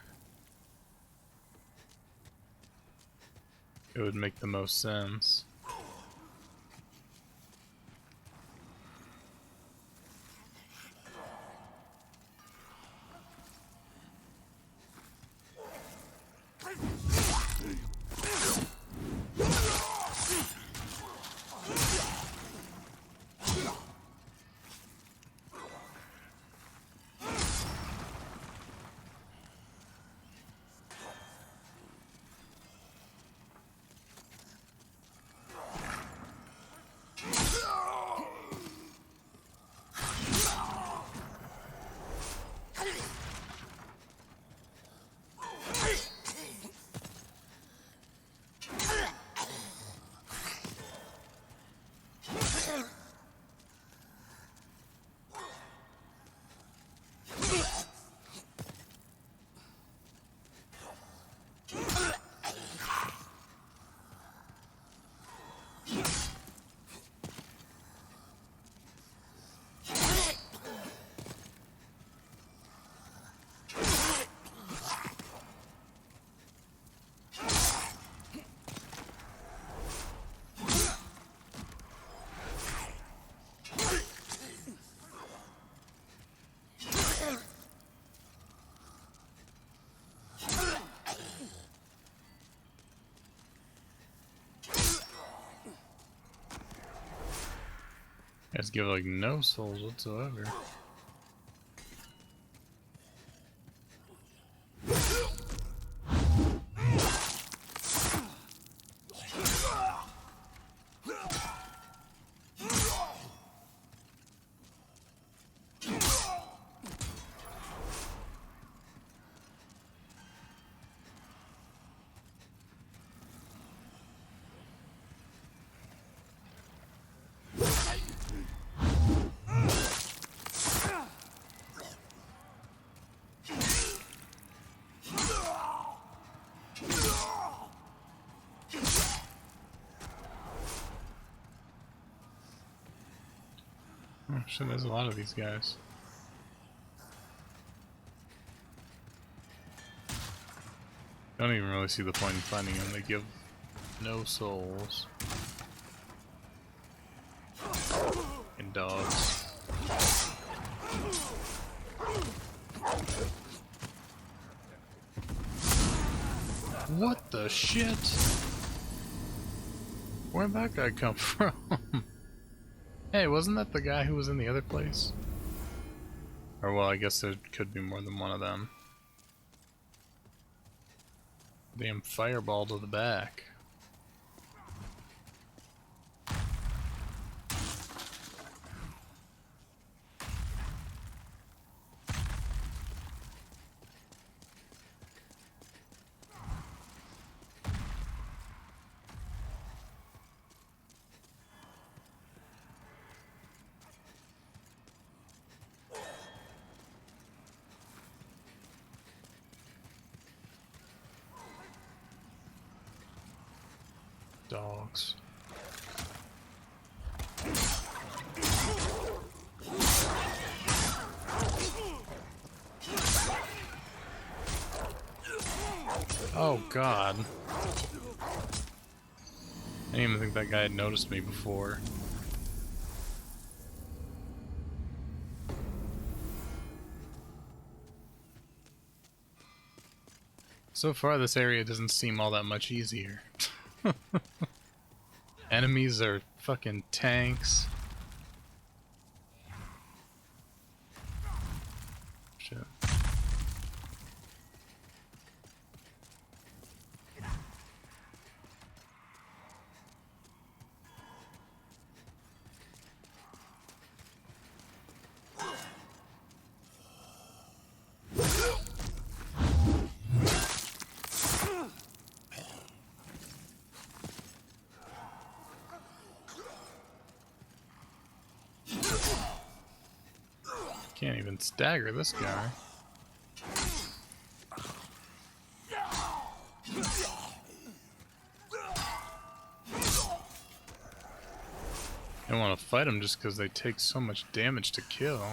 B: it would make the most sense. Guys give like no souls whatsoever. Oh shit, there's a lot of these guys. Don't even really see the point in finding them. They give no souls. And dogs. What the shit? Where'd that guy come from? Hey, wasn't that the guy who was in the other place? Or well, I guess there could be more than one of them. Damn fireball to the back. Dogs. Oh god. I didn't even think that guy had noticed me before. So far this area doesn't seem all that much easier. Enemies are fucking tanks. Shit. Can't even stagger this guy. I don't want to fight them just because they take so much damage to kill.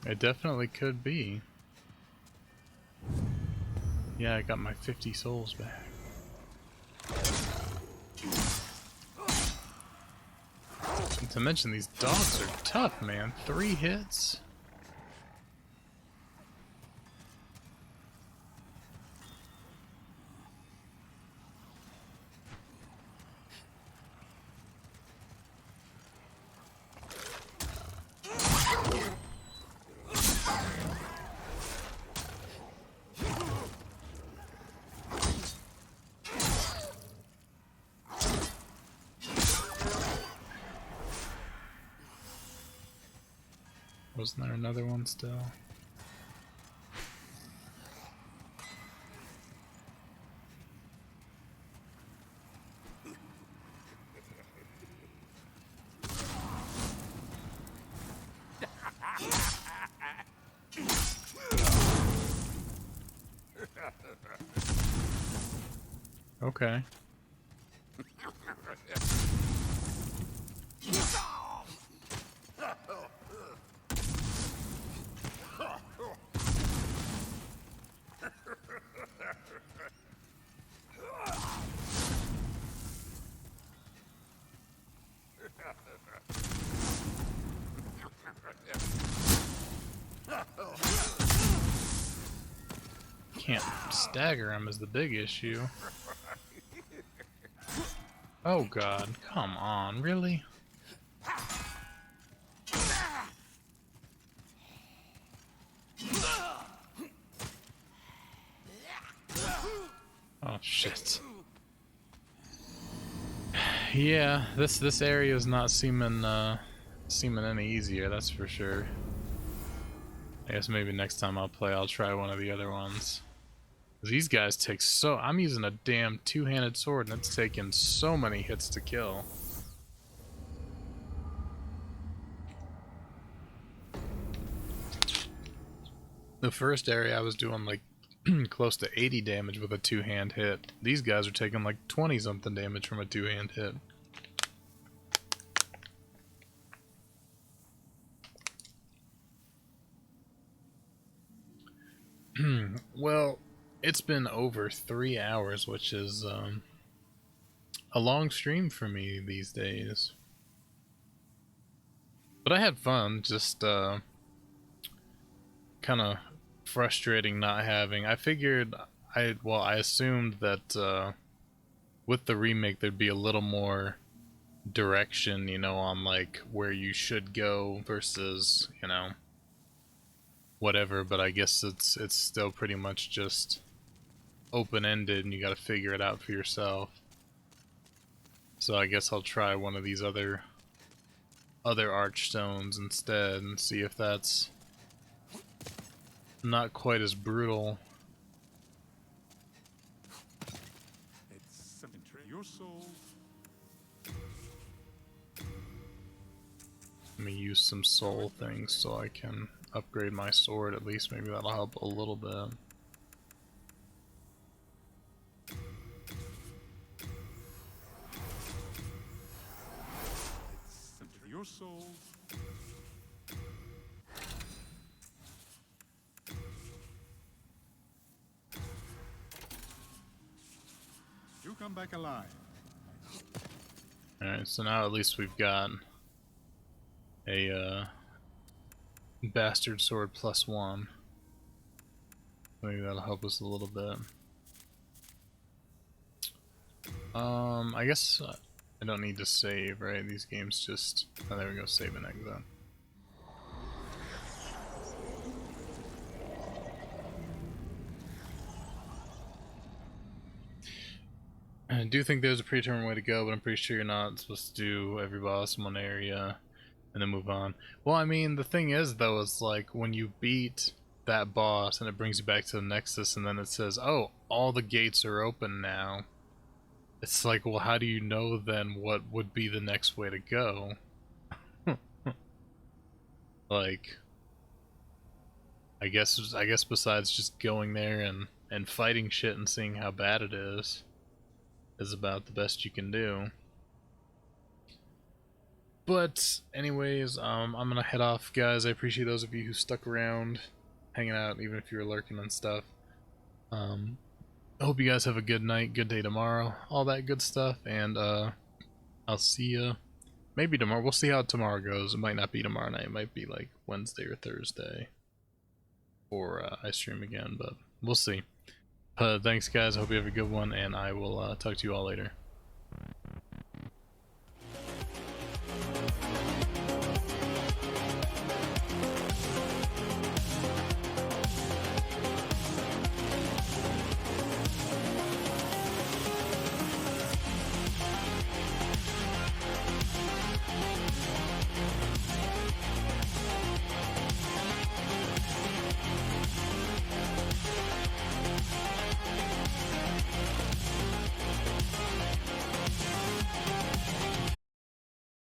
B: It definitely could be. Yeah, I got my 50 souls back. And to mention, these dogs are tough, man. 3 hits? Wasn't there another one still? Okay. Can't stagger him is the big issue. Oh god, come on, really? Oh shit. Yeah, this area is not seeming any easier, that's for sure. I guess maybe next time I'll play, I'll try one of the other ones. These guys take so... I'm using a damn two-handed sword and it's taking so many hits to kill. The first area I was doing like close to 80 damage with a two-hand hit. These guys are taking like 20-something damage from a two-hand hit. Well, it's been over 3 hours, which is a long stream for me these days. But I had fun, just kind of frustrating not having. I figured, I assumed that with the remake there'd be a little more direction, you know, on like where you should go versus, you know, whatever, but I guess it's still pretty much just open-ended and you gotta figure it out for yourself. So I guess I'll try one of these other archstones instead and see if that's not quite as brutal.
G: It's your soul.
B: Let me use some soul things so I can upgrade my sword at least. Maybe that'll help a little bit.
G: It's your soul. You come back alive.
B: Alright, so now at least we've got a bastard sword +1. Maybe that'll help us a little bit. I guess I don't need to save, right? These games just... Oh, there we go, save and exit. I do think there's a predetermined way to go, but I'm pretty sure you're not supposed to do every boss in one area and then move on. Well, I mean, the thing is, though, is like when you beat that boss and it brings you back to the Nexus and then it says, oh, all the gates are open now. It's like, well, how do you know then what would be the next way to go? Like, I guess besides just going there and fighting shit and seeing how bad it is about the best you can do. But anyways, I'm gonna head off, guys. I appreciate those of you who stuck around, hanging out, even if you were lurking and stuff. I hope you guys have a good night, good day tomorrow, all that good stuff, and I'll see you maybe tomorrow. We'll see how tomorrow goes. It might not be tomorrow night. It might be like Wednesday or Thursday, or I stream again, but we'll see. Thanks, guys. I hope you have a good one, and I will talk to you all later.